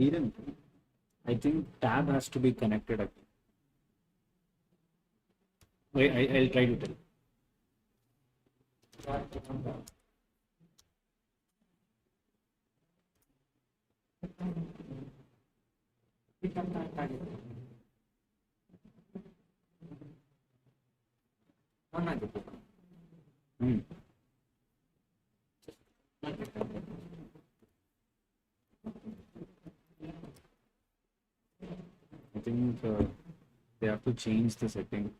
Eden, I think tab has to be connected again. Wait, I'll try to tell. I think they have to change the setting.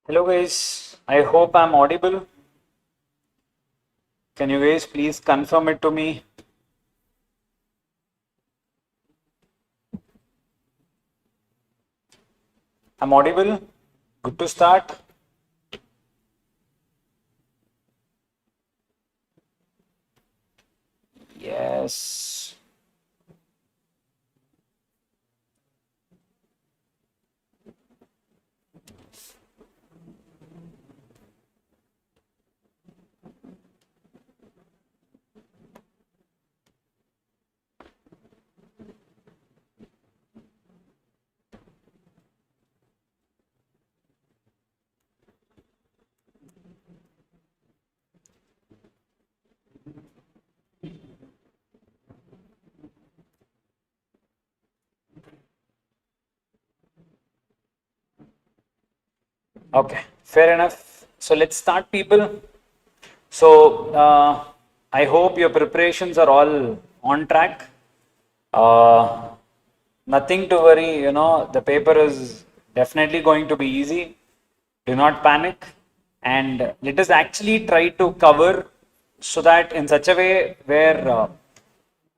Hello guys, I hope I'm audible. Can you guys please confirm it to me? I'm audible. Good to start. Yes. Okay, fair enough. So let's start, people. So I hope your preparations are all on track. Nothing to worry, the paper is definitely going to be easy. Do not panic, and let us actually try to cover so that in such a way where,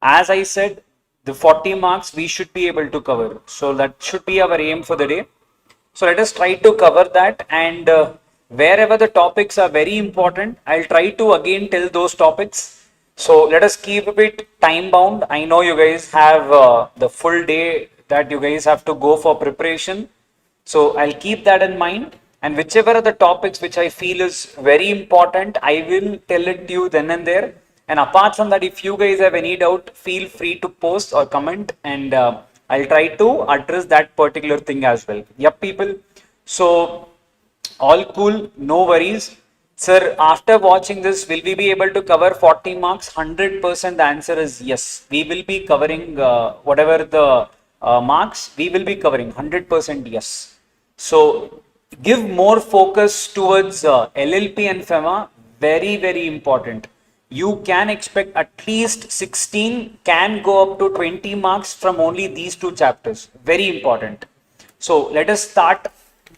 as I said, the 40 marks we should be able to cover. So that should be our aim for the day. So let us try to cover that, and wherever the topics are very important, I'll try to again tell those topics. So let us keep a bit time bound. I know you guys have the full day that you guys have to go for preparation. So I'll keep that in mind, and whichever are the topics which I feel is very important, I will tell it to you then and there. And apart from that, if you guys have any doubt, feel free to post or comment, and I'll try to address that particular thing as well. Yep, people. So all cool, no worries. Sir, after watching this, will we be able to cover 40 marks? 100% the answer is yes. We will be covering whatever the marks, we will be covering 100% yes. So give more focus towards LLP and FEMA, very, very important. You can expect at least 16, can go up to 20 marks from only these two chapters. Very important. So let us start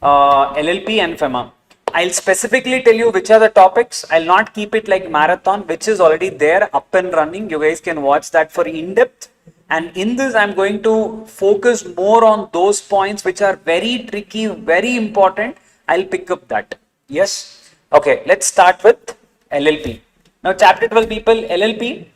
LLP and FEMA. I'll specifically tell you which are the topics. I'll not keep it like marathon, which is already there up and running. You guys can watch that for in-depth. And in this, I'm going to focus more on those points which are very tricky, very important. I'll pick up that. Yes. Okay, let's start with LLP. Now, chapter 12, people, LLP.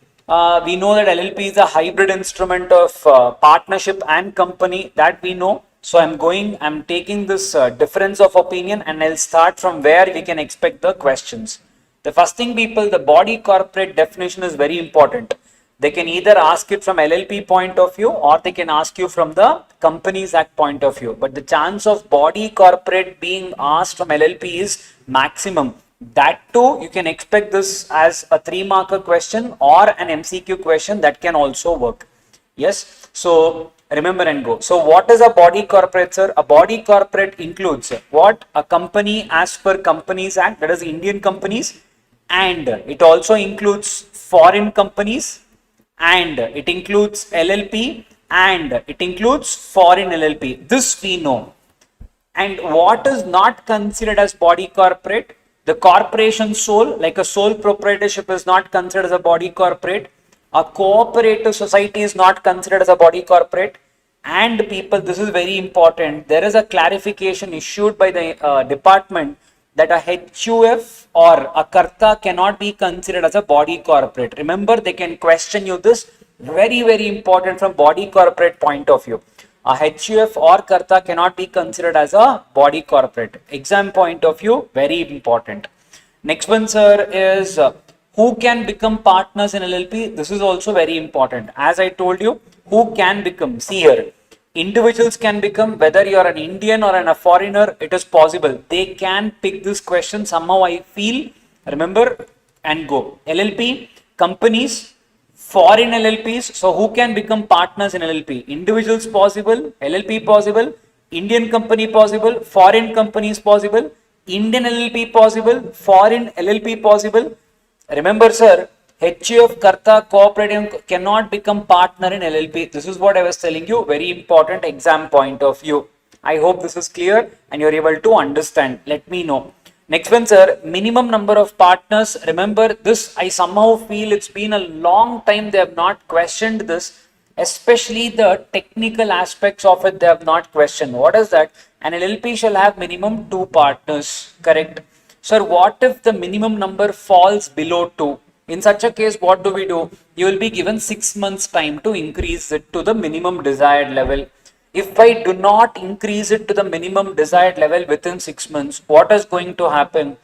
We know that LLP is a hybrid instrument of partnership and company, that we know. So I'm taking this difference of opinion, and I'll start from where we can expect the questions. The first thing, people, the body corporate definition is very important. They can either ask it from LLP point of view, or they can ask you from the Companies Act point of view. But the chance of body corporate being asked from LLP is maximum. That too, you can expect this as a 3-marker question or an MCQ question. That can also work. Yes. So remember and go. So what is a body corporate, sir? A body corporate includes what? A company as per Companies Act, that is Indian companies, and it also includes foreign companies, and it includes LLP, and it includes foreign LLP. This we know. And what is not considered as body corporate? The corporation sole, like a sole proprietorship, is not considered as a body corporate. A cooperative society is not considered as a body corporate. And people, this is very important. There is a clarification issued by the department that a HUF or a Karta cannot be considered as a body corporate. Remember, they can question you this. Very, very important from body corporate point of view. A HUF or Karta cannot be considered as a body corporate. Exam point of view, very important. Next one, sir, is who can become partners in LLP? This is also very important. As I told you, who can become? See here, individuals can become, whether you are an Indian or a foreigner, it is possible. They can pick this question somehow, I feel. Remember and go. LLP, companies, foreign LLPs. So who can become partners in LLP? Individuals possible, LLP possible, Indian company possible, foreign companies possible, Indian LLP possible, foreign LLP possible. Remember, sir, HUF, Karta, cooperative cannot become partner in LLP. This is what I was telling you. Very important exam point of view. I hope this is clear and you're able to understand. Let me know. Next one, sir, minimum number of partners. Remember this, I somehow feel it's been a long time they have not questioned this, especially the technical aspects of it they have not questioned. What is that? An LLP shall have minimum 2 partners, correct? Sir, what if the minimum number falls below 2? In such a case, what do we do? You will be given 6 months time to increase it to the minimum desired level. If I do not increase it to the minimum desired level within 6 months, what is going to happen?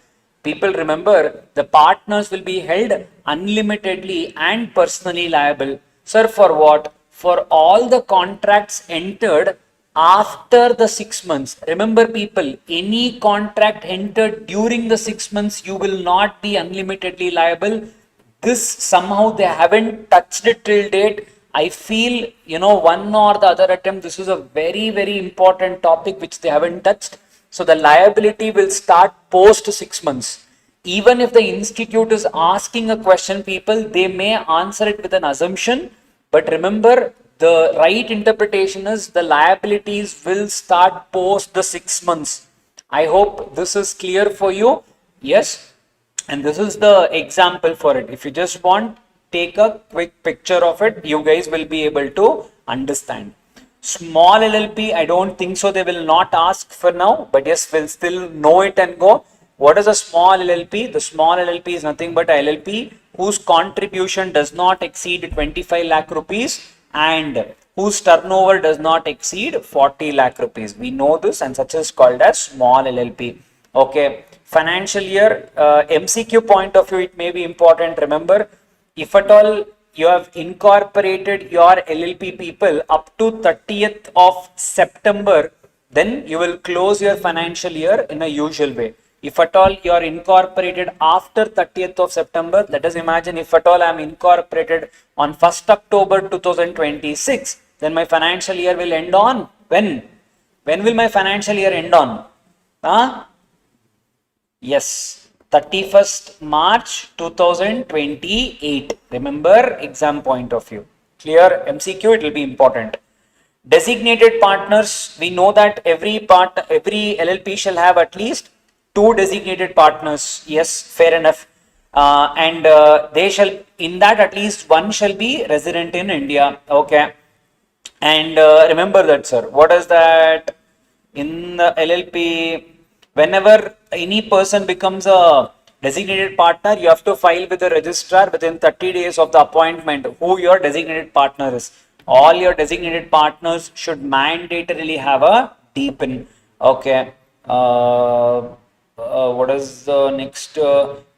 People, remember, the partners will be held unlimitedly and personally liable. Sir, for what? For all the contracts entered after the 6 months. Remember, people, any contract entered during the 6 months, you will not be unlimitedly liable. This somehow they haven't touched it till date. I feel, one or the other attempt, this is a very, very important topic which they haven't touched. So the liability will start post 6 months. Even if the institute is asking a question, people, they may answer it with an assumption. But remember, the right interpretation is the liabilities will start post the 6 months. I hope this is clear for you. Yes. And this is the example for it. If you just want, take a quick picture of it, you guys will be able to understand. Small LLP, I don't think so. They will not ask for now, but yes, we'll still know it and go. What is a small LLP? The small LLP is nothing but a LLP whose contribution does not exceed 25 lakh rupees and whose turnover does not exceed 40 lakh rupees. We know this, and such is called as small LLP. Okay. Financial year, MCQ point of view, it may be important. Remember, if at all you have incorporated your LLP, people, up to 30th of September, then you will close your financial year in a usual way. If at all you are incorporated after 30th of September, let us imagine if at all I am incorporated on 1st October 2026, then my financial year will end on when? When will my financial year end on? Yes, 31st March 2028. Remember, exam point of view. Clear? MCQ, it will be important. Designated partners, we know that every LLP shall have at least 2 designated partners. Yes, fair enough. And they shall, in that at least one shall be resident in India. Okay. And remember that, sir. What is that? In the LLP, whenever any person becomes a designated partner, you have to file with the registrar within 30 days of the appointment who your designated partner is. All your designated partners should mandatorily have a DPIN. Okay. What is the next?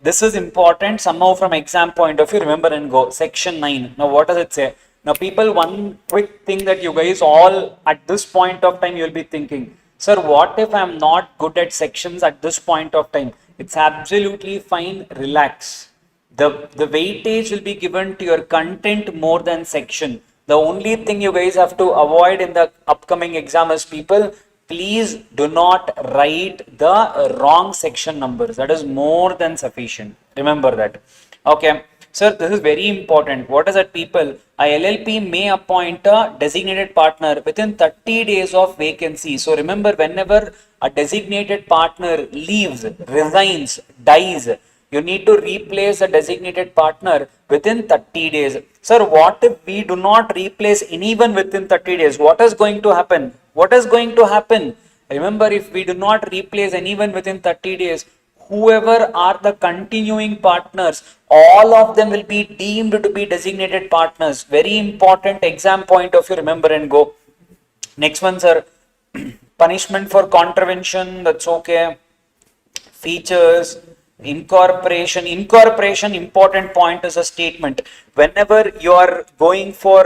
This is important somehow from exam point of view. Remember and go. Section 9. Now, what does it say? Now, people, one quick thing that you guys all at this point of time you will be thinking. Sir, what if I am not good at sections at this point of time? It's absolutely fine. Relax. The weightage will be given to your content more than section. The only thing you guys have to avoid in the upcoming exam is, people, please do not write the wrong section numbers. That is more than sufficient. Remember that. Okay. Sir, this is very important. What is that, people? A LLP may appoint a designated partner within 30 days of vacancy. So remember, whenever a designated partner leaves, resigns, dies, you need to replace a designated partner within 30 days. Sir, what if we do not replace anyone within 30 days? What is going to happen? What is going to happen? Remember, if we do not replace anyone within 30 days, whoever are the continuing partners, all of them will be deemed to be designated partners. Very important exam point of view, remember and go. Next one, sir. Punishment for contravention, that's okay. Features, incorporation. Incorporation, important point is a statement. Whenever you are going for,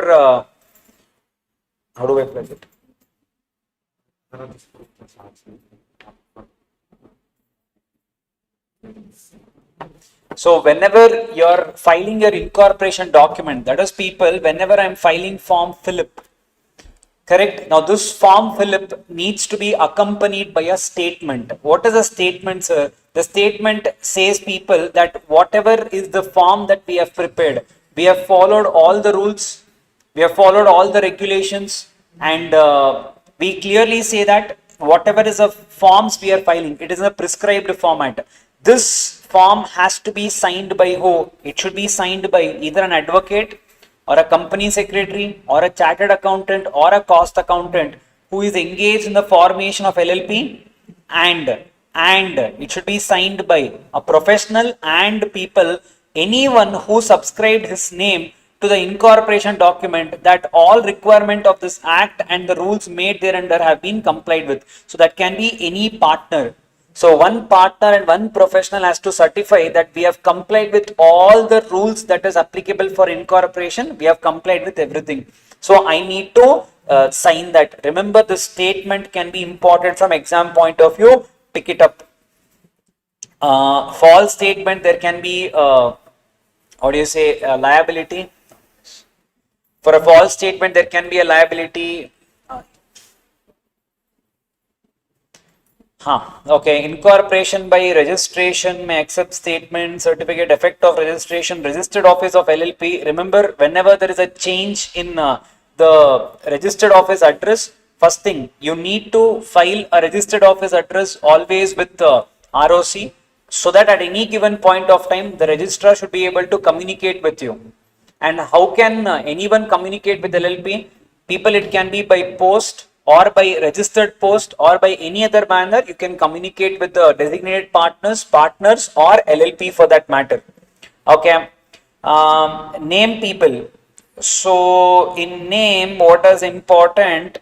how do I plug it? So whenever you're filing your incorporation document, that is, people, whenever I'm filing form Philip, correct? Now this form Philip needs to be accompanied by a statement. What is a statement, sir? The statement says, people, that whatever is the form that we have prepared, we have followed all the rules, we have followed all the regulations, and we clearly say that whatever is the forms we are filing, it is in a prescribed format. This form has to be signed by who? It should be signed by either an advocate or a company secretary or a chartered accountant or a cost accountant who is engaged in the formation of LLP, and it should be signed by a professional and, people, anyone who subscribed his name to the incorporation document, that all requirement of this act and the rules made thereunder have been complied with. So that can be any partner. So one partner and one professional has to certify that we have complied with all the rules that is applicable for incorporation. We have complied with everything. So I need to sign that. Remember, the statement can be important from exam point of view. Pick it up. False statement, there can be, liability. For a false statement, there can be a liability. Okay, incorporation by registration may accept statement, certificate, effect of registration, registered office of LLP. Remember, whenever there is a change in the registered office address, first thing, you need to file a registered office address always with ROC, so that at any given point of time, the registrar should be able to communicate with you. And how can anyone communicate with LLP? People, it can be by post, or by registered post, or by any other manner. You can communicate with the designated partners or LLP for that matter. Okay. Name, people. So in name, what is important?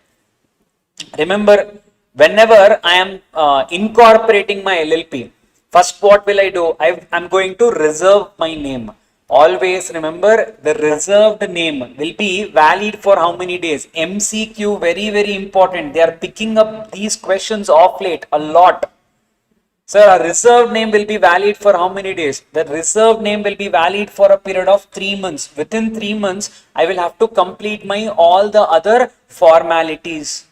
Remember, whenever I am incorporating my LLP, first what will I do? I'm going to reserve my name. Always remember, the reserved name will be valid for how many days? MCQ, very, very important. They are picking up these questions off late a lot. Sir, a reserved name will be valid for how many days? The reserved name will be valid for a period of 3 months. Within 3 months, I will have to complete my all the other formalities.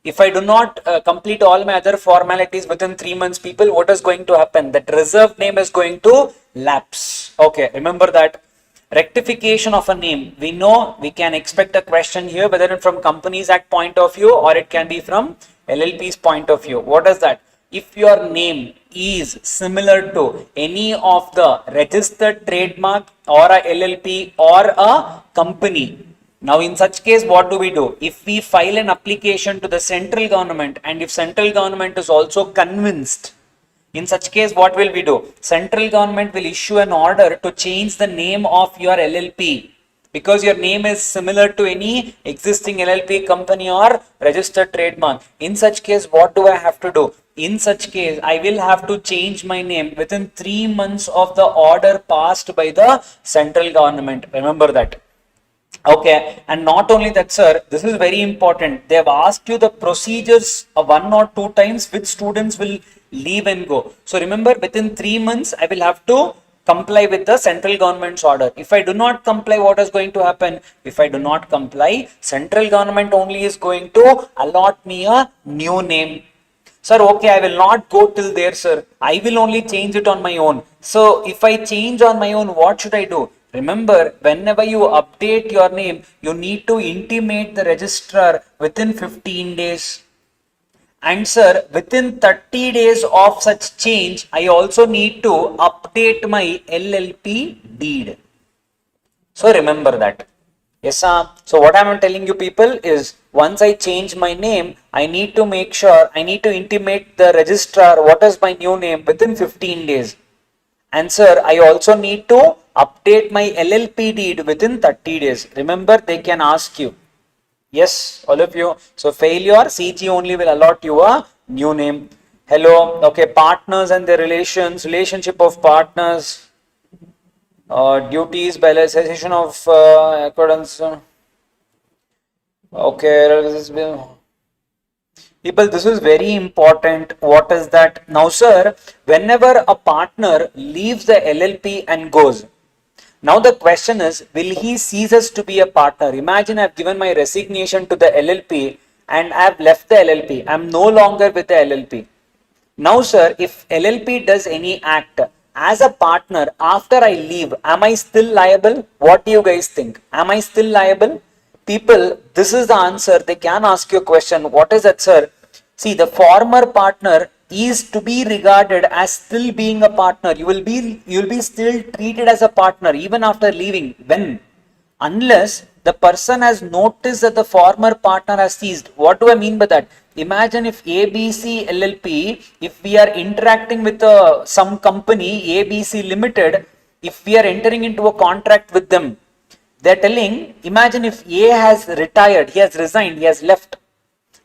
If I do not complete all my other formalities within 3 months, people, what is going to happen? That reserved name is going to lapse. Okay, remember that. Rectification of a name. We know we can expect a question here, whether from Companies Act point of view or it can be from LLP's point of view. What is that? If your name is similar to any of the registered trademark or a LLP or a company, now in such case, what do we do? If we file an application to the central government, and if central government is also convinced, in such case, what will we do? Central government will issue an order to change the name of your LLP, because your name is similar to any existing LLP company or registered trademark. In such case, what do I have to do? In such case, I will have to change my name within 3 months of the order passed by the central government. Remember that. Okay, and not only that, sir, this is very important. They have asked you the procedures 1 or 2 times which students will leave and go. So remember, within 3 months, I will have to comply with the central government's order. If I do not comply, what is going to happen? If I do not comply, central government only is going to allot me a new name. Sir, okay, I will not go till there, sir. I will only change it on my own. So, if I change on my own, what should I do? Remember, whenever you update your name, you need to intimate the registrar within 15 days. And sir, within 30 days of such change, I also need to update my LLP deed. So remember that. Yes, so what I'm telling you people is once I change my name, I need to make sure, I need to intimate the registrar what is my new name within 15 days. And sir, I also need to update my LLP deed within 30 days. Remember, they can ask you. Yes, all of you. So failure, CG only will allot you a new name. Hello, okay, partners and their relations, relationship of partners, duties by cessation of accordance. Okay, people, this is very important. What is that? Now, sir, whenever a partner leaves the LLP and goes, now the question is, will he ceases to be a partner? Imagine I've given my resignation to the LLP and I've left the LLP. I'm no longer with the LLP. Now, sir, if LLP does any act as a partner after I leave, am I still liable? What do you guys think? Am I still liable? People, this is the answer. They can ask you a question. What is that, sir? See, the former partner is to be regarded as still being a partner. You will be still treated as a partner even after leaving. When? Unless the person has noticed that the former partner has ceased. What do I mean by that? Imagine if ABC LLP, if we are interacting with some company, ABC Limited, if we are entering into a contract with them, they're telling, imagine if A has retired, he has resigned, he has left.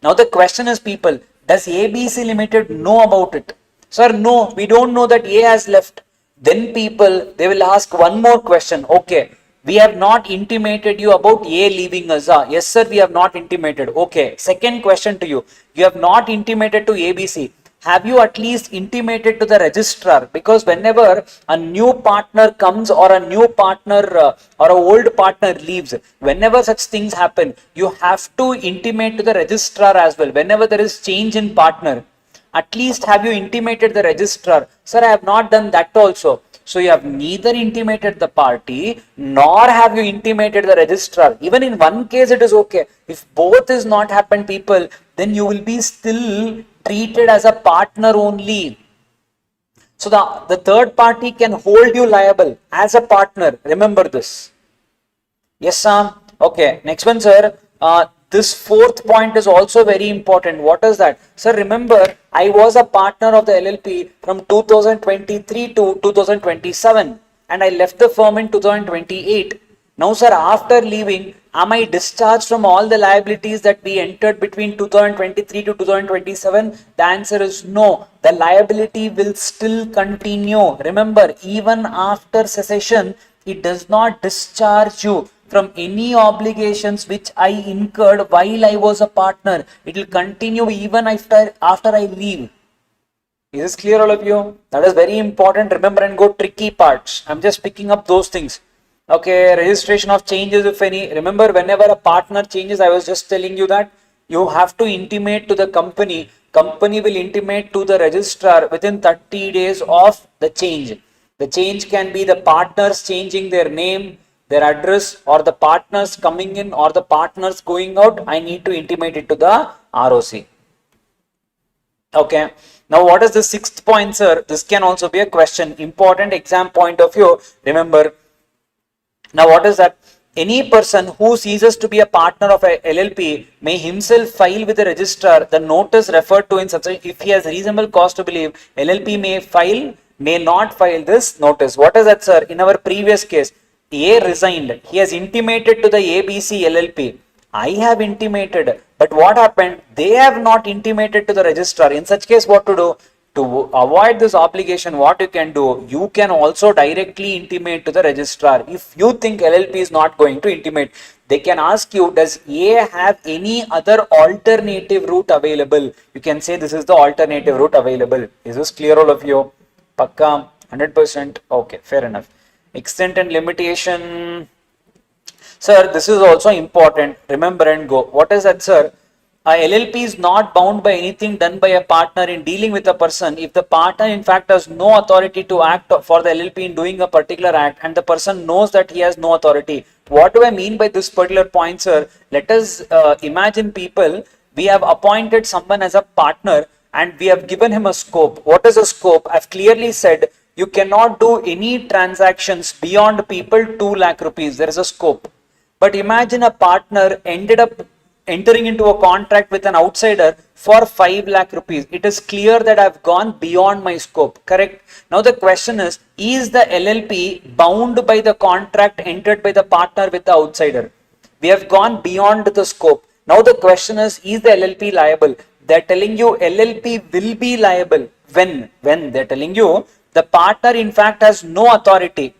Now the question is, people, does ABC Limited know about it? Sir, no, we don't know that A has left. Then people, they will ask one more question. Okay, we have not intimated you about A leaving us. Yes, sir, we have not intimated. Okay, second question to you. You have not intimated to ABC. Have you at least intimated to the registrar? Because whenever a new partner comes or a new partner or an old partner leaves, whenever such things happen, you have to intimate to the registrar as well. Whenever there is change in partner, at least have you intimated the registrar? Sir, I have not done that also. So you have neither intimated the party nor have you intimated the registrar. Even in one case it is okay. If both is not happened, people, then you will be still treated as a partner only. So the third party can hold you liable as a partner. Remember this. Yes, Sam. Okay. Next one, sir. This fourth point is also very important. What is that? Sir, remember, I was a partner of the LLP from 2023 to 2027 and I left the firm in 2028. Now, sir, after leaving, am I discharged from all the liabilities that we entered between 2023 to 2027? The answer is no. The liability will still continue. Remember, even after cessation, it does not discharge you from any obligations which I incurred while I was a partner. It will continue even after I leave. Is this clear, all of you? That is very important. Remember and go tricky parts. I'm just picking up those things. Okay, registration of changes, if any. Remember, whenever a partner changes, I was just telling you that you have to intimate to the company. Company will intimate to the registrar within 30 days of the change. The change can be the partners changing their name, their address, or the partners coming in or the partners going out. I need to intimate it to the ROC. Okay. Now, what is the sixth point, sir? This can also be a question. Important exam point of view. Remember. Now, what is that? Any person who ceases to be a partner of a LLP may himself file with the registrar the notice referred to in such a, if he has reasonable cause to believe, LLP may not file this notice. What is that, sir? In our previous case, A resigned. He has intimated to the ABC LLP. I have intimated, but what happened? They have not intimated to the registrar. In such case, what to do? To avoid this obligation, what you can do, you can also directly intimate to the registrar. If you think LLP is not going to intimate, they can ask you, does A have any other alternative route available? You can say this is the alternative route available. Is this clear, all of you? Pakka, 100%. Okay, fair enough. Extent and limitation. Sir, this is also important. Remember and go. What is that, sir? LLP is not bound by anything done by a partner in dealing with a person if the partner in fact has no authority to act for the LLP in doing a particular act and the person knows that he has no authority. What do I mean by this particular point, sir? Let us imagine people, we have appointed someone as a partner and we have given him a scope. What is a scope? I've clearly said you cannot do any transactions beyond people 2 lakh rupees. There is a scope. But imagine a partner ended up entering into a contract with an outsider for 5 lakh rupees. It is clear that I've gone beyond my scope, correct? Now the question is the LLP bound by the contract entered by the partner with the outsider? We have gone beyond the scope. Now the question is the LLP liable? They're telling you LLP will be liable. When they're telling you the partner in fact has no authority.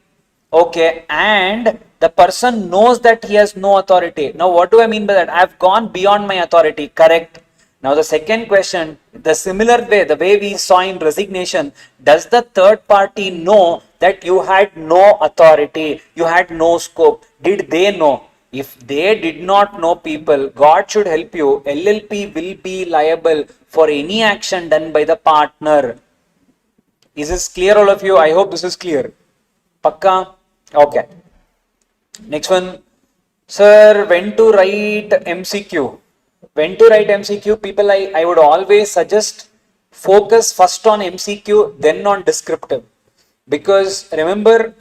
Okay, and the person knows that he has no authority. Now, what do I mean by that? I've gone beyond my authority, correct? Now, the second question, the similar way, the way we saw in resignation, does the third party know that you had no authority, you had no scope? Did they know? If they did not know, people, God should help you. LLP will be liable for any action done by the partner. Is this clear, all of you? I hope this is clear. Pakka? Okay. Next one. Sir, when to write MCQ? When to write MCQ, people, I would always suggest focus first on MCQ, then on descriptive. Because remember,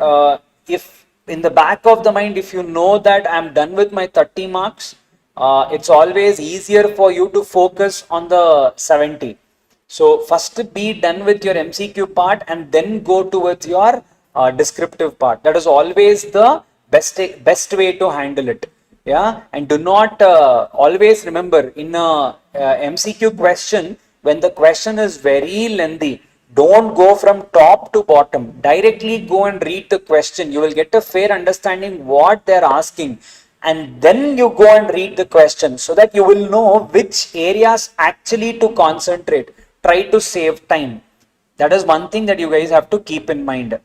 if in the back of the mind, if you know that I'm done with my 30 marks, it's always easier for you to focus on the 70. So first be done with your MCQ part and then go towards your descriptive part. That is always the best way to handle it. Yeah, and do not always remember in a MCQ question, when the question is very lengthy, don't go from top to bottom. Directly go and read the question. You will get a fair understanding what they're asking, and then you go and read the question so that you will know which areas actually to concentrate. Try to save time. That is one thing that you guys have to keep in mind.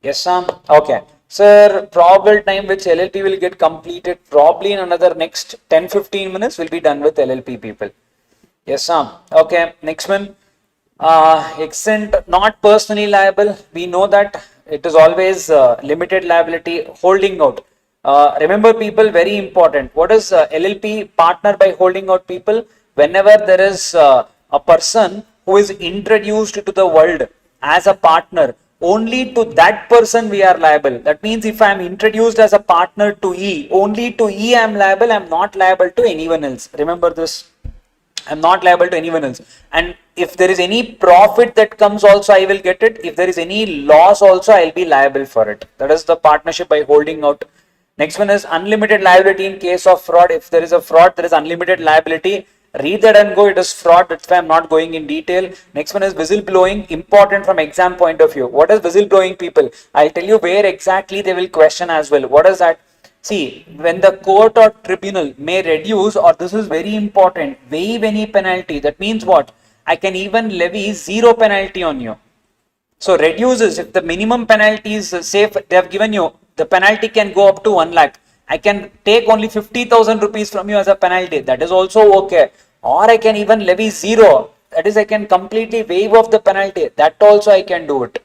Yes, Sam. Okay. Sir, probable time which LLP will get completed probably in another next 10-15 minutes will be done with LLP, people. Yes, Sam. Okay. Next one. Extent not personally liable. We know that it is always limited liability, holding out. Remember, people, very important. What is LLP partner by holding out, people? Whenever there is a person who is introduced to the world as a partner, only to that person we are liable. That means if I am introduced as a partner to E, only to E I am liable. I am not liable to anyone else. Remember this. I am not liable to anyone else. And if there is any profit that comes also, I will get it. If there is any loss also, I will be liable for it. That is the partnership by holding out. Next one is unlimited liability in case of fraud. If there is a fraud, there is unlimited liability. Read that and go, it is fraud. That's why I'm not going in detail. Next one is whistleblowing, important from exam point of view. What is whistleblowing, people? I'll tell you where exactly they will question as well. What is that? See, when the court or tribunal may reduce, or this is very important, waive any penalty. That means what? I can even levy 0 penalty on you. So reduces, if the minimum penalty is safe, they have given you, the penalty can go up to 1 lakh. I can take only 50,000 rupees from you as a penalty. That is also okay. Or I can even levy 0. That is, I can completely waive off the penalty. That also I can do it.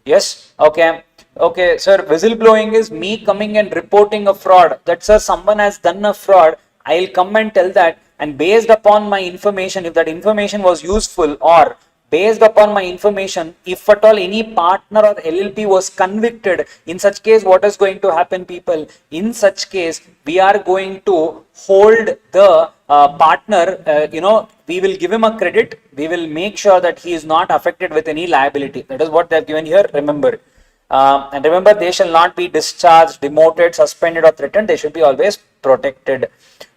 Yes. Okay. Okay, sir. Whistleblowing is me coming and reporting a fraud. That, sir, someone has done a fraud. I'll come and tell that. And based upon my information, if that information was useful, or based upon my information, if at all any partner or LLP was convicted, in such case, what is going to happen, people? In such case, we are going to hold the partner, we will give him a credit. We will make sure that he is not affected with any liability. That is what they have given here. Remember. And remember, they shall not be discharged, demoted, suspended, or threatened. They should be always protected.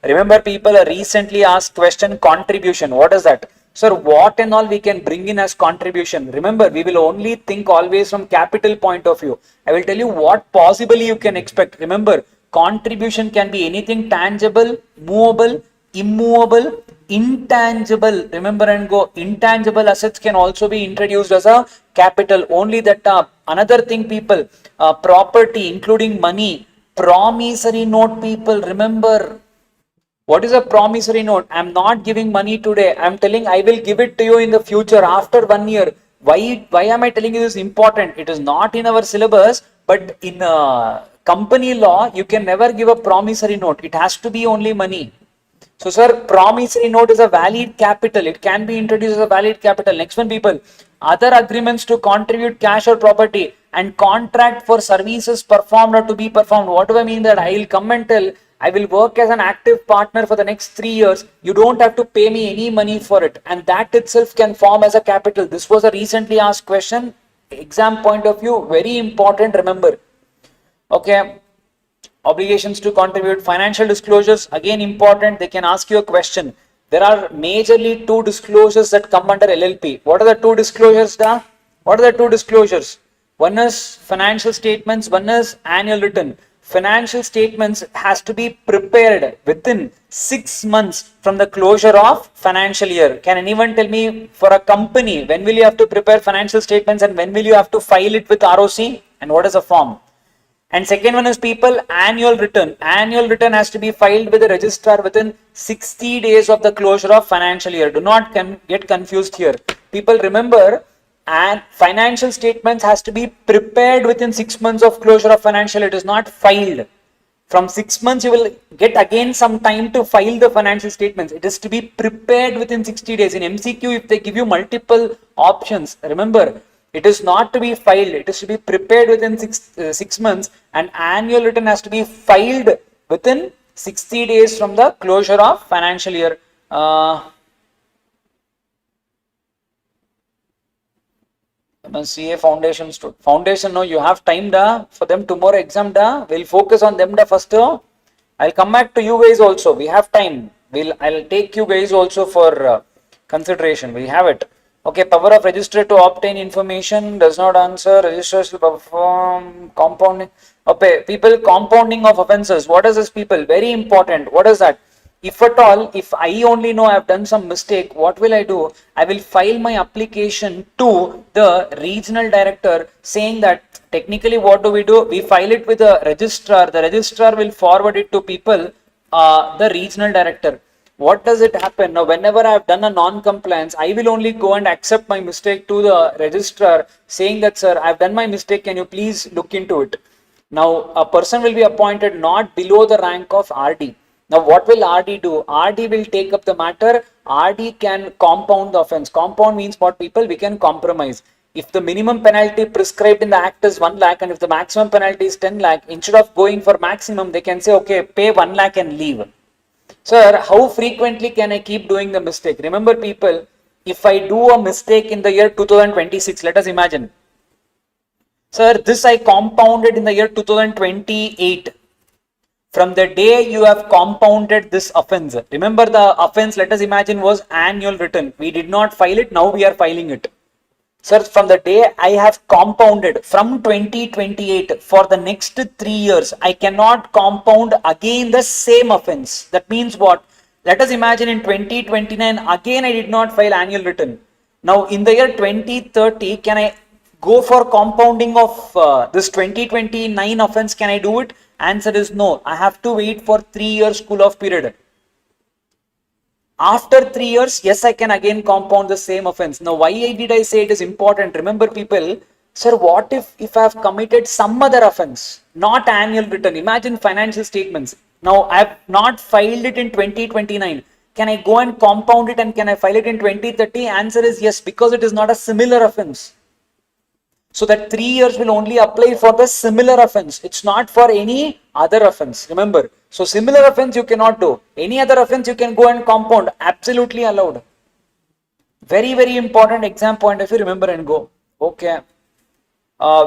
Remember, people, a recently asked question, contribution. What is that? Sir, what and all we can bring in as contribution? Remember, we will only think always from capital point of view. I will tell you what possibly you can expect. Remember, contribution can be anything tangible, movable, immovable, intangible. Remember and go. Intangible assets can also be introduced as a capital. Only that another thing, people, property including money, Promissory note, people, remember. What is a promissory note? I'm not giving money today. I'm telling I will give it to you in the future after 1 year. Why am I telling you this is important? It is not in our syllabus, but in company law, you can never give a promissory note. It has to be only money. So, sir, promissory note is a valid capital. It can be introduced as a valid capital. Next one, people. Other agreements to contribute cash or property and contract for services performed or to be performed. What do I mean that? I will come and tell, I will work as an active partner for the next 3 years. You don't have to pay me any money for it. And that itself can form as a capital. This was a recently asked question. Exam point of view, very important, remember. Okay. Obligations to contribute, financial disclosures, again important, they can ask you a question. There are majorly two disclosures that come under LLP. What are the two disclosures, da? What are the two disclosures? One is financial statements, one is annual return. Financial statements has to be prepared within 6 months from the closure of financial year. Can anyone tell me, for a company, when will you have to prepare financial statements and when will you have to file it with ROC, and what is the form? And second one is, people, annual return. Annual return has to be filed with the registrar within 60 days of the closure of financial year. Do not get confused here. People, remember, and financial statements has to be prepared within 6 months of closure of financial. It is not filed. From 6 months, you will get again some time to file the financial statements. It is to be prepared within 60 days. In MCQ, if they give you multiple options, remember, it is not to be filed. It is to be prepared within 6 months, and annual return has to be filed within 60 days from the closure of financial year. CA foundation, no, you have time da for them tomorrow exam da. We'll focus on them da first. I'll come back to you guys also. We have time. I'll take you guys also for consideration. We have it. Okay, power of registrar to obtain information does not answer. Registrars will perform compounding. Okay, people, compounding of offences. What is this, people? Very important. What is that? If at all, if I only know I have done some mistake, what will I do? I will file my application to the regional director saying that technically what do? We file it with the registrar. The registrar will forward it to people, the regional director. What does it happen? Now, whenever I have done a non-compliance, I will only go and accept my mistake to the registrar saying that, sir, I have done my mistake. Can you please look into it? Now, a person will be appointed not below the rank of RD. Now, what will RD do? RD will take up the matter. RD can compound the offense. Compound means what, people? We can compromise. If the minimum penalty prescribed in the act is 1 lakh and if the maximum penalty is 10 lakh, instead of going for maximum, they can say, okay, pay 1 lakh and leave. Sir, how frequently can I keep doing the mistake? Remember, people, if I do a mistake in the year 2026, let us imagine. Sir, this I compounded in the year 2028. From the day you have compounded this offense, remember the offense, let us imagine, was annual return. We did not file it, now we are filing it. Sir, from the day I have compounded from 2028 for the next 3 years, I cannot compound again the same offense. That means what? Let us imagine in 2029, again I did not file annual return. Now in the year 2030, can I go for compounding of this 2029 offense? Can I do it? Answer is no. I have to wait for 3 years cool off period. After 3 years, yes, I can again compound the same offense. Now, why did I say it is important? Remember, people, sir, what if I have committed some other offense, not annual return? Imagine financial statements. Now, I have not filed it in 2029. Can I go and compound it and can I file it in 2030? Answer is yes, because it is not a similar offense. So that 3 years will only apply for the similar offense. It's not for any other offense. Remember. So similar offense you cannot do. Any other offense you can go and compound. Absolutely allowed. Very, very important exam point if you remember and go. Okay.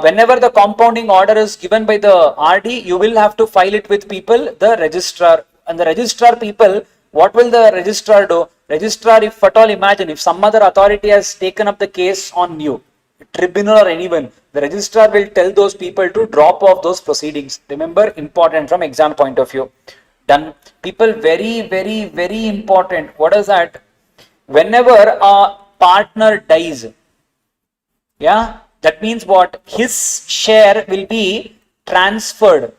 Whenever the compounding order is given by the RD, you will have to file it with people, the registrar. And the registrar people, what will the registrar do? Registrar, if at all imagine, if some other authority has taken up the case on you, tribunal or anyone, the registrar will tell those people to drop off those proceedings. Remember, important from exam point of view. Done. People, very, very, very important. What is that? Whenever a partner dies, yeah, that means what? His share will be transferred.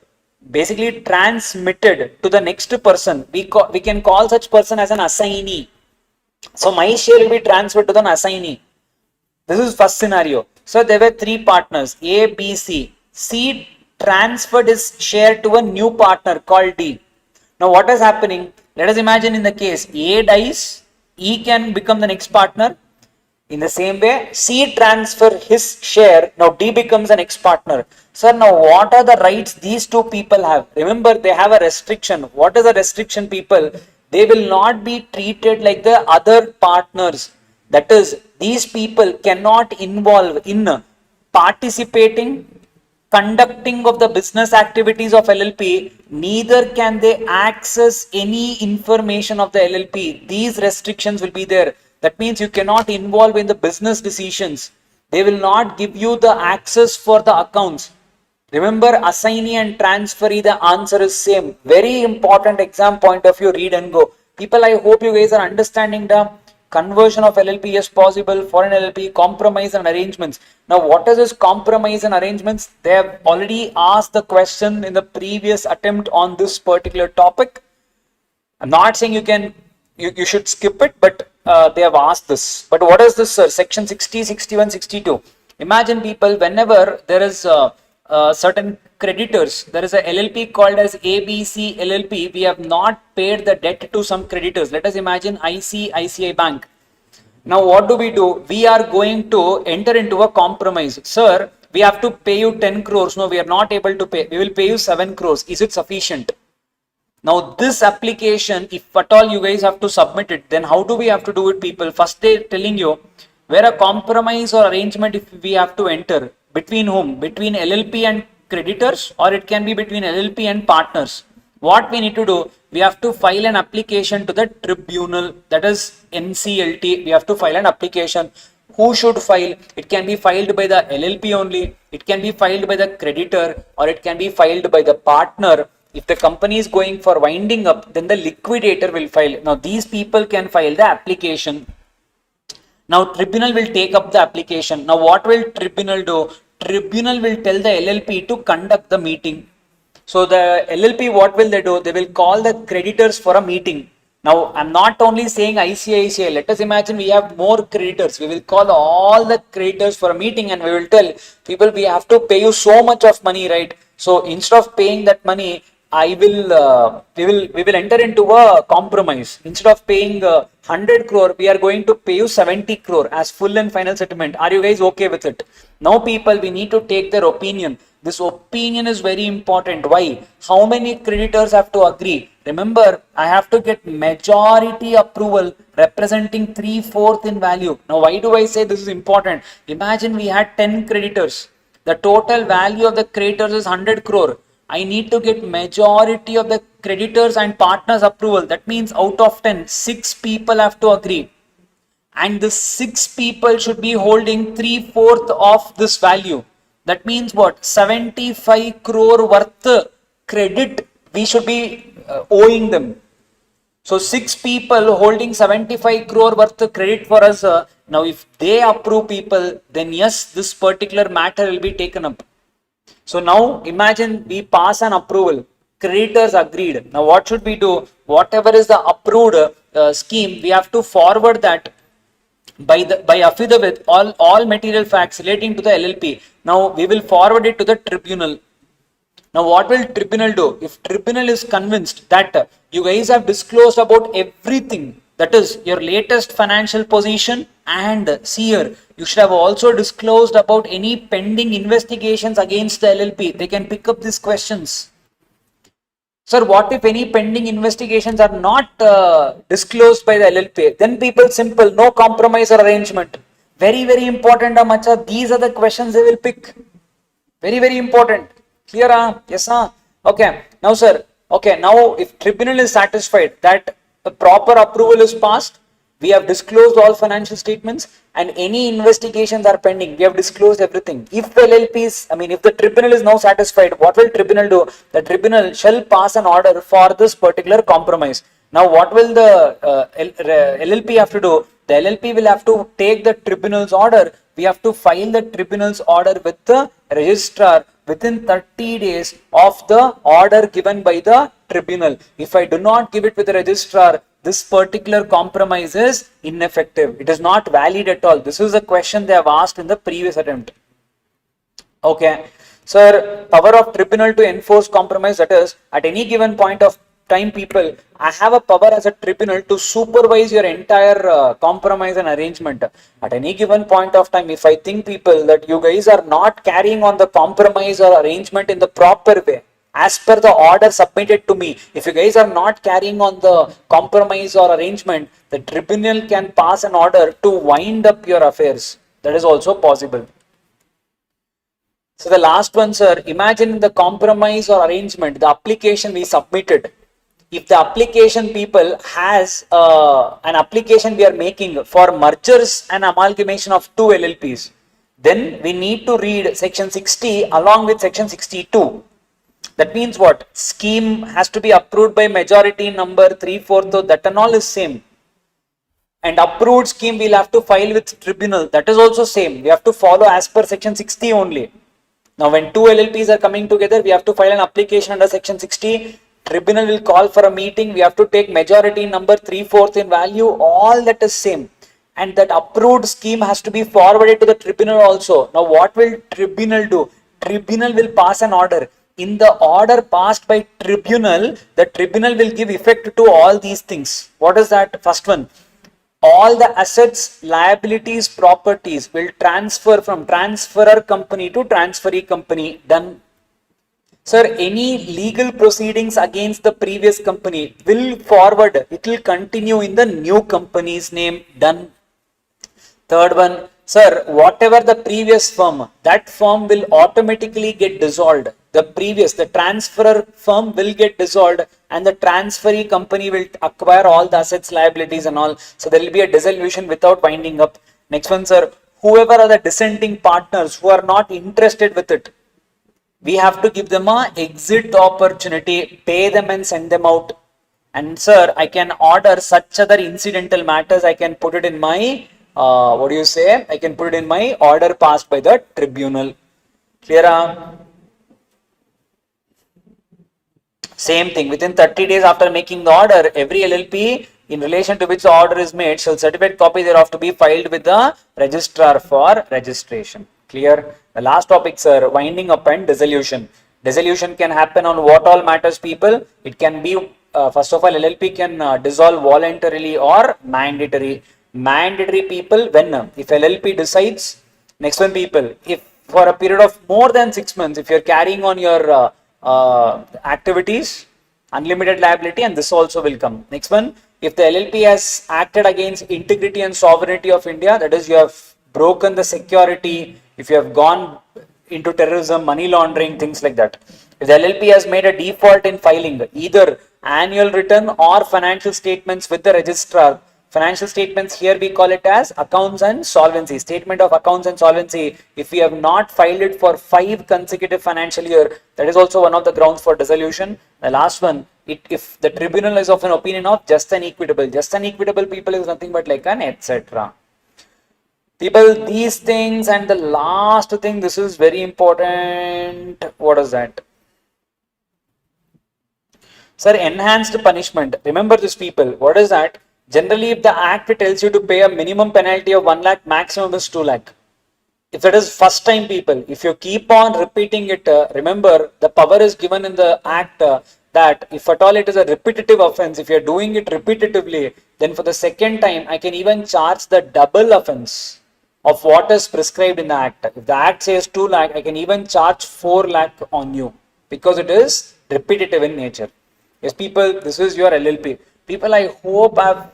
basically transmitted to the next person. We can call such person as an assignee. So my share will be transferred to the assignee. This is first scenario. So there were three partners, A, B, C. C transferred his share to a new partner called D. Now what is happening? Let us imagine in the case A dies, E can become the next partner. In the same way, C transfer his share. Now D becomes an ex-partner. Sir, now what are the rights these two people have? Remember, they have a restriction. What is the restriction, people? They will not be treated like the other partners. That is, these people cannot involve in participating, conducting of the business activities of LLP, neither can they access any information of the LLP. These restrictions will be there. That means you cannot involve in the business decisions. They will not give you the access for the accounts. Remember, assignee and transferee, the answer is same. Very important exam point of view, read and go. People, I hope you guys are understanding the conversion of LLP is possible for an LLP, compromise and arrangements. Now, what is this compromise and arrangements? They have already asked the question in the previous attempt on this particular topic. I'm not saying you should skip it, but they have asked this. But what is this, sir? Section 60, 61, 62. Imagine, people, whenever there is certain creditors, there is a LLP called as ABC LLP. We have not paid the debt to some creditors. Let us imagine ICICI Bank. Now what do? We are going to enter into a compromise. Sir, we have to pay you 10 crores. No, we are not able to pay. We will pay you 7 crores. Is it sufficient? Now this application, if at all you guys have to submit it, then how do we have to do it, people? First they're telling you where a compromise or arrangement if we have to enter. Between whom? Between LLP and creditors, or it can be between LLP and partners. What we need to do? We have to file an application to the tribunal, that is NCLT. We have to file an application. Who should file? It can be filed by the LLP only, it can be filed by the creditor, or it can be filed by the partner. If the company is going for winding up, then the liquidator will file. Now these people can file the application. Now tribunal will take up the application. Now what will tribunal do? Tribunal will tell the LLP to conduct the meeting. So the LLP, what will they do? They will call the creditors for a meeting. Now I'm not only saying ICICI. Let us imagine we have more creditors. We will call all the creditors for a meeting and we will tell people, we have to pay you so much of money, right? So instead of paying that money, we will enter into a compromise. Instead of paying 100 crore, we are going to pay you 70 crore as full and final settlement. Are you guys okay with it? Now people, we need to take their opinion. This opinion is very important. Why? How many creditors have to agree? Remember, I have to get majority approval representing 3/4 in value. Now why do I say this is important? Imagine we had 10 creditors. The total value of the creditors is 100 crore. I need to get majority of the creditors and partners approval. That means out of 10, 6 people have to agree. And the 6 people should be holding 3/4 of this value. That means what? 75 crore worth credit we should be owing them. So 6 people holding 75 crore worth credit for us. Now if they approve, people, then yes, this particular matter will be taken up. So now imagine we pass an approval, creditors agreed. Now what should we do? Whatever is the approved scheme, we have to forward that by affidavit all material facts relating to the LLP. Now we will forward it to the tribunal. Now what will tribunal do? If tribunal is convinced that you guys have disclosed about everything, that is your latest financial position, and see here, you should have also disclosed about any pending investigations against the LLP. They can pick up these questions. Sir, what if any pending investigations are not disclosed by the LLP? Then people, simple, no compromise or arrangement. Very, very important, Amacha. These are the questions they will pick. Very, very important. Clear? Yes, okay. Now, sir, okay, now if tribunal is satisfied that a proper approval is passed, we have disclosed all financial statements, and any investigations are pending, we have disclosed everything. If the LLPs, if the tribunal is now satisfied, what will tribunal do? The tribunal shall pass an order for this particular compromise. Now what will the LLP have to do? The LLP will have to take the tribunal's order. We have to file the tribunal's order with the registrar within 30 days of the order given by the tribunal. If I do not give it with the registrar, this particular compromise is ineffective. It is not valid at all. This is a question they have asked in the previous attempt. Okay. Sir, power of tribunal to enforce compromise, that is, at any given point of time, people, I have a power as a tribunal to supervise your entire compromise and arrangement. At any given point of time, if I think, people, that you guys are not carrying on the compromise or arrangement in the proper way, as per the order submitted to me, if you guys are not carrying on the compromise or arrangement, the tribunal can pass an order to wind up your affairs. That is also possible. So the last one, sir, imagine the compromise or arrangement, the application we submitted. If the application, people, has an application we are making for mergers and amalgamation of two LLPs, then we need to read section 60 along with section 62. That means what? Scheme has to be approved by majority number 3/4, that and all is same. And approved scheme we'll have to file with tribunal, that is also same. We have to follow as per section 60 only. Now, when two LLPs are coming together, we have to file an application under section 60. Tribunal will call for a meeting. We have to take majority number 3/4 in value. All that is same. And that approved scheme has to be forwarded to the tribunal also. Now, what will tribunal do? Tribunal will pass an order. In the order passed by tribunal, the tribunal will give effect to all these things. What is that? First one. All the assets, liabilities, properties will transfer from transferor company to transferee company. Done. Sir, any legal proceedings against the previous company will forward. It will continue in the new company's name. Done. Third one, sir, whatever the previous firm, that firm will automatically get dissolved. The transferor firm will get dissolved and the transferee company will acquire all the assets, liabilities and all. So there will be a dissolution without winding up. Next one, sir, whoever are the dissenting partners who are not interested with it, we have to give them a exit opportunity, pay them and send them out. And sir, I can order such other incidental matters, I can put it in my I can put it in my order passed by the tribunal. Clear? Same thing, within 30 days after making the order, every LLP in relation to which the order is made shall certified copy thereof to be filed with the registrar for registration. Clear? The last topic, sir, winding up and dissolution. Dissolution can happen on what all matters, people? It can be, first of all, LLP can dissolve voluntarily or mandatory. Mandatory, people, when? If LLP decides. Next one, people, if for a period of more than 6 months, if you're carrying on your activities, unlimited liability, and this also will come. Next one, if the LLP has acted against integrity and sovereignty of India, that is, you have broken the security, if you have gone into terrorism, money laundering, things like that. If the LLP has made a default in filing either annual return or financial statements with the registrar, financial statements here we call it as accounts and solvency, statement of accounts and solvency. If we have not filed it for 5 consecutive financial year, that is also one of the grounds for dissolution. The last one, if the tribunal is of an opinion of just and equitable. Just and equitable, people, is nothing but like an etc. People, these things, and the last thing, this is very important. What is that? Sir, enhanced punishment. Remember this, people. What is that? Generally, if the act tells you to pay a minimum penalty of 1 lakh, maximum is 2 lakh. If it is first time, people, if you keep on repeating it, remember the power is given in the act that if at all it is a repetitive offense, if you are doing it repetitively, then for the second time, I can even charge the double offense of what is prescribed in the act. If the act says 2 lakh, I can even charge 4 lakh on you because it is repetitive in nature. Yes, people, this is your LLP. People, I hope I've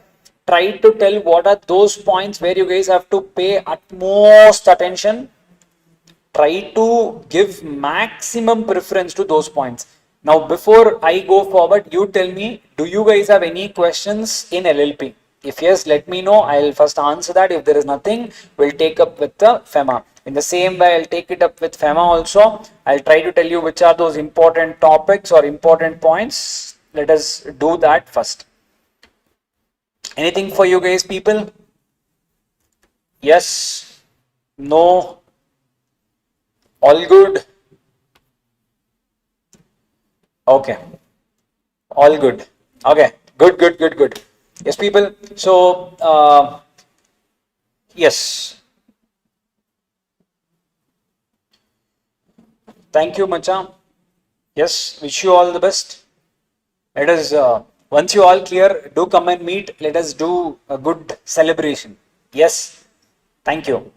tried to tell what are those points where you guys have to pay utmost attention. Try to give maximum preference to those points. Now, before I go forward, you tell me, do you guys have any questions in LLP? If yes, let me know. I'll first answer that. If there is nothing, we'll take up with the FEMA. In the same way, I'll take it up with FEMA also. I'll try to tell you which are those important topics or important points. Let us do that first. Anything for you guys, people? Yes? No? All good? Okay, all good. Okay, good. Yes, people. So, yes, thank you, Macha. Yes, wish you all the best. Let us, once you all clear, do come and meet. Let us do a good celebration. Yes, thank you.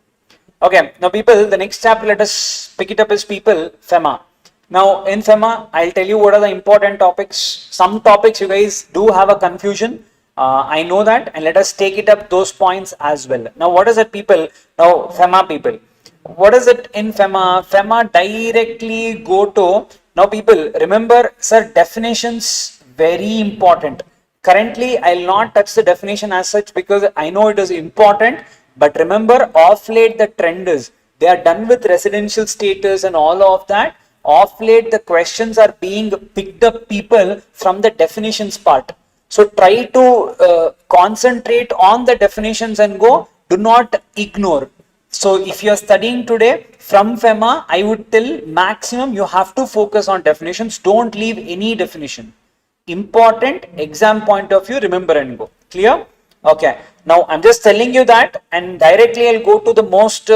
Okay, now people, the next chapter, let us pick it up as people, FEMA. Now, in FEMA, I'll tell you what are the important topics. Some topics you guys do have a confusion. I know that, and let us take it up those points as well. Now, what is it, people? Now, FEMA people. What is it in FEMA? FEMA directly go to, now people, remember, sir, definitions very important. Currently, I'll not touch the definition as such because I know it is important. But remember, off late the trend is they are done with residential status and all of that. Off late the questions are being picked up people from the definitions part. So try to concentrate on the definitions and go. Do not ignore. So if you are studying today from FEMA, I would tell maximum you have to focus on definitions. Don't leave any definition. Important exam point of view, remember and go. Clear? Okay. Now I'm just telling you that, and directly I'll go to the most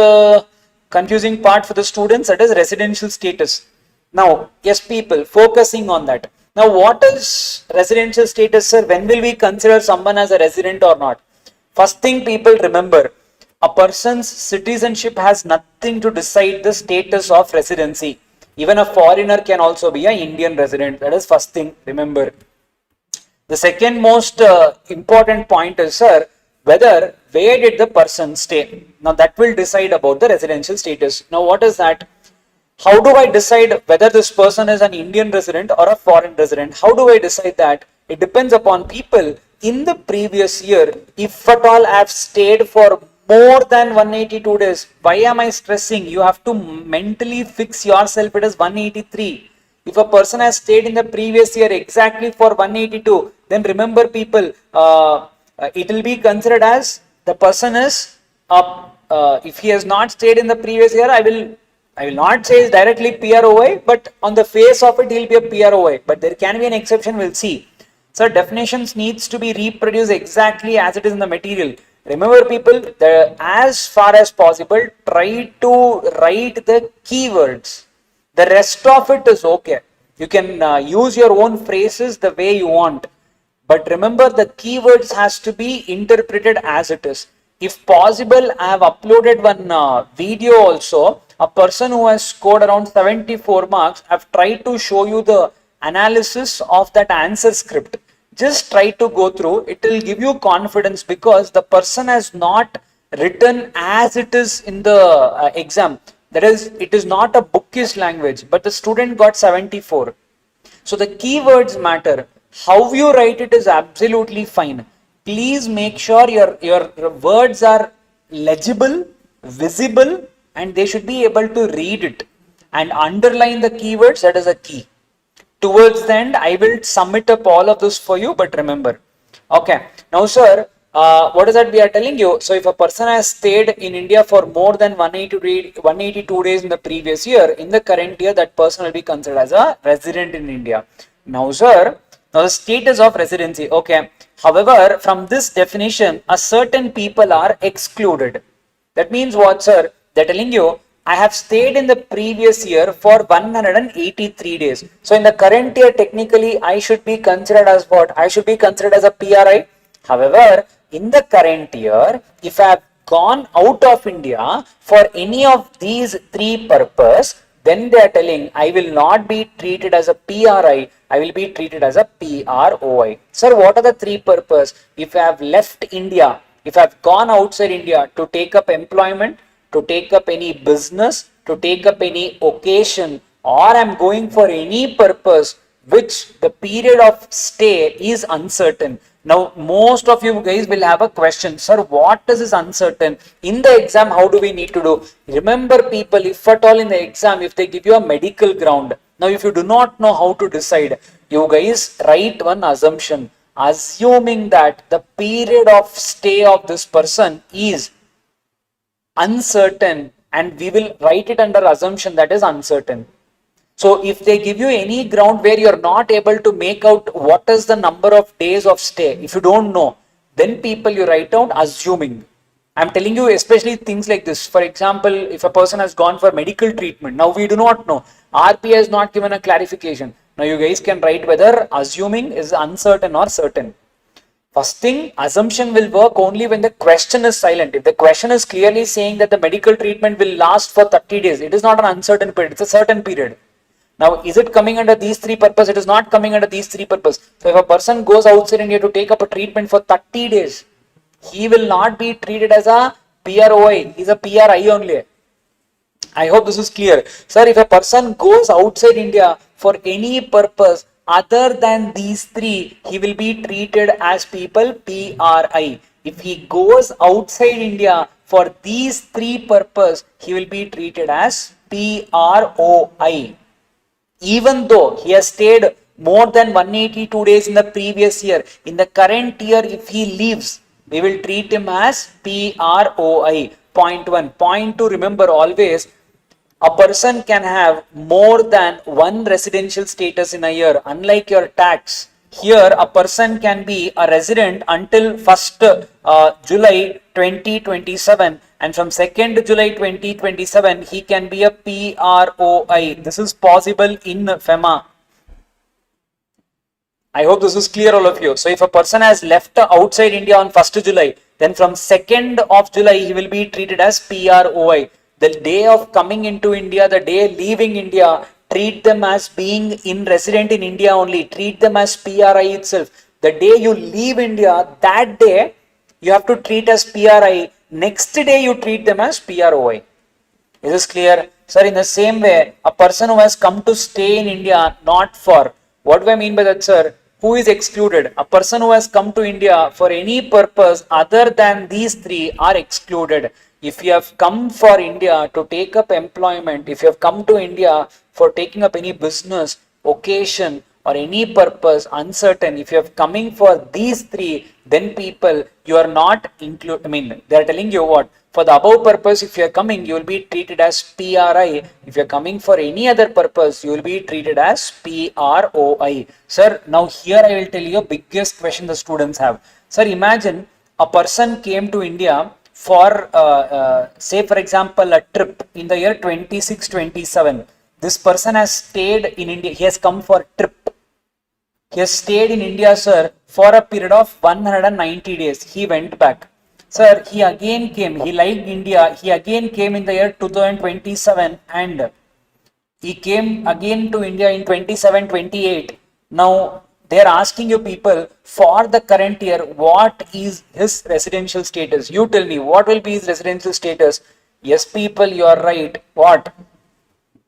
confusing part for the students, that is residential status. Now, yes, people, focusing on that. Now, what is residential status, sir? When will we consider someone as a resident or not? First thing, people, remember, a person's citizenship has nothing to decide the status of residency. Even a foreigner can also be an Indian resident. That is first thing, remember. The second most important point is, sir, where did the person stay? Now that will decide about the residential status. Now what is that? How do I decide whether this person is an Indian resident or a foreign resident? How do I decide that? It depends upon people. In the previous year, if at all I have stayed for more than 182 days, why am I stressing? You have to mentally fix yourself. It is 183. If a person has stayed in the previous year exactly for 182, then remember people, it will be considered as the person is up. If he has not stayed in the previous year, I will not say it's directly PROI, but on the face of it, he'll be a PROI. But there can be an exception, we'll see. So definitions needs to be reproduced exactly as it is in the material. Remember people, as far as possible, try to write the keywords. The rest of it is okay. You can use your own phrases the way you want. But remember, the keywords has to be interpreted as it is. If possible, I have uploaded one video also. A person who has scored around 74 marks, I've tried to show you the analysis of that answer script. Just try to go through. It will give you confidence because the person has not written as it is in the exam. That is, it is not a bookish language, but the student got 74. So the keywords matter. How you write it is absolutely fine. Please make sure your words are legible, visible, and they should be able to read it. And underline the keywords, that is a key. Towards the end, I will submit up all of this for you, but remember. Okay. Now, sir, what is that we are telling you? So, if a person has stayed in India for more than 182 days in the previous year, in the current year, that person will be considered as a resident in India. Now, sir, now the status of residency. Okay. However, from this definition, a certain people are excluded. That means what, sir? They're telling you, I have stayed in the previous year for 183 days. So in the current year, technically, I should be considered as what? I should be considered as a PRI. However, in the current year, if I have gone out of India for any of these three purposes, then they are telling I will not be treated as a PRI. I will be treated as a PROI. Sir, what are the three purposes? If I have left India, if I have gone outside India to take up employment, to take up any business, to take up any occasion, or I'm going for any purpose which the period of stay is uncertain. Now, most of you guys will have a question, sir, what is this uncertain? In the exam, how do we need to do? Remember people, if at all in the exam, if they give you a medical ground, now if you do not know how to decide, you guys write one assumption, assuming that the period of stay of this person is uncertain, and we will write it under assumption that is uncertain. So if they give you any ground where you're not able to make out what is the number of days of stay, if you don't know, then people you write down assuming. I'm telling you, especially things like this. For example, if a person has gone for medical treatment, now we do not know. RP has not given a clarification. Now you guys can write whether assuming is uncertain or certain. First thing, assumption will work only when the question is silent. If the question is clearly saying that the medical treatment will last for 30 days, it is not an uncertain period, it's a certain period. Now, is it coming under these three purposes? It is not coming under these three purposes. So, if a person goes outside India to take up a treatment for 30 days, he will not be treated as a PROI. He is a PRI only. I hope this is clear. Sir, if a person goes outside India for any purpose other than these three, he will be treated as people PRI. If he goes outside India for these three purposes, he will be treated as PROI. Even though he has stayed more than 182 days in the previous year, in the current year, if he leaves, we will treat him as PROI. Point 1. Point 2, remember always, a person can have more than one residential status in a year. Unlike your tax, here a person can be a resident until 1st July 2027, and from 2nd July 2027 he can be a PROI. This is possible in FEMA. I hope this is clear, all of you. So if a person has left outside India on 1st July, then from 2nd of July he will be treated as PROI. The day of coming into India, the day leaving India, treat them as being in resident in India only. Treat them as PRI itself. The day you leave India, that day you have to treat as PRI. Next day you treat them as PROI. Is this clear? Sir, in the same way, a person who has come to stay in India, not for, what do I mean by that, sir? Who is excluded? A person who has come to India for any purpose other than these three are excluded. If you have come for India to take up employment, if you have come to India for taking up any business, occasion, or any purpose uncertain, if you are coming for these three, then people, you are not included. I mean, they are telling you what? For the above purpose, if you are coming, you will be treated as PRI. If you are coming for any other purpose, you will be treated as PROI. Sir, now here I will tell you a biggest question the students have. Sir, imagine a person came to India for say for example a trip in the year 26-27. This person has stayed in India, he has come for trip. He has stayed in India, sir, for a period of 190 days. He went back. Sir, he again came, he liked India, he again came in the year 2027 and he came again to India in 27-28. Now, they are asking you people for the current year, what is his residential status? You tell me, what will be his residential status? Yes, people, you are right. What?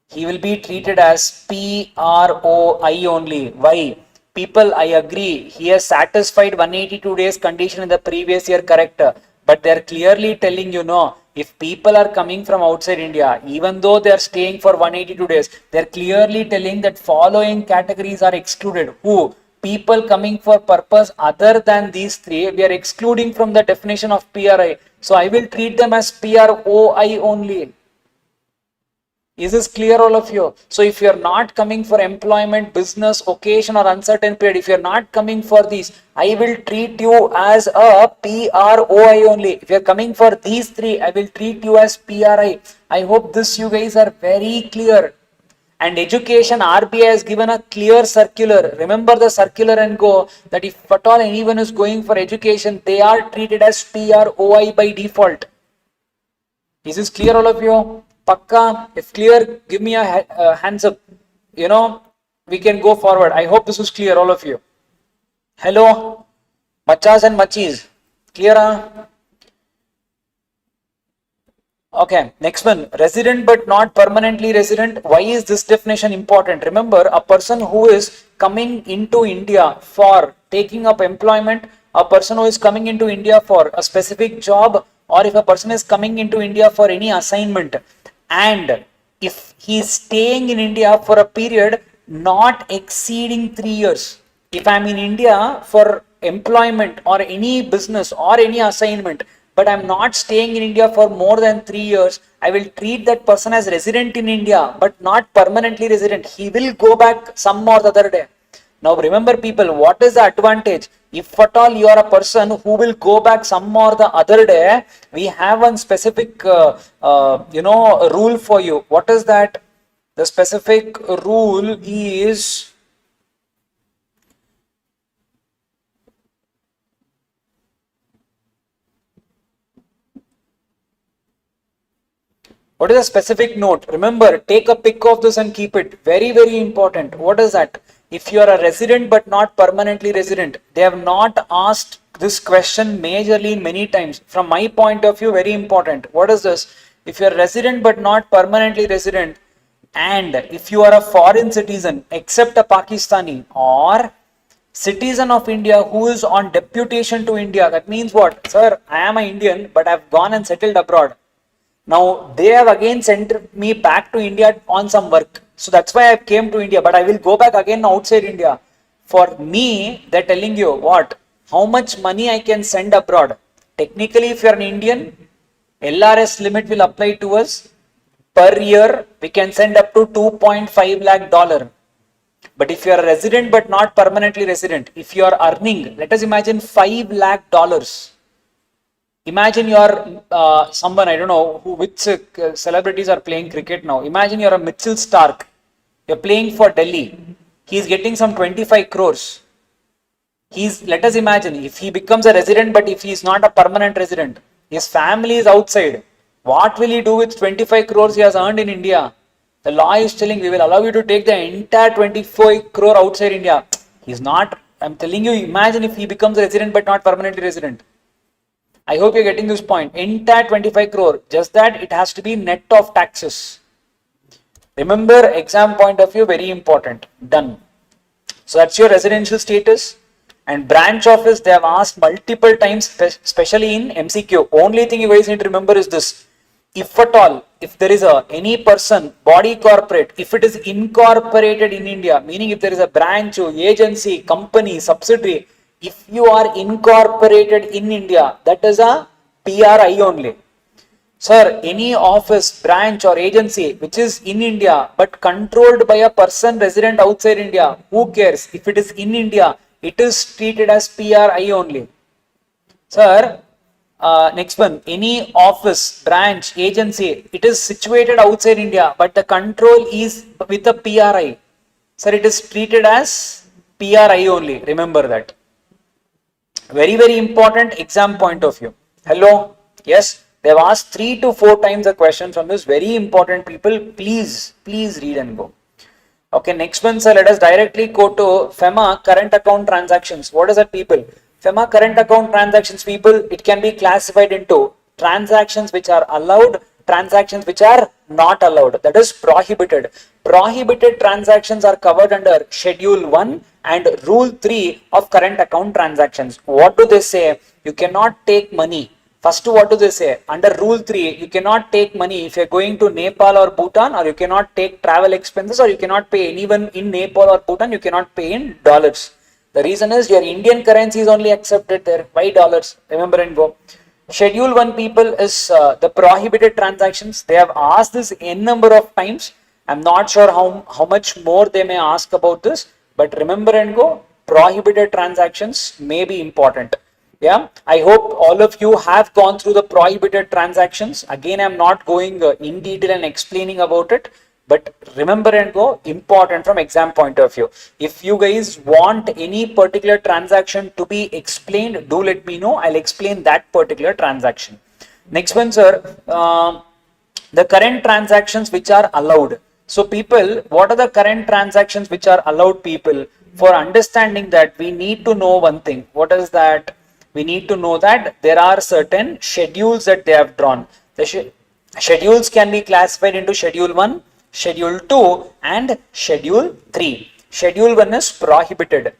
He will be treated as PROI only. Why? People, I agree. He has satisfied 182 days condition in the previous year, correct? But they are clearly telling you, no, if people are coming from outside India, even though they are staying for 182 days, they are clearly telling that following categories are excluded. Who? People coming for purpose other than these three, we are excluding from the definition of PRI. So I will treat them as PROI only. Is this clear, all of you? So if you are not coming for employment, business, occasion or uncertain period, if you are not coming for these, I will treat you as a PROI only. If you are coming for these three, I will treat you as PRI. I hope this you guys are very clear. And education, RBI has given a clear circular. Remember the circular and go that if at all anyone is going for education, they are treated as PROI by default. Is this clear, all of you? Pakka, if clear, give me a hands up. You know, we can go forward. I hope this is clear, all of you. Hello, machas and machis. Clear? Okay, next one. Resident but not permanently resident. Why is this definition important? Remember, a person who is coming into India for taking up employment, a person who is coming into India for a specific job, or if a person is coming into India for any assignment, and if he is staying in India for a period not exceeding 3 years. If I am in India for employment or any business or any assignment, but I'm not staying in India for more than 3 years, I will treat that person as resident in India, but not permanently resident. He will go back some or the other day. Now remember people, what is the advantage? If at all you are a person who will go back some or the other day, we have one specific rule for you. What is that? The specific rule is, what is a specific note? Remember, take a pic of this and keep it. Very, very important. What is that? If you are a resident but not permanently resident, they have not asked this question majorly many times. From my point of view, very important. What is this? If you are resident but not permanently resident, and if you are a foreign citizen except a Pakistani or citizen of India who is on deputation to India, that means what? Sir, I am an Indian but I have gone and settled abroad. Now they have again sent me back to India on some work. So that's why I came to India, but I will go back again outside India. For me, they're telling you what? How much money I can send abroad. Technically, if you're an Indian, LRS limit will apply to us. Per year, we can send up to 2.5 lakh dollar. But if you are a resident but not permanently resident, if you are earning, let us imagine 5 lakh dollars. Imagine you are someone, I don't know which celebrities are playing cricket now. Imagine you are a Mitchell Stark. You're playing for Delhi. He's getting some 25 crores. Let us imagine if he becomes a resident, but if he's not a permanent resident, his family is outside. What will he do with 25 crores he has earned in India? The law is telling we will allow you to take the entire 25 crore outside India. He's not, I'm telling you, imagine if he becomes a resident but not permanently resident. I hope you're getting this point. Entire 25 crore, just that it has to be net of taxes. Remember, exam point of view, very important. Done. So that's your residential status. And branch office, they have asked multiple times, especially in MCQ. Only thing you guys need to remember is this. If at all, if there is any person, body corporate, if it is incorporated in India, meaning if there is a branch, agency, company, subsidiary, if you are incorporated in India, that is a PRI only. Sir, any office, branch or agency which is in India but controlled by a person resident outside India, who cares? If it is in India, it is treated as PRI only. Sir, next one, any office, branch, agency, it is situated outside India but the control is with a PRI. Sir, it is treated as PRI only. Remember that. Very, very important exam point of view. Hello? Yes? They have asked 3 to 4 times a question from this. Very important people. Please read and go. Okay, next one, sir. Let us directly go to FEMA current account transactions. What is that, people? FEMA current account transactions, people, it can be classified into transactions which are allowed, transactions which are not allowed. That is prohibited. Prohibited transactions are covered under Schedule 1 and Rule 3 of current account transactions. What do they say? You cannot take money. First, what do they say? Under Rule 3, you cannot take money if you're going to Nepal or Bhutan, or you cannot take travel expenses, or you cannot pay anyone in Nepal or Bhutan, you cannot pay in dollars. The reason is your Indian currency is only accepted there. Why dollars? Remember and go. Schedule 1, people, is the prohibited transactions. They have asked this n number of times. I'm not sure how much more they may ask about this, but remember and go. Prohibited transactions may be important. Yeah, I hope all of you have gone through the prohibited transactions. Again, I'm not going in detail and explaining about it, but remember and go, important from exam point of view. If you guys want any particular transaction to be explained, do let me know. I'll explain that particular transaction. Next one, sir, the current transactions which are allowed. So people, what are the current transactions which are allowed, people? For understanding that, we need to know one thing. What is that? We need to know that there are certain schedules that they have drawn. The schedules can be classified into Schedule 1, Schedule 2 and Schedule 3. Schedule 1 is prohibited.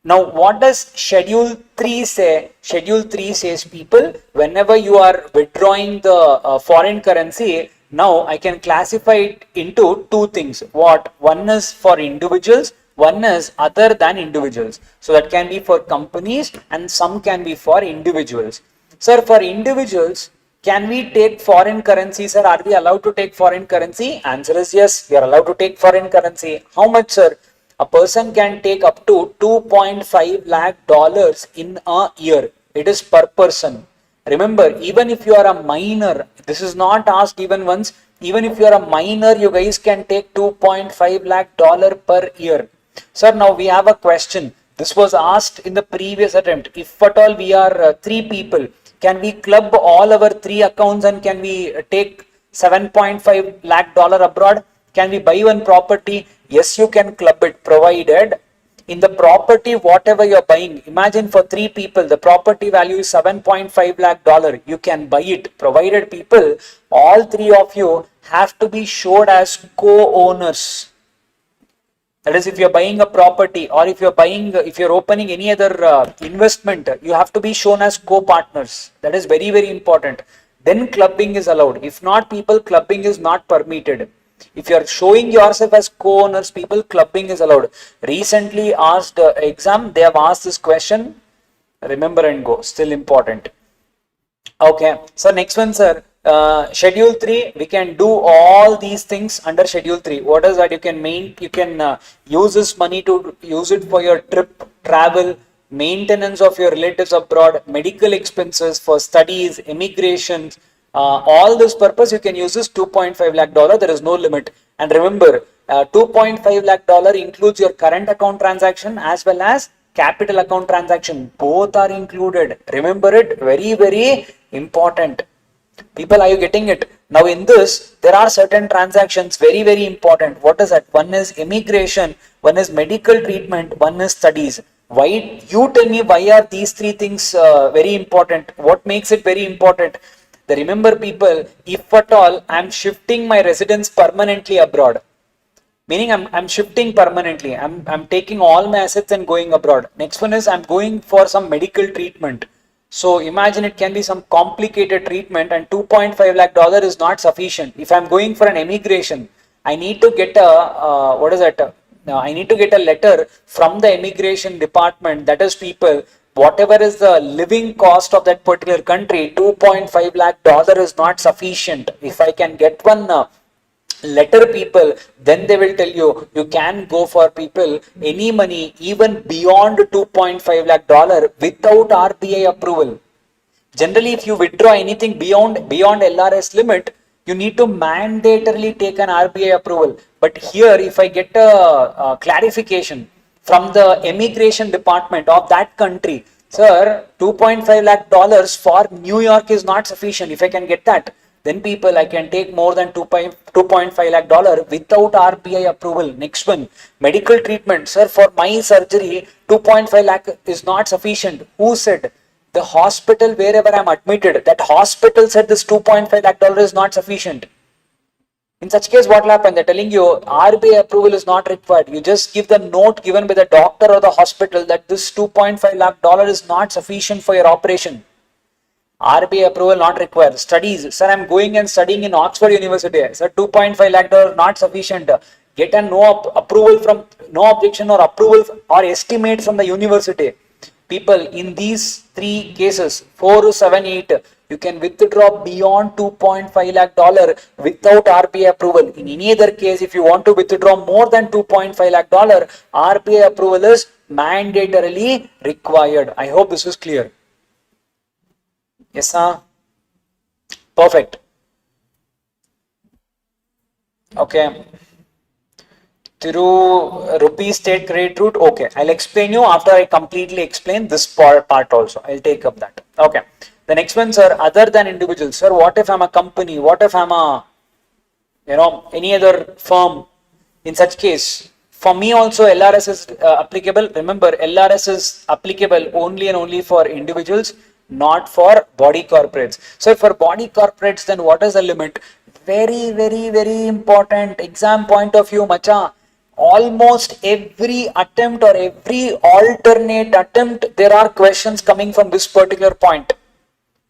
Now what does Schedule 3 say? Schedule 3 says, people, whenever you are withdrawing the foreign currency, now I can classify it into 2 things. What? One is for individuals, one is other than individuals. So that can be for companies and some can be for individuals. Sir, for individuals, can we take foreign currency, sir? Are we allowed to take foreign currency? Answer is yes, we are allowed to take foreign currency. How much, sir? A person can take up to 2.5 lakh dollars in a year. It is per person. Remember, even if you are a minor, this is not asked even once. Even if you are a minor, you guys can take 2.5 lakh dollar per year. Sir, now we have a question. This was asked in the previous attempt. If at all we are three people, can we club all our three accounts and can we take 7.5 lakh dollar abroad? Can we buy one property? Yes, you can club it, provided in the property whatever you're buying. Imagine for three people, the property value is 7.5 lakh dollar. You can buy it, provided people, all three of you have to be showed as co-owners. That is, if you're buying a property or if you're opening any other investment, you have to be shown as co-partners. That is very, very important. Then clubbing is allowed. If not, people, clubbing is not permitted. If you are showing yourself as co-owners, people, clubbing is allowed. Recently asked exam, they have asked this question. Remember and go. Still important. Okay. So next one, sir. Schedule 3, we can do all these things under schedule 3. What is that? You can use this money to use it for your trip, travel, maintenance of your relatives abroad, medical expenses for studies, immigration, all this purpose you can use this 2.5 lakh dollar. There is no limit. And remember, 2.5 lakh dollar includes your current account transaction as well as capital account transaction. Both are included. Remember it. Very, very important. People, are you getting it? Now in this, there are certain transactions very, very important. What is that? One is immigration, one is medical treatment, one is studies. Why? You tell me, why are these three things very important? What makes it very important? Remember people, if at all I'm shifting my residence permanently abroad, meaning I'm shifting permanently, I'm taking all my assets and going abroad. Next one is I'm going for some medical treatment. So imagine it can be some complicated treatment and 2.5 lakh dollar is not sufficient. If I'm going for an immigration, I need to get a I need to get a letter from the immigration department. That is, people, whatever is the living cost of that particular country, 2.5 lakh dollar is not sufficient. If I can get one letter, people, then they will tell you, you can go for people any money even beyond 2.5 lakh dollar without RBI approval. Generally, if you withdraw anything beyond LRS limit, you need to mandatorily take an RBI approval. But here, if I get a clarification from the immigration department of that country, sir, 2.5 lakh dollars for New York is not sufficient. If I can get that, then people, I can take more than 2.5 lakh dollar without RBI approval. Next one, medical treatment. Sir, for my surgery, 2.5 lakh is not sufficient. Who said? The hospital wherever I'm admitted, that hospital said this 2.5 lakh dollar is not sufficient. In such case, what will happen? They're telling you RBI approval is not required. You just give the note given by the doctor or the hospital that this 2.5 lakh dollar is not sufficient for your operation. RBI approval not required. Studies. Sir, I'm going and studying in Oxford University. Sir, 2.5 lakh dollar not sufficient. Get a no objection or approval or estimate from the university. People, in these three cases, 4, 7, 8, you can withdraw beyond 2.5 lakh dollar without RBI approval. In any other case, if you want to withdraw more than 2.5 lakh dollar, RBI approval is mandatorily required. I hope this is clear. Yes, sir. Perfect. Okay. Through rupee state credit route. Okay, I'll explain you after I completely explain this part also. I'll take up that. Okay. The next one, sir, other than individuals. Sir, what if I'm a company? What if I'm a, any other firm? In such case, for me also LRS is applicable. Remember, LRS is applicable only and only for individuals, not for body corporates. So for body corporates, then what is the limit? Very, very, very important exam point of view, macha. Almost every attempt or every alternate attempt, there are questions coming from this particular point.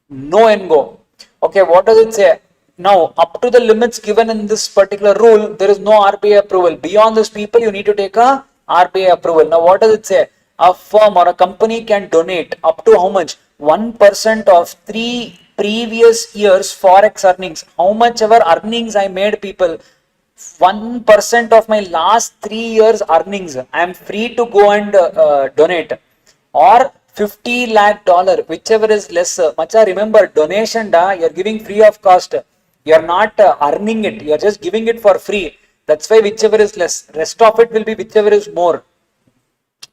No and go. Okay, what does it say? Now, up to the limits given in this particular rule, there is no RBI approval. Beyond this, people, you need to take a RBI approval. Now, what does it say? A firm or a company can donate up to how much? 1% of 3 previous years forex earnings. How much ever earnings I made, people, 1% of my last 3 years earnings, I am free to go and donate. Or 50 lakh dollar, whichever is less. Macha, remember, donation da, you're giving free of cost. You're not earning it, you're just giving it for free. That's why whichever is less, rest of it will be whichever is more.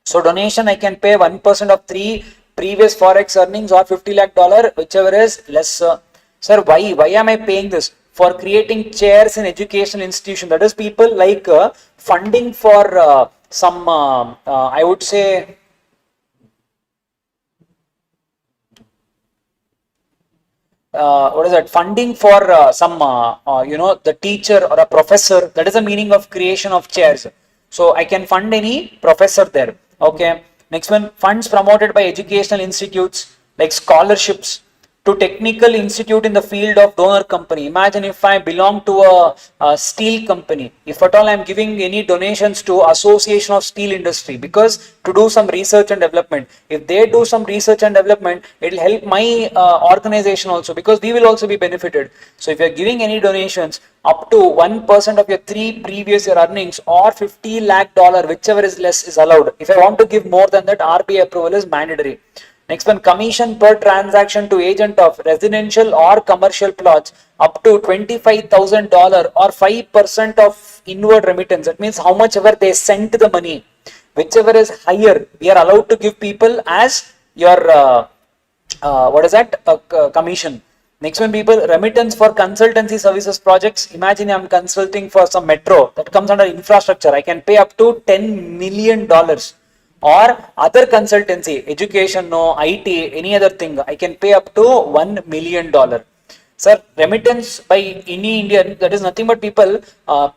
So donation, I can pay 1% of 3 previous forex earnings or 50 lakh dollar, whichever is less. Sir, why am I paying this? For creating chairs in educational institution. That is, people like funding for some, I would say, what is that, funding for some the teacher or a professor. That is the meaning of creation of chairs. So I can fund any professor there. Okay, next one, funds promoted by educational institutes like scholarships to technical institute in the field of donor company. Imagine if I belong to a steel company, if at all I am giving any donations to association of steel industry, because to do some research and development. If they do some research and development, it will help my organization also, because we will also be benefited. So if you are giving any donations, up to 1% of your 3 previous year earnings or 50 lakh dollar, whichever is less, is allowed. If I want to give more than that, RBI approval is mandatory. Next one, commission per transaction to agent of residential or commercial plots up to $25,000 or 5% of inward remittance. That means how much ever they sent the money, whichever is higher, we are allowed to give people as your commission. Next one, people, remittance for consultancy services projects. Imagine I'm consulting for some metro, that comes under infrastructure. I can pay up to $10 million. Or other consultancy, education, no, IT, any other thing, I can pay up to $1 million. Sir, remittance by any Indian, that is nothing but, people,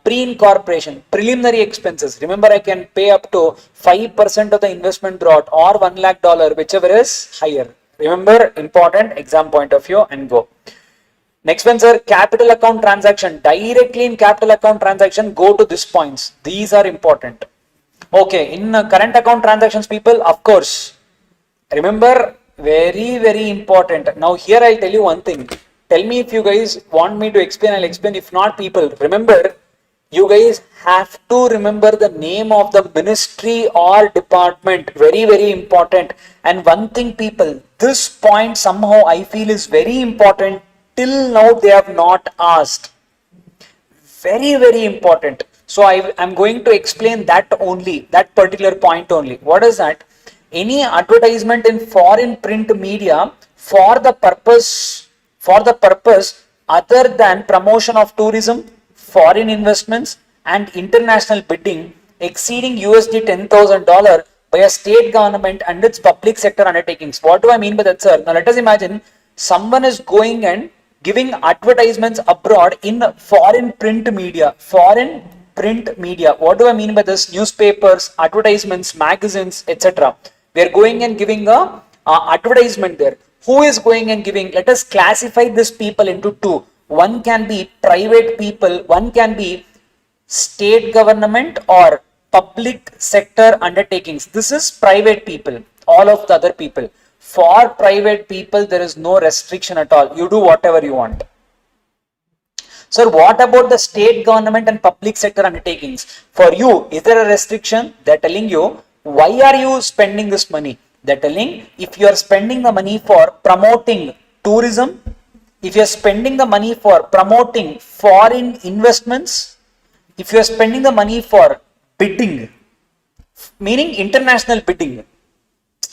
pre-incorporation, preliminary expenses. Remember, I can pay up to 5% of the investment brought or $1 lakh, whichever is higher. Remember, important exam point of view, and go. Next one, sir, capital account transaction. Directly in capital account transaction, go to these points. These are important. Okay, in current account transactions, people, of course, remember, very important. Now here I'll tell you one thing. Tell me if you guys want me to explain, I'll explain. If not, people, remember, you guys have to remember the name of the ministry or department. Very important. And one thing, people, this point somehow I feel is very important. Till now they have not asked. Very important. So I am going to explain that only, that particular point only. What is that? Any advertisement in foreign print media for the purpose other than promotion of tourism, foreign investments, and international bidding exceeding USD $10,000 by a state government and its public sector undertakings. What do I mean by that, sir? Now let us imagine someone is going and giving advertisements abroad in foreign print media. What do I mean by this? Newspapers, advertisements, magazines, etc. We are going and giving a advertisement there. Who is going and giving? Let us classify these people into two. One can be private people, one can be state government or public sector undertakings. This is private people, all of the other people. For private people, there is no restriction at all. You do whatever you want. Sir, what about the state government and public sector undertakings? For you, is there a restriction? They're telling you, why are you spending this money? They're telling, if you are spending the money for promoting tourism, if you are spending the money for promoting foreign investments, if you are spending the money for bidding, meaning international bidding.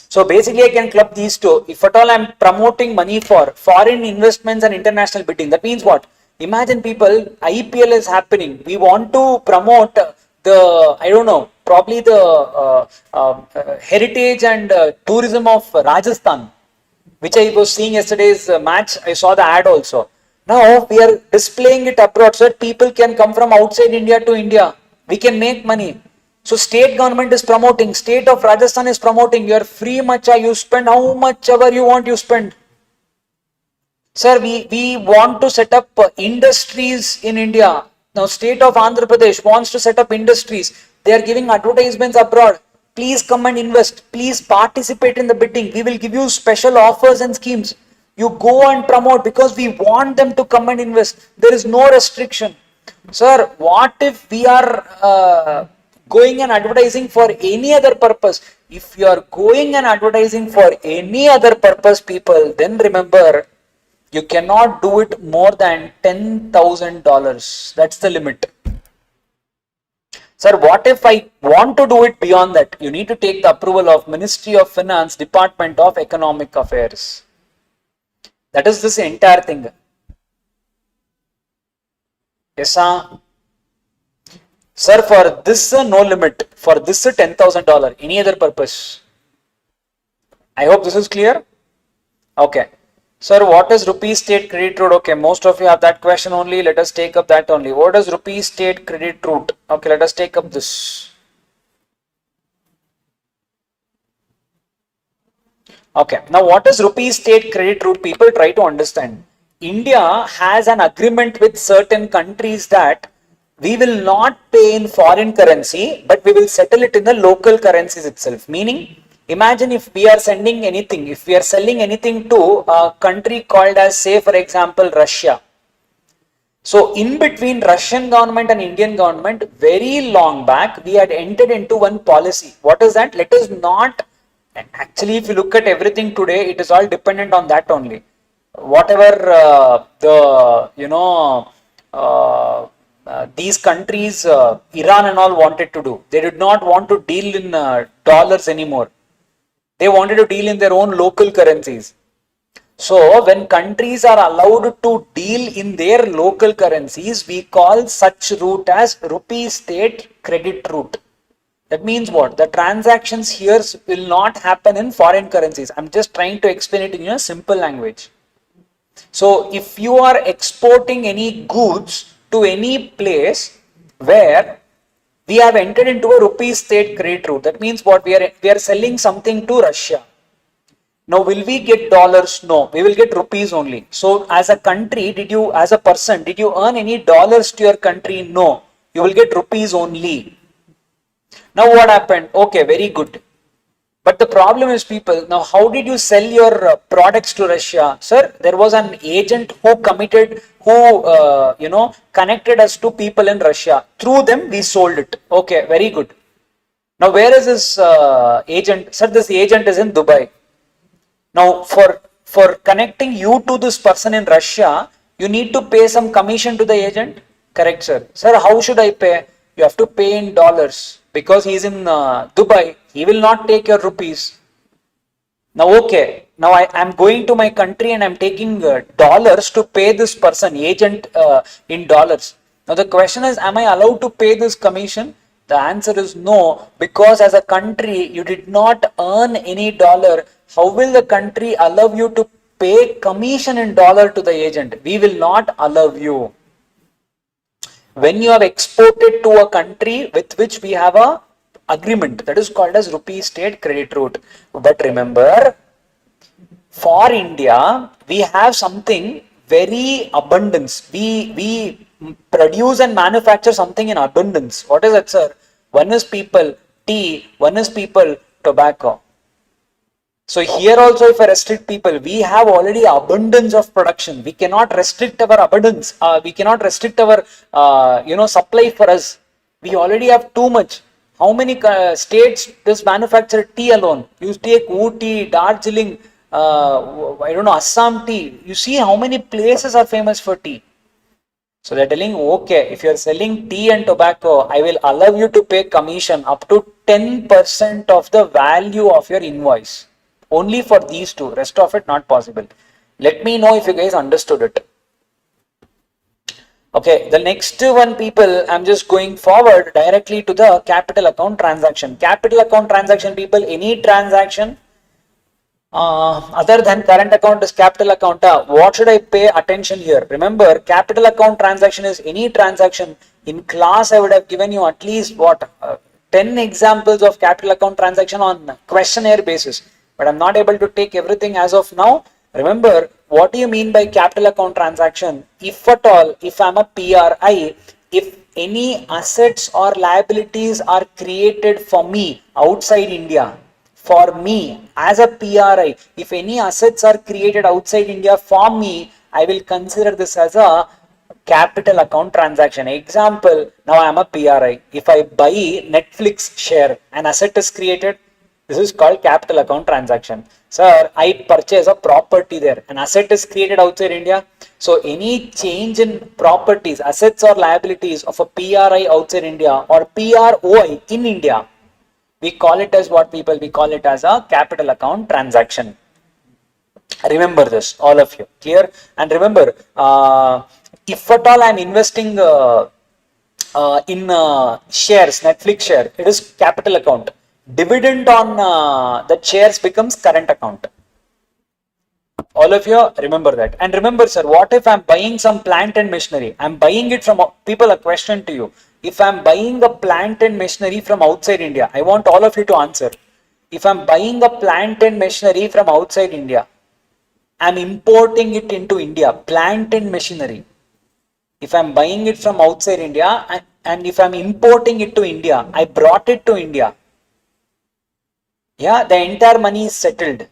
So basically I can club these two. If at all I am promoting money for foreign investments and international bidding, that means what? Imagine, people, IPL is happening. We want to promote the, I don't know, probably the heritage and tourism of Rajasthan, which I was seeing yesterday's match. I saw the ad also. Now we are displaying it abroad so that people can come from outside India to India. We can make money. So state government is promoting, state of Rajasthan is promoting, you are free macha, you spend how much ever you want, you spend. Sir, we want to set up industries in India. Now state of Andhra Pradesh wants to set up industries. They are giving advertisements abroad. Please come and invest. Please participate in the bidding. We will give you special offers and schemes. You go and promote because we want them to come and invest. There is no restriction. Sir, what if we are going and advertising for any other purpose? If you are going and advertising for any other purpose, people, then remember, you cannot do it more than $10,000. That's the limit. Sir, what if I want to do it beyond that? You need to take the approval of Ministry of Finance, Department of Economic Affairs. That is this entire thing. Yes, sir. Sir, for this no limit. For this $10,000. Any other purpose? I hope this is clear. Okay. Sir, what is rupee state credit route? Okay, most of you have that question only. Let us take up that only. What is rupee state credit route? Okay, let us take up this. Okay, now what is rupee state credit route? People try to understand. India has an agreement with certain countries that we will not pay in foreign currency, but we will settle it in the local currencies itself. Meaning, imagine if we are sending anything, if we are selling anything to a country called as, say, for example, Russia. So, in between Russian government and Indian government, very long back, we had entered into one policy. What is that? Let us not, actually, if you look at everything today, it is all dependent on that only. Whatever these countries, Iran and all wanted to do, they did not want to deal in dollars anymore. They wanted to deal in their own local currencies. So when countries are allowed to deal in their local currencies, we call such route as rupee state credit route. That means what? The transactions here will not happen in foreign currencies. I'm just trying to explain it in a simple language. So if you are exporting any goods to any place where we have entered into a rupee state credit route, that means what? We are selling something to Russia. Now will we get dollars? No, we will get rupees only. So as a country, as a person, did you earn any dollars to your country? No, you will get rupees only. Now what happened? Okay, very good. But the problem is, people, now how did you sell your products to Russia? Sir, there was an agent who connected us to people in Russia. Through them, we sold it. Okay, very good. Now where is this agent? Sir, this agent is in Dubai. Now for connecting you to this person in Russia, you need to pay some commission to the agent. Correct, sir. Sir, how should I pay? You have to pay in dollars. Because he is in Dubai, he will not take your rupees. Now, okay, now I am going to my country and I am taking dollars to pay this person, agent in dollars. Now, the question is, am I allowed to pay this commission? The answer is no, because as a country, you did not earn any dollar. How will the country allow you to pay commission in dollar to the agent? We will not allow you. When you have exported to a country with which we have a agreement, that is called as rupee state credit route. But remember, for India, we have something very abundance. We produce and manufacture something in abundance. What is that, sir? One is people, tea. One is people, tobacco. So here also, if I restrict people, we have already abundance of production. We cannot restrict our abundance. We cannot restrict our supply for us. We already have too much. How many states does manufacture tea alone? You take Ooty, Darjeeling, Assam tea. You see how many places are famous for tea. So they're telling, okay, if you're selling tea and tobacco, I will allow you to pay commission up to 10% of the value of your invoice. Only for these two, rest of it not possible. Let me know if you guys understood it. Okay, the next one, people, I'm just going forward directly to the capital account transaction. Capital account transaction, people, any transaction other than current account is capital account. What should I pay attention here? Remember, capital account transaction is any transaction. In class, I would have given you at least 10 examples of capital account transaction on questionnaire basis. But I'm not able to take everything as of now. Remember, what do you mean by capital account transaction? If at all, if I'm a PRI, if any assets or liabilities are created for me outside India, for me as a PRI, if any assets are created outside India for me, I will consider this as a capital account transaction. Example, now I am a PRI. If I buy Netflix share, an asset is created. This is called capital account transaction. Sir, I purchase a property there. An asset is created outside India. So any change in properties, assets or liabilities of a PRI outside India or PROI in India, we call it as what people, we call it as a capital account transaction. Remember this, all of you, clear? And remember, if at all I'm investing in shares, Netflix share, it is capital account. Dividend on the shares becomes current account. All of you remember that. And remember, sir, what if I'm buying some plant and machinery? I'm buying it from people. A question to you: if I'm buying a plant and machinery from outside India, I want all of you to answer. If I'm buying a plant and machinery from outside India, I'm importing it into India, plant and machinery. If I'm buying it from outside India and if I'm importing it to India, I brought it to India. Yeah, the entire money is settled.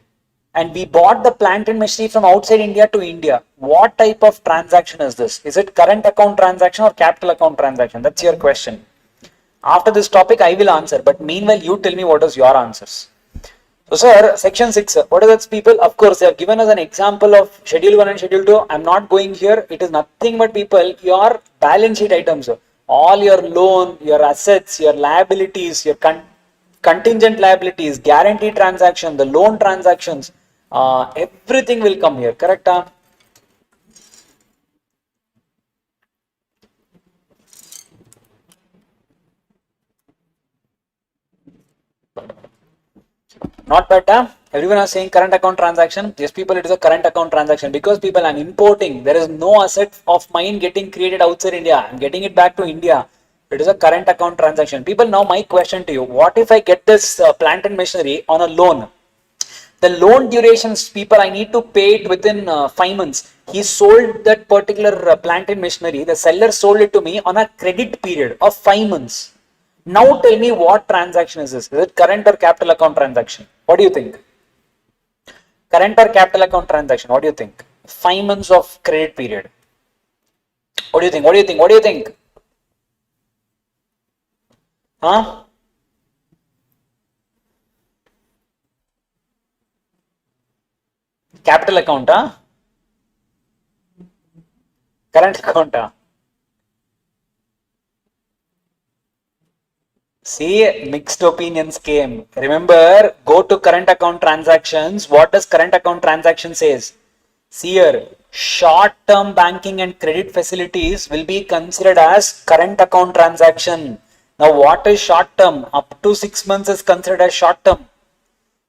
And we bought the plant and machinery from outside India to India. What type of transaction is this? Is it current account transaction or capital account transaction? That's your question. After this topic, I will answer. But meanwhile, you tell me what is your answers. So, sir, section 6, what are that people? Of course, they have given us an example of schedule 1 and schedule 2. I'm not going here. It is nothing but people, your balance sheet items, all your loan, your assets, your liabilities, your contingent liabilities, guarantee transaction, the loan transactions, everything will come here, correct? Not bad, huh? Everyone is saying current account transaction. Yes, people, it is a current account transaction because people, I'm importing. There is no asset of mine getting created outside India. I'm getting it back to India. It is a current account transaction. People, now my question to you: what if I get this plant and machinery on a loan? The loan durations, people, I need to pay it within 5 months. He sold that particular plant and machinery. The seller sold it to me on a credit period of 5 months. Now tell me what transaction is this? Is it current or capital account transaction? What do you think? Current or capital account transaction? What do you think? 5 months of credit period. What do you think? What do you think? What do you think? Huh? Capital account, huh? Current account, huh? See, mixed opinions came. Remember, go to current account transactions. What does current account transaction says? See here, short-term banking and credit facilities will be considered as current account transaction. Now, what is short-term? Up to 6 months is considered as short-term.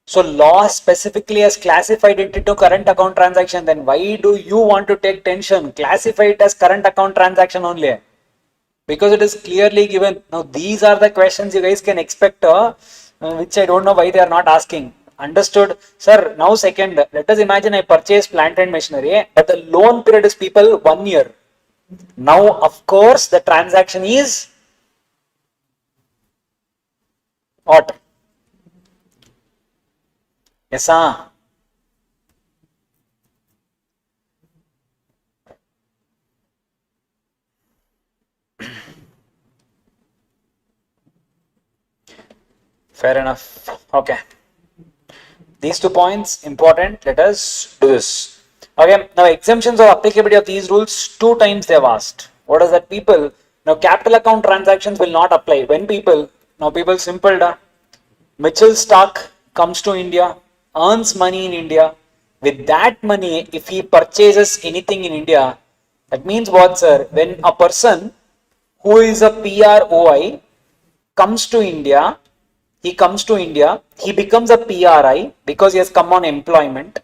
So, law specifically has classified it into current account transaction. Then why do you want to take tension? Classify it as current account transaction only. Because it is clearly given. Now, these are the questions you guys can expect, which I don't know why they are not asking. Understood? Sir, now second, let us imagine I purchase plant and machinery, but the loan period is people 1 year. Now, of course, the transaction is what? Yes, sir. Fair enough. Okay. These 2 points important. Let us do this. Okay. Now, exemptions of applicability of these rules 2 times they have asked. What is that, people? Now, capital account transactions will not apply when people. Now, people simple. Mitchell Stark comes to India, earns money in India. With that money, if he purchases anything in India, that means what, sir? When a person who is a PROI comes to India, he becomes a PRI because he has come on employment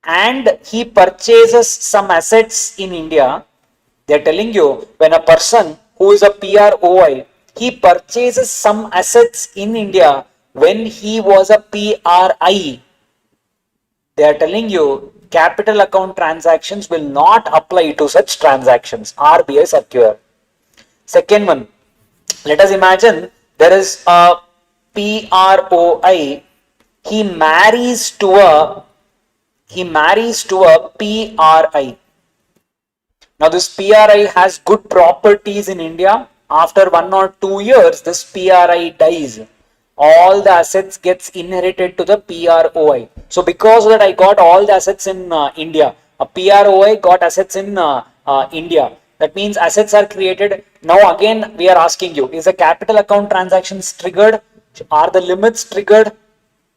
and he purchases some assets in India. They're telling you when a person who is a PROI, he purchases some assets in India when he was a PRI. They are telling you capital account transactions will not apply to such transactions. RBI circular. Second one, let us imagine there is a PROI. He marries to a PRI. Now this PRI has good properties in India. After 1 or 2 years, this PRI dies. All the assets gets inherited to the PROI. So because of that, I got all the assets in India. A PROI got assets in India. That means assets are created. Now again, we are asking you, is the capital account transactions triggered? Are the limits triggered?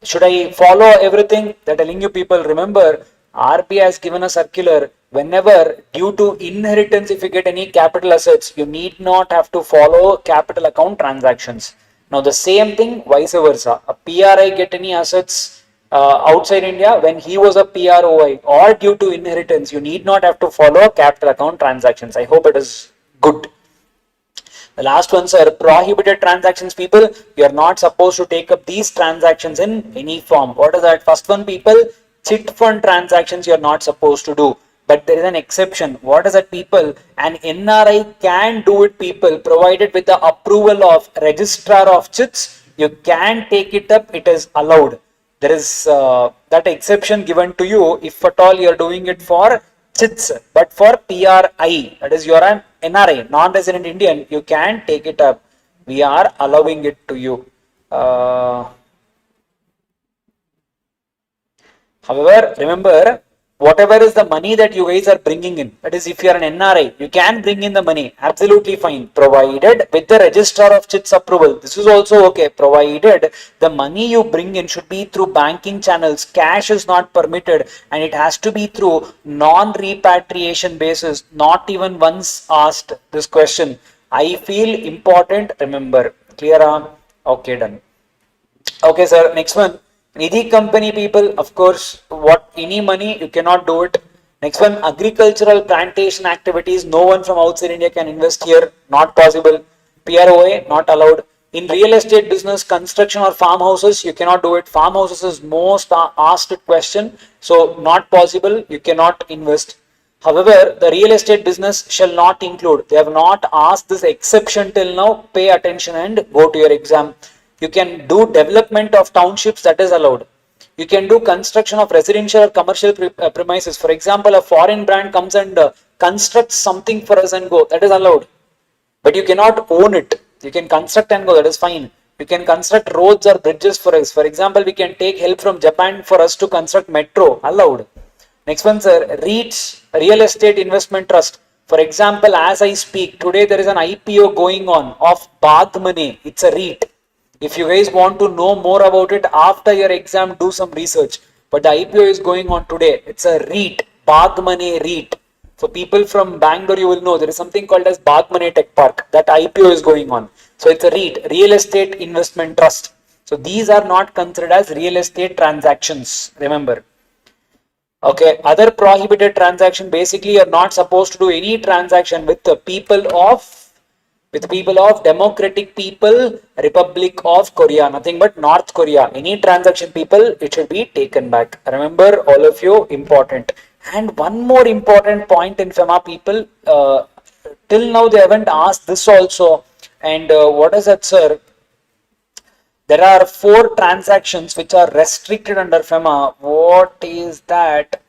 Should I follow everything? They're telling you people, remember, RBI has given a circular. Whenever due to inheritance, if you get any capital assets, you need not have to follow capital account transactions. Now the same thing vice versa. A PRI get any assets outside India when he was a PROI or due to inheritance, you need not have to follow capital account transactions. I hope it is good. The last ones are prohibited transactions, people. You are not supposed to take up these transactions in any form. What is that? First one, people, chit fund transactions you are not supposed to do. But there is an exception. What is that, people? An NRI can do it, people, provided with the approval of registrar of chits. You can take it up. It is allowed. There is that exception given to you if at all you are doing it for chits, but for PRI, that is you are an NRI, non-resident Indian, you can take it up. We are allowing it to you. However, remember, whatever is the money that you guys are bringing in, that is if you are an NRI, you can bring in the money, absolutely fine, provided with the registrar of chits approval. This is also okay, provided the money you bring in should be through banking channels. Cash is not permitted and it has to be through non-repatriation basis. Not even once asked this question. I feel important, remember. Clear? Okay, done. Okay, sir. Next one. Nidhi company, people, of course, what any money, you cannot do it. Next one, agricultural plantation activities. No one from outside India can invest here. Not possible. PROA, not allowed. In real estate business, construction or farmhouses, you cannot do it. Farmhouses is most asked question. So, not possible. You cannot invest. However, the real estate business shall not include. They have not asked this exception till now. Pay attention and go to your exam. You can do development of townships, that is allowed. You can do construction of residential or commercial premises. For example, a foreign brand comes and constructs something for us and go, that is allowed. But you cannot own it. You can construct and go, that is fine. You can construct roads or bridges for us. For example, we can take help from Japan for us to construct metro, allowed. Next one, sir, REITs, Real Estate Investment Trust. For example, as I speak, today there is an IPO going on of Badmane. It's a REIT. If you guys want to know more about it after your exam, do some research. But the IPO is going on today. It's a REIT, Badmane REIT. For people from Bangalore, you will know there is something called as Badmane Tech Park. That IPO is going on. So it's a REIT, Real Estate Investment Trust. So these are not considered as real estate transactions. Remember. Okay, other prohibited transaction, basically you're not supposed to do any transaction with the people of Democratic People Republic of Korea, nothing but North Korea. Any transaction, people, it should be taken back. Remember, all of you, important. And one more important point in FEMA, people, till now they haven't asked this also. And what is that, sir? There are 4 transactions which are restricted under FEMA. What is that?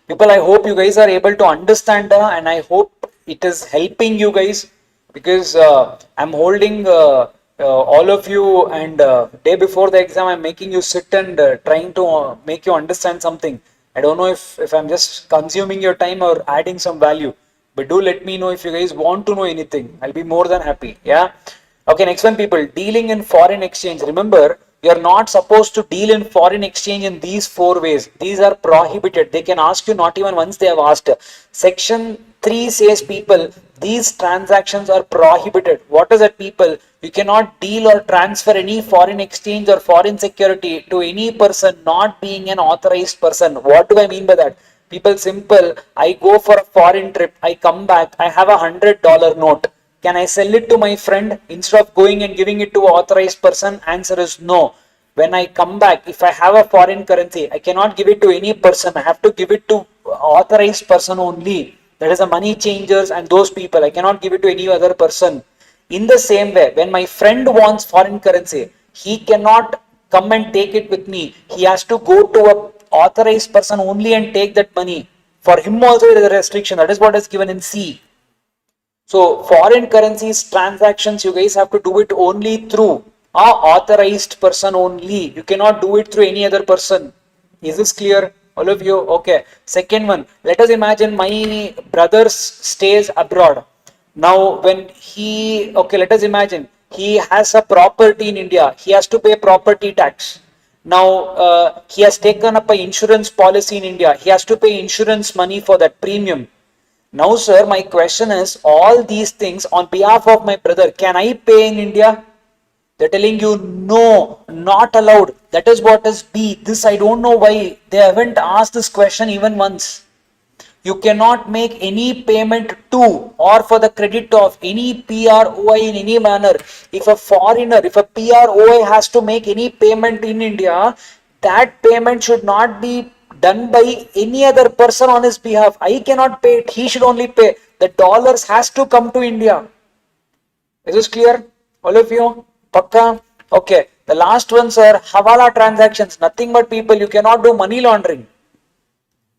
People, I hope you guys are able to understand and I hope it is helping you guys, because I'm holding all of you, and day before the exam I'm making you sit and trying to make you understand something. I don't know if I'm just consuming your time or adding some value, but do let me know if you guys want to know anything. I'll be more than happy. Yeah. Okay, next one, people, dealing in foreign exchange. Remember, you are not supposed to deal in foreign exchange in these 4 ways. These are prohibited. They can ask you not even once they have asked. Section 3 says, people, these transactions are prohibited. What is that, people? You cannot deal or transfer any foreign exchange or foreign security to any person not being an authorized person. What do I mean by that? People, simple. I go for a foreign trip. I come back. I have $100 note. Can I sell it to my friend instead of going and giving it to an authorized person? Answer is no. When I come back, if I have a foreign currency, I cannot give it to any person. I have to give it to authorized person only. That is the money changers and those people. I cannot give it to any other person. In the same way, when my friend wants foreign currency, he cannot come and take it with me. He has to go to a authorized person only and take that money. For him also there is a restriction. That is what is given in C. So foreign currencies transactions, you guys have to do it only through a authorized person only. You cannot do it through any other person. Is this clear? All of you? Okay. Second one, let us imagine my brother stays abroad. Now when let us imagine he has a property in India. He has to pay property tax. Now he has taken up an insurance policy in India. He has to pay insurance money for that premium. Now, sir, my question is, all these things on behalf of my brother, can I pay in India? They're telling you, no, not allowed. That is what is B. This, I don't know why they haven't asked this question even once. You cannot make any payment to or for the credit of any PROI in any manner. If a foreigner, if a PROI has to make any payment in India, that payment should not be done by any other person on his behalf. I cannot pay it. He should only pay. The dollars has to come to India. Is this clear? All of you? Pakka? Okay. The last one, sir, Hawala transactions. Nothing but people. You cannot do money laundering.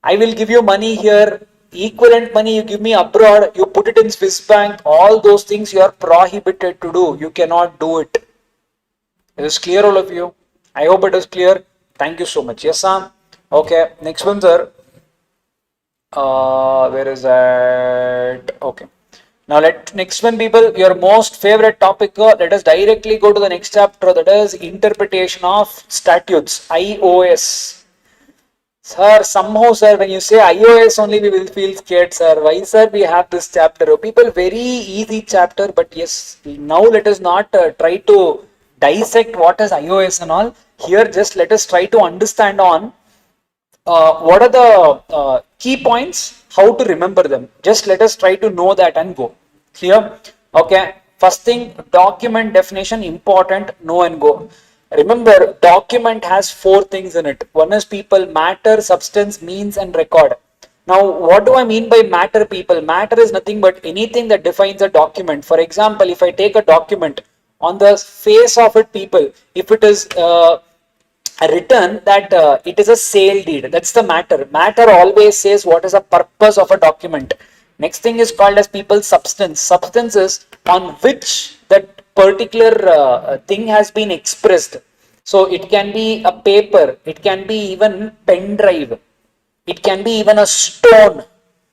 I will give you money here, equivalent money you give me abroad, you put it in Swiss bank, all those things you are prohibited to do. You cannot do it. It is clear, all of you? I hope it is clear. Thank you so much. Yes, Sam? Okay, next one, sir. Where is that? Okay. Now next one, people, your most favorite topic, let us directly go to the next chapter, that is interpretation of statutes, IOS. Sir, somehow, sir, when you say iOS only, we will feel scared, sir. Why, sir, we have this chapter? People, very easy chapter, but yes, now let us not try to dissect what is iOS and all. Here, just let us try to understand on what are the key points, how to remember them. Just let us try to know that and go. Clear? Okay. First thing, document definition, important, know and go. Remember, document has four things in it. One is people, matter, substance, means, and record. Now, what do I mean by matter, people? Matter is nothing but anything that defines a document. For example, if I take a document, on the face of it, people, if it is written that it is a sale deed, that's the matter. Matter always says what is the purpose of a document. Next thing is called as people substance. Substance is on which that particular thing has been expressed. So it can be a paper, it can be even pen drive, it can be even a stone.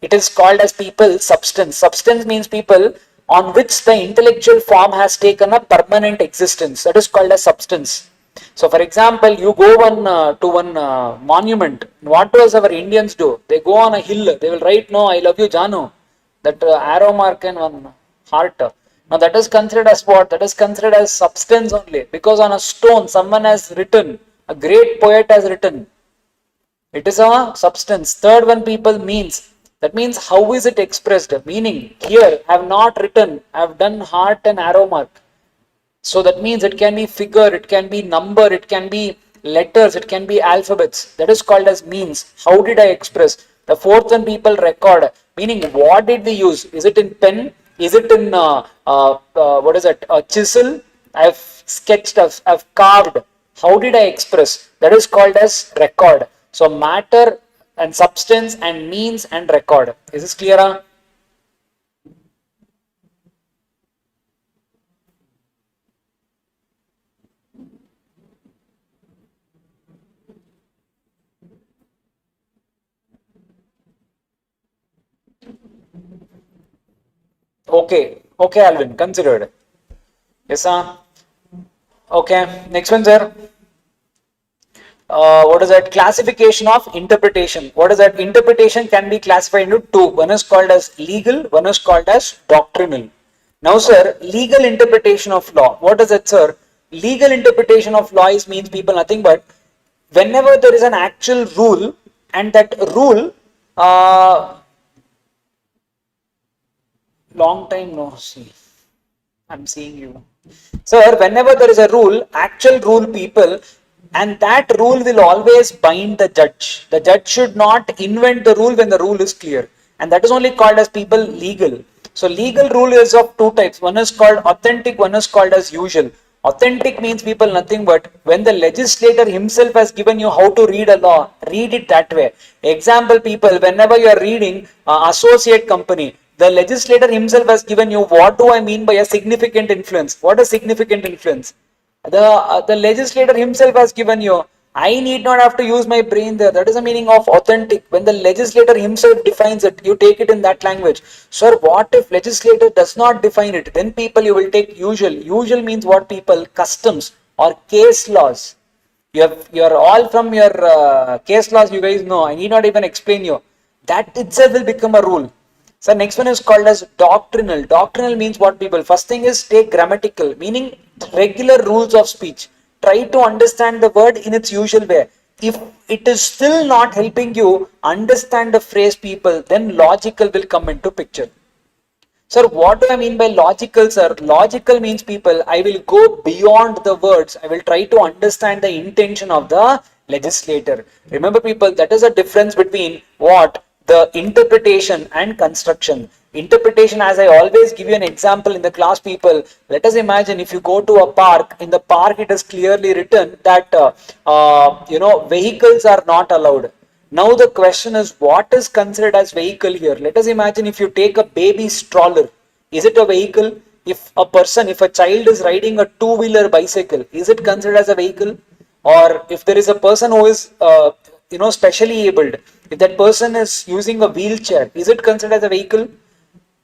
It is called as people substance. Substance means people on which the intellectual form has taken a permanent existence. That is called as substance. So, for example, you go to one monument. What does our Indians do? They go on a hill. They will write, "No, I love you, Janu." That arrow mark and one heart. Now, that is considered as what? That is considered as substance only. Because on a stone, someone has written. A great poet has written. It is a substance. Third one, people, means. That means how is it expressed? Meaning, here, I have not written. I have done heart and arrow mark. So that means it can be figure, it can be number, it can be letters, it can be alphabets. That is called as means. How did I express? The fourth one, people, record. Meaning, what did we use? Is it in pen? Is it in what is it? A chisel? I've sketched, I've carved. How did I express? That is called as record. So matter and substance and means and record. Is this clear? Okay, okay, Alvin, considered. Yes, sir. Okay, next one, sir. What is that? Classification of interpretation. What is that? Interpretation can be classified into two. One is called as legal, one is called as doctrinal. Now, sir, legal interpretation of law. What is it, sir? Legal interpretation of law is means people nothing but whenever there is an actual rule and that rule long time no see. I'm seeing you. Sir, whenever there is a rule, actual rule, people, and that rule will always bind the judge. The judge should not invent the rule when the rule is clear. and that is only called as people legal. So legal rule is of two types. One is called authentic, one is called as usual. Authentic means people nothing but when the legislator himself has given you how to read a law, read it that way. Example, people, whenever you are reading associate company, the legislator himself has given you what do I mean by a significant influence. What is significant influence? The legislator himself has given you. I need not have to use my brain there. That is the meaning of authentic. When the legislator himself defines it, you take it in that language. Sir, what if legislator does not define it? Then people you will take usual. Usual means what people? Customs or case laws. You're all from your case laws, you guys know. I need not even explain you. That itself will become a rule. So next one is called as doctrinal. Doctrinal means what people? First thing is take grammatical, meaning regular rules of speech. Try to understand the word in its usual way. If it is still not helping you understand the phrase people, then logical will come into picture. Sir, what do I mean by logical, sir? Logical means people, I will go beyond the words. I will try to understand the intention of the legislator. Remember people, that is a difference between what? The interpretation and construction. Interpretation, as I always give you an example in the class people, let us imagine if you go to a park, in the park it is clearly written that, vehicles are not allowed. Now the question is, what is considered as vehicle here? Let us imagine if you take a baby stroller, is it a vehicle? If a child is riding a two-wheeler bicycle, is it considered as a vehicle? Or if there is a person who is, specially abled, if that person is using a wheelchair, is it considered as a vehicle?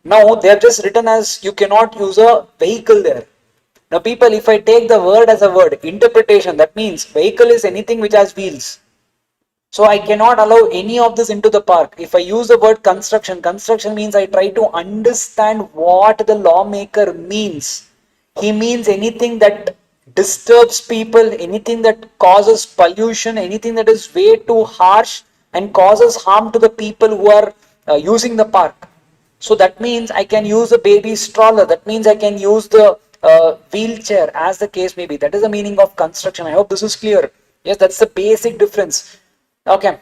Now they have just written as you cannot use a vehicle there. Now people, if I take the word as a word, interpretation, that means vehicle is anything which has wheels. So I cannot allow any of this into the park. If I use the word construction, construction means I try to understand what the lawmaker means. He means anything that disturbs people, anything that causes pollution, anything that is way too harsh and causes harm to the people who are using the park. So that means I can use a baby stroller. That means I can use the wheelchair, as the case may be. That is the meaning of construction. I hope this is clear. Yes, that's the basic difference. Okay.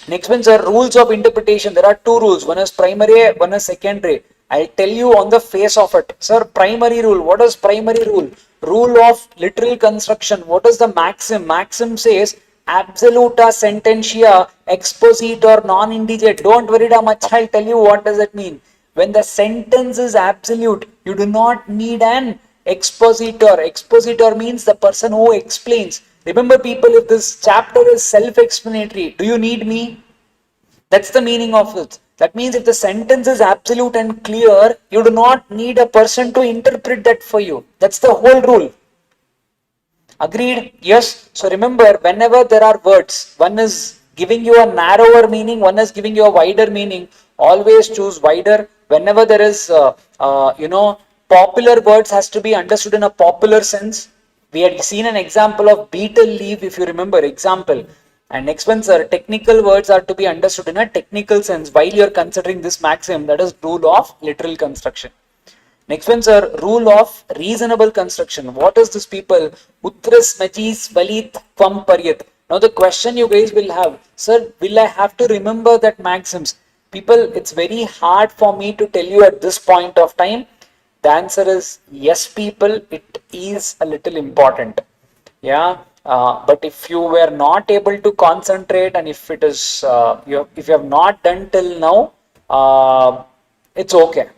Next ones are rules of interpretation. There are two rules. One is primary, one is secondary. I'll tell you on the face of it. Sir, primary rule. What is primary rule? Rule of literal construction. What is the maxim? Maxim says absoluta sententia expositor non indigent. Don't worry that much. I'll tell you what does it mean. When the sentence is absolute, you do not need an expositor. Expositor means the person who explains. Remember people, if this chapter is self-explanatory, do you need me? That's the meaning of it. That means if the sentence is absolute and clear, you do not need a person to interpret that for you. That's the whole rule. Agreed? Yes. So remember, whenever there are words, one is giving you a narrower meaning, one is giving you a wider meaning, always choose wider. Whenever there is, popular words has to be understood in a popular sense. We had seen an example of beetle leaf, if you remember, example. And next one, sir, technical words are to be understood in a technical sense while you are considering this maxim, that is rule of literal construction. Next one, sir, rule of reasonable construction. What is this people? Utras majis valit kvam paryat. Now the question you guys will have, sir, will I have to remember that maxims? People, it's very hard for me to tell you at this point of time. The answer is yes, people, it is a little important. Yeah, but if you were not able to concentrate and if it is, if you have not done till now, it's okay.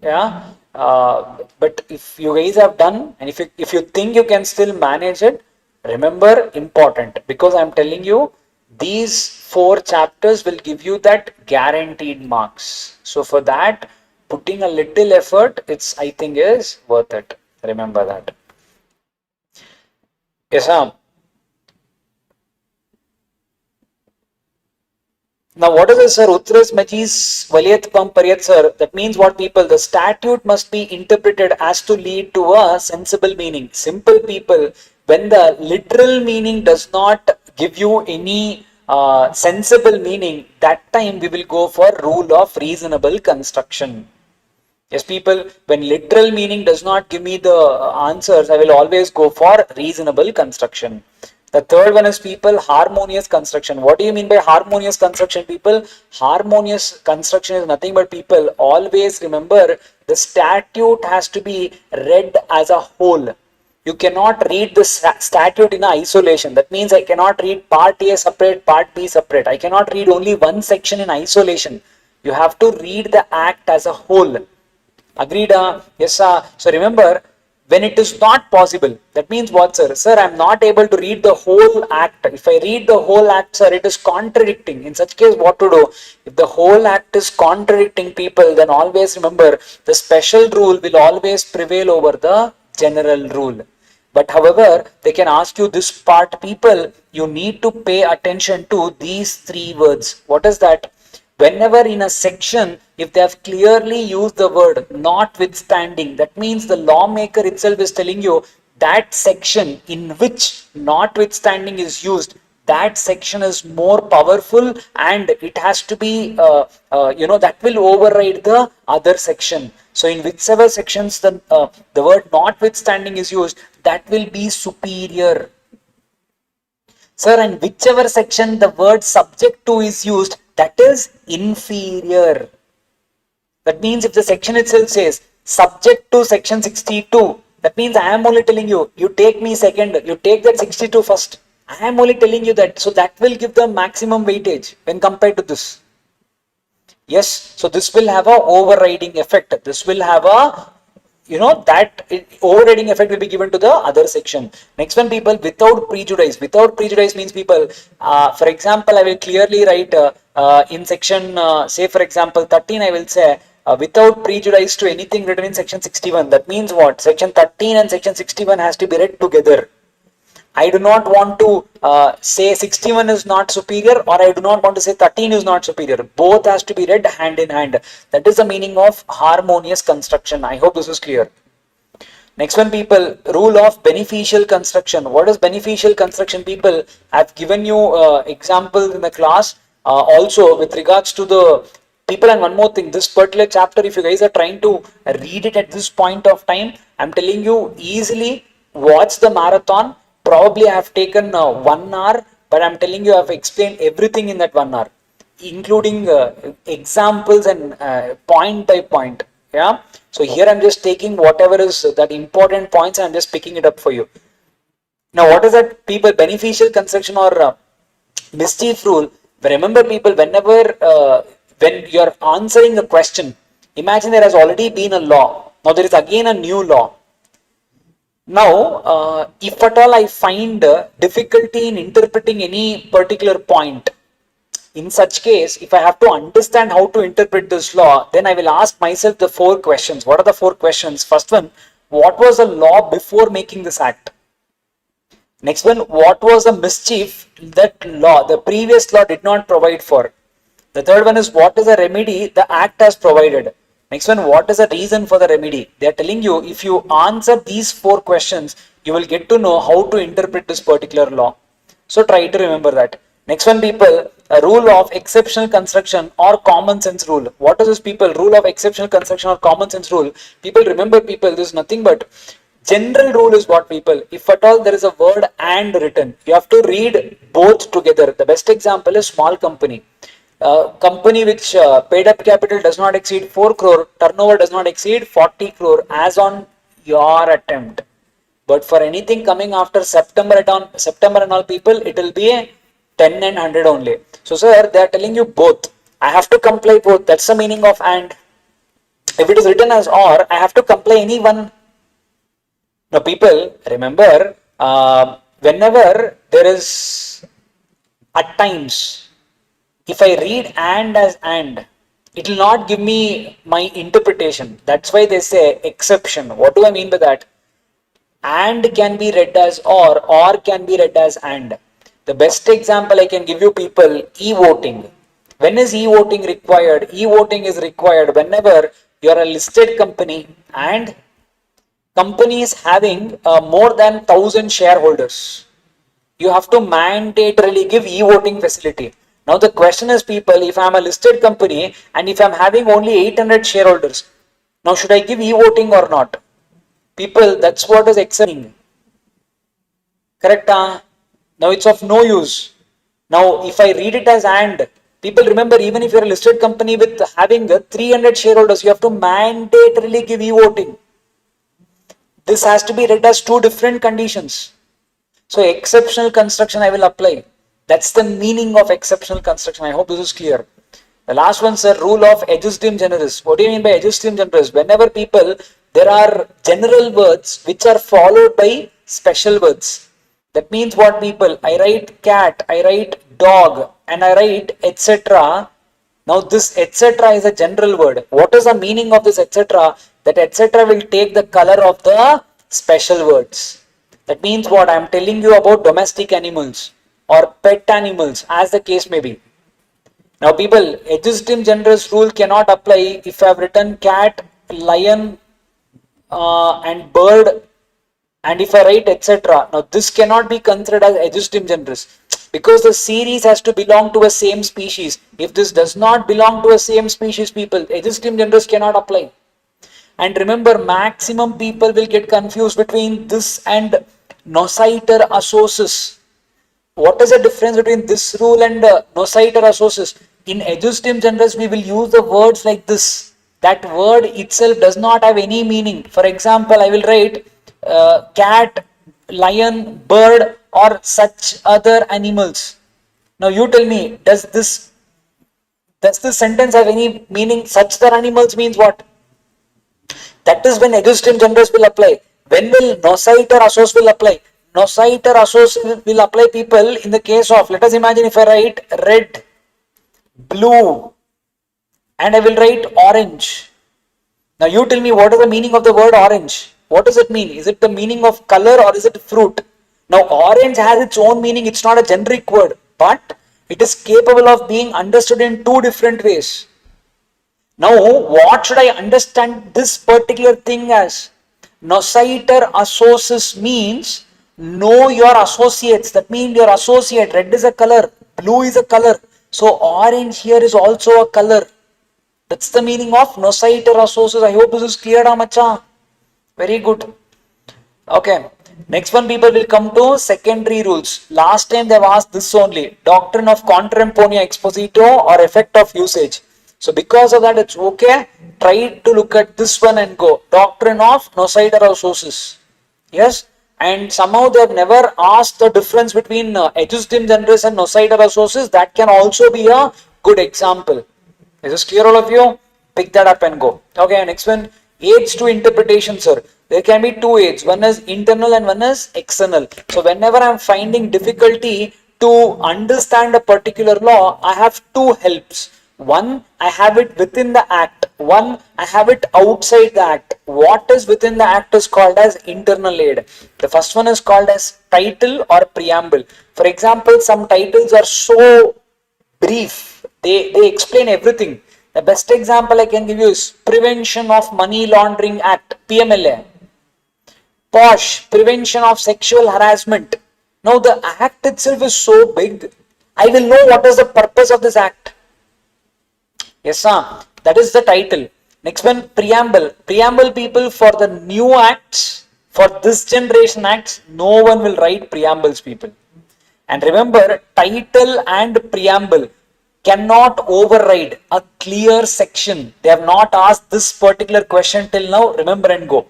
Yeah, but if you guys have done and if you think you can still manage it, remember important, because I'm telling you these 4 chapters will give you that guaranteed marks. So for that, putting a little effort, I think is worth it. Remember that. Yes, sir. Now what is this, sir? Utras majis valyat kvam paryat, sir. That means what people? The statute must be interpreted as to lead to a sensible meaning. Simple people, when the literal meaning does not give you any sensible meaning, that time we will go for rule of reasonable construction. Yes, people, when literal meaning does not give me the answers, I will always go for reasonable construction. The third one is people harmonious construction. What do you mean by harmonious construction, people? Harmonious construction is nothing but, people, always remember the statute has to be read as a whole. You cannot read the statute in isolation. That means I cannot read part A separate, part B separate. I cannot read only one section in isolation. You have to read the act as a whole. Agreed? Yes, sir. So remember, when it is not possible, that means what, sir? Sir, I am not able to read the whole act. If I read the whole act, sir, it is contradicting. In such case, what to do? If the whole act is contradicting, people, then always remember the special rule will always prevail over the general rule. But however, they can ask you this part, people, you need to pay attention to these three words. What is that? Whenever in a section, if they have clearly used the word notwithstanding, that means the lawmaker itself is telling you that section in which notwithstanding is used, that section is more powerful and it has to be, that will override the other section. So in whichever sections the word notwithstanding is used, that will be superior. Sir, and whichever section the word subject to is used, that is inferior. That means if the section itself says subject to section 62, that means I am only telling you, you take me second, you take that 62 first. I am only telling you that. So that will give the maximum weightage when compared to this. Yes, so this will have a overriding effect. This will have a, that overriding effect will be given to the other section. Next one, people, without prejudice. Without prejudice means, people, for example, I will clearly write in section, say for example, 13, I will say, without prejudice to anything written in section 61. That means what? Section 13 and section 61 has to be read together. I do not want to say 61 is not superior, or I do not want to say 13 is not superior. Both has to be read hand in hand. That is the meaning of harmonious construction. I hope this is clear. Next one, people, rule of beneficial construction. What is beneficial construction, people? I've given you examples in the class. Also with regards to the people, and one more thing, this particular chapter, if you guys are trying to read it at this point of time, I'm telling you, easily watch the marathon. Probably I have taken 1 hour, but I'm telling you, I have explained everything in that 1 hour, including examples and point by point. Yeah. So here I'm just taking whatever is that important points and I'm just picking it up for you. Now, what is that, people? Beneficial construction or mischief rule. Remember, people, whenever when you are answering a question, imagine there has already been a law. Now there is again a new law. Now, if at all I find difficulty in interpreting any particular point, in such case, if I have to understand how to interpret this law, then I will ask myself the 4 questions. What are the 4 questions? First one, what was the law before making this act? Next one, what was the mischief that law, the previous law, did not provide for? The third one is, what is the remedy the act has provided? Next one, what is the reason for the remedy? They are telling you, if you answer these 4 questions, you will get to know how to interpret this particular law. So try to remember that. Next one, people, a rule of exceptional construction or common sense rule. What is this, people? Rule of exceptional construction or common sense rule. People, remember, people, this is nothing but general rule is what, people? If at all there is a word and written, you have to read both together. The best example is small company. Company which paid up capital does not exceed 4 crore, turnover does not exceed 40 crore as on your attempt. But for anything coming after September and all, people, it will be a 10 and 100 only. So sir, they are telling you both. I have to comply both. That's the meaning of and. If it is written as or, I have to comply any one. Now people, remember, whenever there is, at times, if I read and as and, it will not give me my interpretation. That's why they say exception. What do I mean by that? And can be read as or can be read as and. The best example I can give you, people, e-voting. When is e-voting required? E-voting is required whenever you are a listed company and company is having more than 1,000 shareholders. You have to mandatorily give e-voting facility. Now the question is, people, if I am a listed company and if I am having only 800 shareholders, now should I give e-voting or not? People, that's what is excepting. Correct? Now it's of no use. Now if I read it as and, people remember, even if you're a listed company with having 300 shareholders, you have to mandatorily give e-voting. This has to be read as two different conditions. So exceptional construction I will apply. That's the meaning of exceptional construction. I hope this is clear. The last one, sir, rule of ejusdem generis. What do you mean by ejusdem generis? Whenever there are general words which are followed by special words. That means what, people? I write cat, I write dog, and I write etc. Now this etc. is a general word. What is the meaning of this etc.? That etc. will take the color of the special words. That means what? I am telling you about domestic animals or pet animals, as the case may be. Now people, ejusdem generis rule cannot apply if I have written cat, lion, and bird, and if I write etc. Now this cannot be considered as ejusdem generis, because the series has to belong to a same species. If this does not belong to a same species, people, ejusdem generis cannot apply. And remember, maximum people will get confused between this and nociter associs. What is the difference between this rule and nociter associs? In ejusdem generis, we will use the words like this. That word itself does not have any meaning. For example, I will write cat, lion, bird, or such other animals. Now you tell me, does this sentence have any meaning? Such other animals means what? That is when ejusdem generis will apply. When will nociter associs will apply? Nociter associs will apply, people, in the case of, let us imagine if I write red, blue, and I will write orange. Now you tell me, what is the meaning of the word orange? What does it mean? Is it the meaning of color or is it fruit? Now orange has its own meaning. It's not a generic word, but it is capable of being understood in two different ways. Now, what should I understand this particular thing as? Nociter associs means know your associates. That means your associate. Red is a color, blue is a color. So orange here is also a color. That's the meaning of nociter associs. I hope this is clear, macha. Very good. Okay. Next one, people, will come to secondary rules. Last time they have asked this only. Doctrine of contemporanea exposito or effect of usage. So because of that, it's okay. Try to look at this one and go. Doctrine of nociter associs. Yes. And somehow they have never asked the difference between ejusdem generis and nociter associs. That can also be a good example. Is this clear, all of you? Pick that up and go. Okay, next one. Aids to interpretation, sir. There can be two aids. One is internal and one is external. So whenever I am finding difficulty to understand a particular law, I have two helps. One, I have it within the act. One, I have it outside the act. What is within the act is called as internal aid. The first one is called as title or preamble. For example, some titles are so brief. They explain everything. The best example I can give you is Prevention of Money Laundering Act, PMLA. POSH, Prevention of Sexual Harassment. Now the act itself is so big, I will know what is the purpose of this act. Yes, sir. That is the title. Next one, preamble. Preamble, people, for the new acts, for this generation acts, no one will write preambles, people. And remember, title and preamble cannot override a clear section. They have not asked this particular question till now. Remember and go.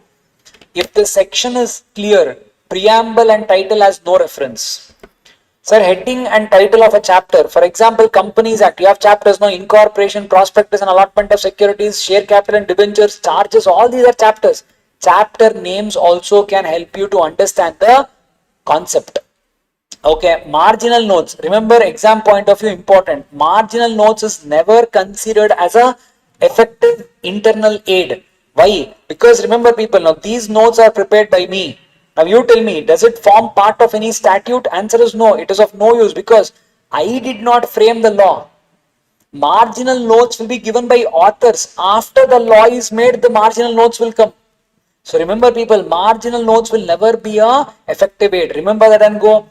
If the section is clear, preamble and title has no reference. Sir, heading and title of a chapter. For example, Companies Act. You have chapters now: incorporation, prospectus and allotment of securities, share capital and debentures, charges. All these are chapters. Chapter names also can help you to understand the concept. Okay, marginal notes. Remember, exam point of view important. Marginal notes is never considered as a effective internal aid. Why? Because remember, people, now these notes are prepared by me. Now you tell me, does it form part of any statute? Answer is no. It is of no use because I did not frame the law. Marginal notes will be given by authors. After the law is made, the marginal notes will come. So remember, people, marginal notes will never be a effective aid. Remember that and go.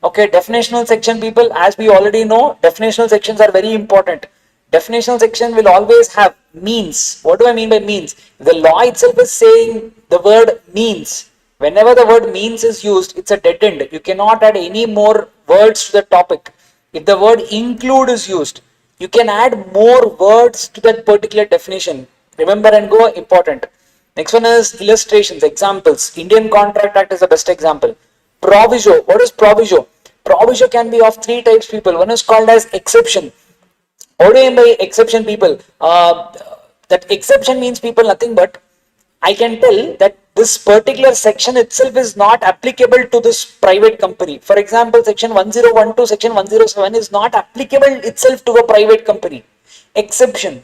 Okay, definitional section, people, as we already know, definitional sections are very important. Definitional section will always have means. What do I mean by means? The law itself is saying the word means. Whenever the word means is used, it's a dead end. You cannot add any more words to the topic. If the word include is used, you can add more words to that particular definition. Remember and go, important. Next one is illustrations, examples. Indian Contract Act is the best example. Proviso. What is proviso? Proviso can be of three types people. One is called as exception. What do I mean by exception people? That exception means people nothing but I can tell that this particular section itself is not applicable to this private company. For example, section 1012, section 107 is not applicable itself to a private company. Exception.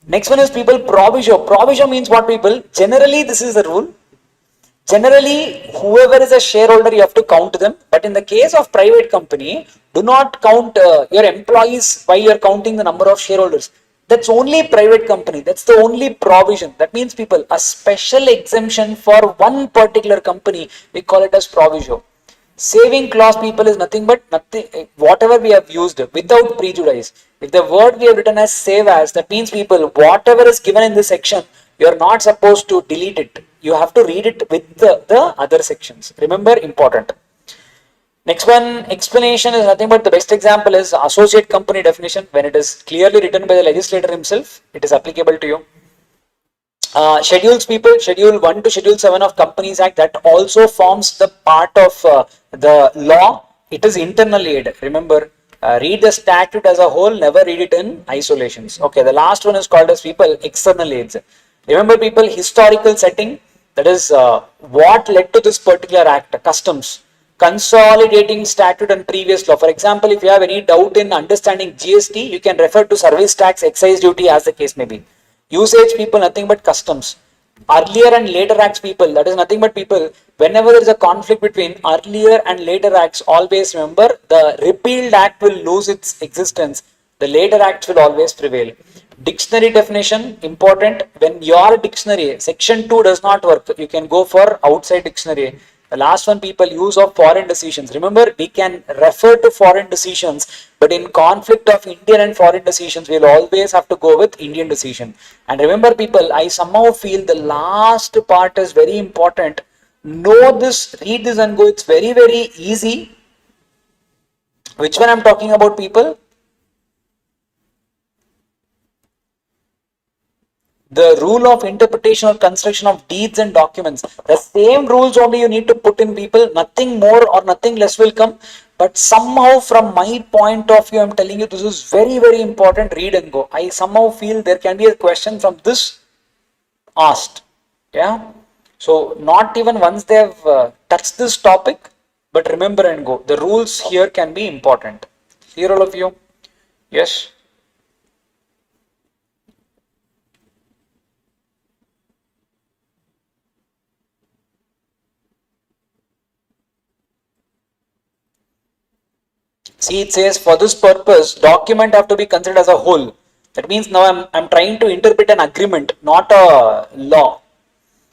Next one is people proviso. Proviso means what people? Generally, this is the rule. Generally, whoever is a shareholder, you have to count them. But in the case of private company, do not count your employees while you are counting the number of shareholders. That's only private company. That's the only provision. That means people, a special exemption for one particular company, we call it as proviso. Saving clause people is nothing but whatever we have used without prejudice. If the word we have written as save as, that means people, whatever is given in this section, you are not supposed to delete it. You have to read it with the other sections. Remember, important. Next one, explanation is nothing but the best example is associate company definition. When it is clearly written by the legislator himself, it is applicable to you. Schedules people, schedule 1 to schedule 7 of Companies Act, that also forms the part of the law. It is internal aid. Remember, read the statute as a whole, never read it in isolations. Okay, the last one is called as people external aids. Remember people, historical setting, that is what led to this particular act, customs, consolidating statute and previous law. For example, if you have any doubt in understanding GST, you can refer to service tax, excise duty as the case may be. Usage people, nothing but customs. Earlier and later acts people, that is nothing but people. Whenever there is a conflict between earlier and later acts, always remember the repealed act will lose its existence. The later acts will always prevail. Dictionary definition, important. When your dictionary, section 2 does not work, you can go for outside dictionary. The last one people, use of foreign decisions. Remember, we can refer to foreign decisions, but in conflict of Indian and foreign decisions, we'll always have to go with Indian decision. And remember people, I somehow feel the last part is very important. Know this, read this and go. It's very, very easy. Which one I'm talking about people? The rule of interpretation or construction of deeds and documents. The same rules only you need to put in people, nothing more or nothing less will come. But somehow from my point of view, I'm telling you this is very, very important. Read and go. I somehow feel there can be a question from this asked. Yeah. So not even once they have touched this topic, but remember and go. The rules here can be important. Clear all of you? Yes. See, it says for this purpose, document have to be considered as a whole. That means now I'm trying to interpret an agreement, not a law.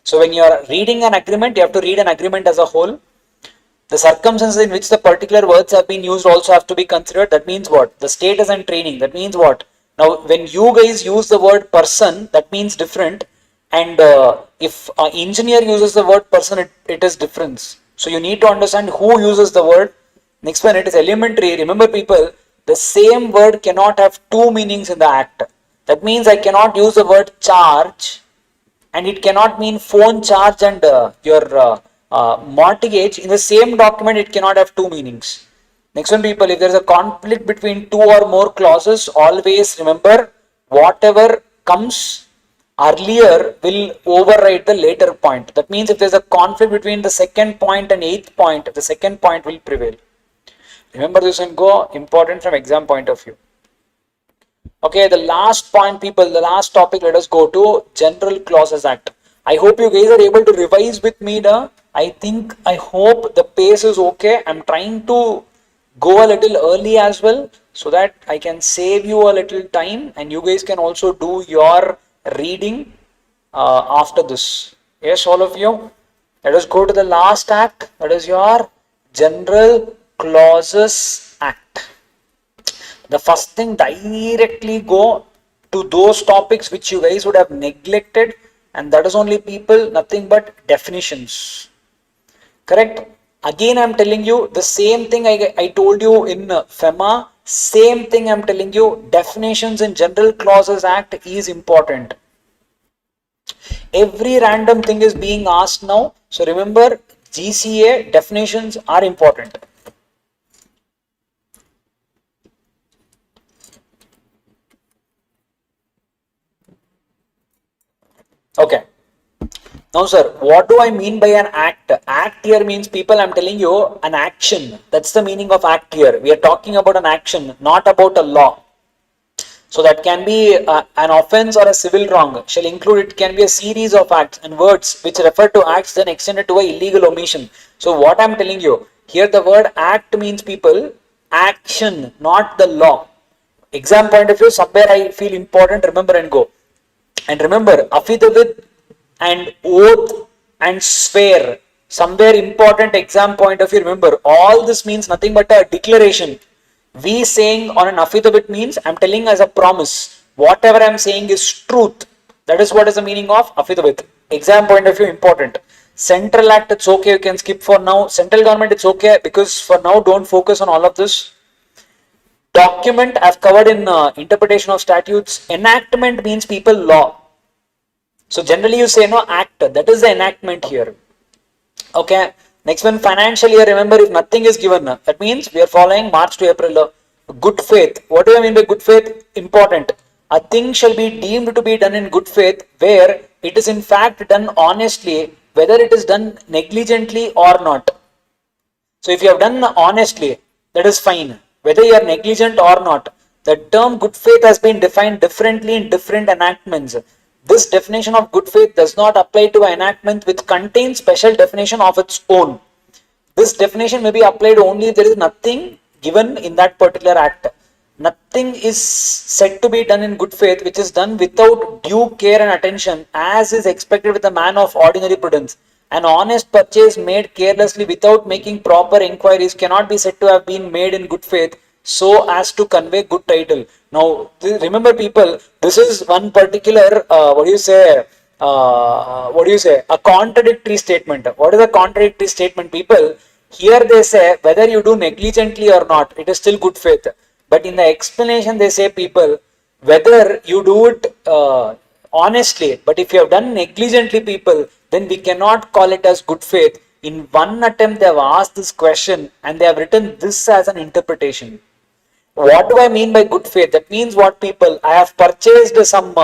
So when you are reading an agreement, you have to read an agreement as a whole. The circumstances in which the particular words have been used also have to be considered. That means what? The status and training. That means what? Now, when you guys use the word person, that means different. And if an engineer uses the word person, it is different. So you need to understand who uses the word. Next one, it is elementary. Remember people, the same word cannot have two meanings in the act. That means I cannot use the word charge and it cannot mean phone charge and your mortgage. In the same document, it cannot have two meanings. Next one people, if there is a conflict between two or more clauses, always remember whatever comes earlier will override the later point. That means if there is a conflict between the second point and eighth point, the second point will prevail. Remember this and go, important from exam point of view. Okay, the last point people, the last topic, let us go to General Clauses Act. I hope you guys are able to revise with me. I hope the pace is okay. I'm trying to go a little early as well so that I can save you a little time and you guys can also do your reading after this. Yes, all of you. Let us go to the last act. That is your General Clauses Act. The first thing, directly go to those topics which you guys would have neglected, and that is only people, nothing but definitions. Correct? Again, I'm telling you the same thing I told you in FEMA, same thing I'm telling you, definitions in General Clauses Act is important. Every random thing is being asked now. So remember, GCA definitions are important. Okay. Now, sir, what do I mean by an act? Act here means, people, I'm telling you, an action. That's the meaning of act here. We are talking about an action, not about a law. So that can be an offense or a civil wrong shall include, it can be a series of acts and words which refer to acts then extended to a illegal omission. So what I'm telling you, here the word act means, people, action, not the law. Exam point of view, somewhere I feel important, remember and go. And remember, affidavit and oath and swear, somewhere important exam point of view, remember, all this means nothing but a declaration. We saying on an affidavit means I'm telling as a promise. Whatever I'm saying is truth. That is what is the meaning of affidavit. Exam point of view, important. Central Act, it's okay, you can skip for now. Central government, it's okay, because for now don't focus on all of this. Document, I've covered in interpretation of statutes. Enactment means, people, law. So generally you say no act, that is the enactment here. Okay. Next one, financial year. Remember, if nothing is given, that means we are following March to April. Good faith. What do I mean by good faith? Important. A thing shall be deemed to be done in good faith where it is in fact done honestly, whether it is done negligently or not. So if you have done honestly, that is fine. Whether you are negligent or not, the term good faith has been defined differently in different enactments. This definition of good faith does not apply to an enactment which contains special definition of its own. This definition may be applied only if there is nothing given in that particular act. Nothing is said to be done in good faith which is done without due care and attention, as is expected with a man of ordinary prudence. An honest purchase made carelessly without making proper inquiries cannot be said to have been made in good faith so as to convey good title. Now, remember, people, this is one particular, a contradictory statement. What is a contradictory statement, people? Here they say whether you do negligently or not, it is still good faith. But in the explanation, they say, people, whether you do it honestly, but if you have done negligently, people, then we cannot call it as good faith. In one attempt, they have asked this question and they have written this as an interpretation. What do I mean by good faith? That means what, people? I have purchased some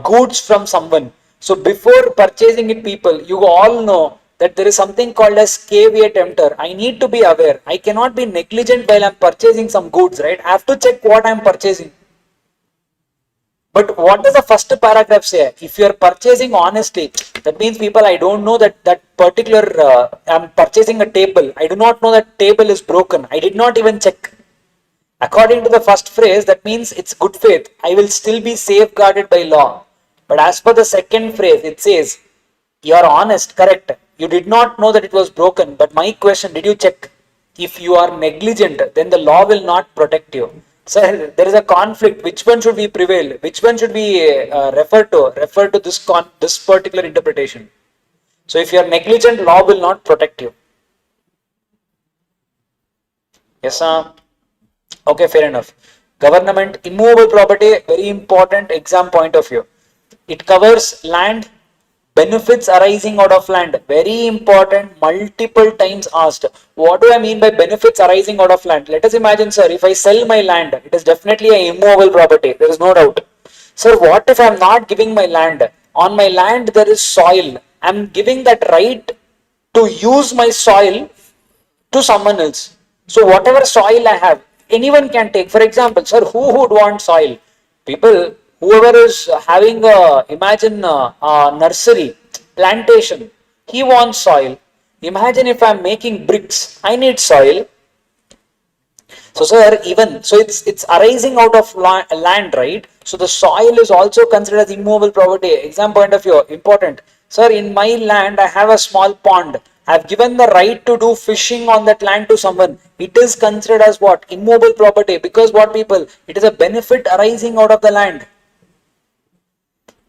goods from someone. So before purchasing it, people, you all know that there is something called as caveat emptor. I need to be aware. I cannot be negligent while I'm purchasing some goods, right? I have to check what I'm purchasing. But what does the first paragraph say? If you are purchasing honestly, that means, people, I don't know that particular, I'm purchasing a table. I do not know that table is broken. I did not even check. According to the first phrase, that means it's good faith. I will still be safeguarded by law. But as per the second phrase, it says, you are honest, correct. You did not know that it was broken. But my question, did you check? If you are negligent, then the law will not protect you. So there is a conflict. Which one should we prevail? Which one should we refer to? Refer to this particular interpretation. So if you are negligent, law will not protect you. Yes, sir. Okay, fair enough. Government, immovable property, very important exam point of view. It covers land, benefits arising out of land, very important, multiple times asked. What do I mean by benefits arising out of land? Let us imagine, sir, if I sell my land, it is definitely an immovable property, there is no doubt. Sir, what if I am not giving my land? On my land there is soil. I am giving that right to use my soil to someone else. So whatever soil I have, anyone can take. For example, sir, who would want soil? People, whoever is having imagine a nursery, plantation, he wants soil. Imagine if I'm making bricks, I need soil. So sir, even, so it's arising out of land, right? So the soil is also considered as immovable property. Exam point of view, important. Sir, in my land, I have a small pond. I've given the right to do fishing on that land to someone. It is considered as what? Immovable property. Because what, people? It is a benefit arising out of the land.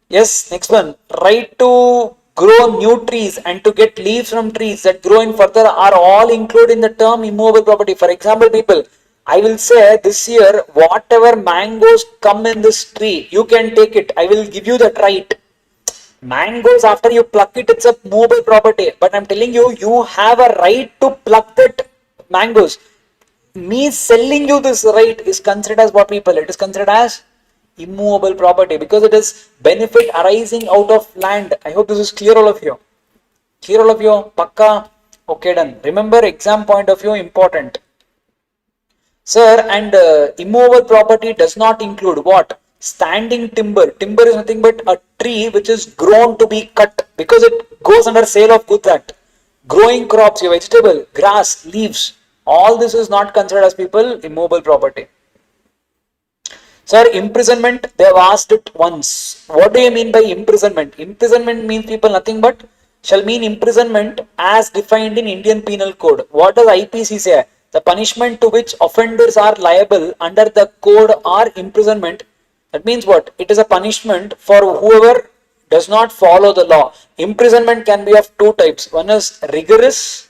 Yes, next one. Right to grow new trees and to get leaves from trees that grow in further are all included in the term immovable property. For example, people, I will say this year, whatever mangoes come in this tree, you can take it. I will give you that right. Mangoes, after you pluck it, it's a movable property. But I'm telling you, you have a right to pluck that mangoes. Me selling you this right is considered as what, people? It is considered as immovable property because it is benefit arising out of land. I hope this is clear, all of you. Clear, all of you? Pakka? Okay, done. Remember, exam point of view, important. Sir, and immovable property does not include what? Standing timber. Timber is nothing but a tree which is grown to be cut because it goes under Sale of Goods Act. Growing crops, your vegetable, grass, leaves, all this is not considered as, people, immovable property. Sir, imprisonment, they have asked it once. What do you mean by imprisonment? Imprisonment means, people, nothing but shall mean imprisonment as defined in Indian Penal Code. What does IPC say? The punishment to which offenders are liable under the code are imprisonment. That means what? It is a punishment for whoever does not follow the law. Imprisonment can be of two types. One is rigorous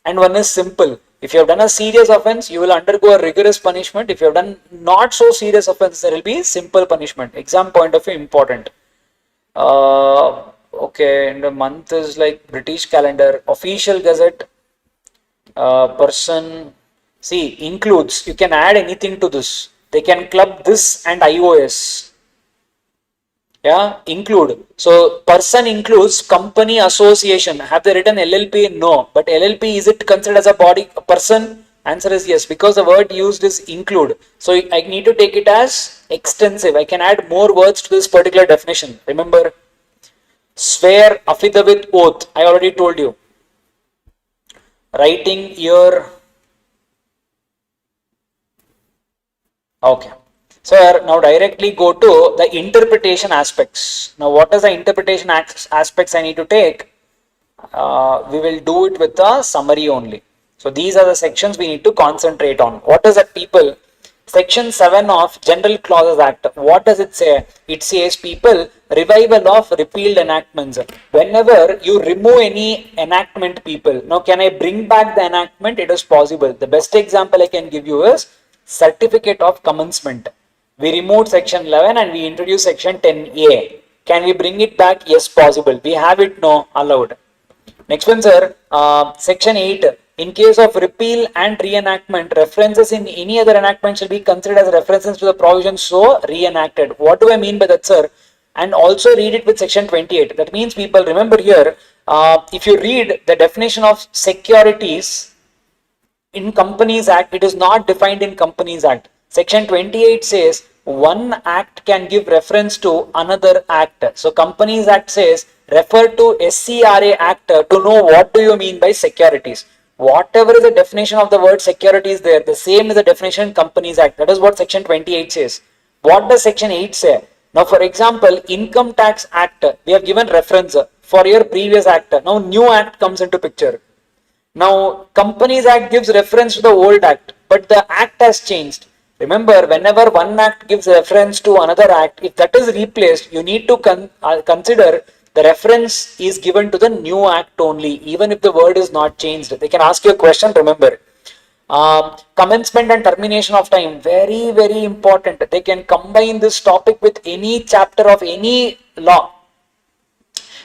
and one is simple. If you have done a serious offense, you will undergo a rigorous punishment. If you have done not so serious offense, there will be simple punishment. Exam point of view, important. Okay, and the month is like British calendar. Official Gazette, person, see, includes, you can add anything to this. They can club this and iOS. Yeah, include. So person includes company, association. Have they written LLP? No. But LLP, is it considered as a body, a person? Answer is yes, because the word used is include. So I need to take it as extensive. I can add more words to this particular definition. Remember, swear, affidavit, oath. I already told you. Writing here. Okay. Sir, now directly go to the interpretation aspects. Now, what is the interpretation aspects I need to take? We will do it with a summary only. So, these are the sections we need to concentrate on. What is that, people? Section 7 of General Clauses Act. What does it say? It says, people, revival of repealed enactments. Whenever you remove any enactment, people. Now, can I bring back the enactment? It is possible. The best example I can give you is certificate of commencement. We removed section 11 and we introduced section 10A. Can we bring it back? Yes, possible. We have it? No, allowed. Next one, sir. Section 8. In case of repeal and reenactment, references in any other enactment shall be considered as references to the provision so reenacted. What do I mean by that, sir? And also read it with section 28. That means, people, remember here, if you read the definition of securities in Companies Act, it is not defined in Companies Act. Section 28 says one act can give reference to another act. So Companies Act says refer to SCRA Act to know what do you mean by securities. Whatever is the definition of the word securities there, the same is the definition in Companies Act. That is what section 28 says. What does section 8 say? Now, for example, Income Tax Act, we have given reference for your previous act. Now, new act comes into picture. Now, Companies Act gives reference to the old act, but the act has changed. Remember, whenever one act gives reference to another act, if that is replaced, you need to consider the reference is given to the new act only, even if the word is not changed. They can ask you a question, remember. Commencement and termination of time, very, very important. They can combine this topic with any chapter of any law.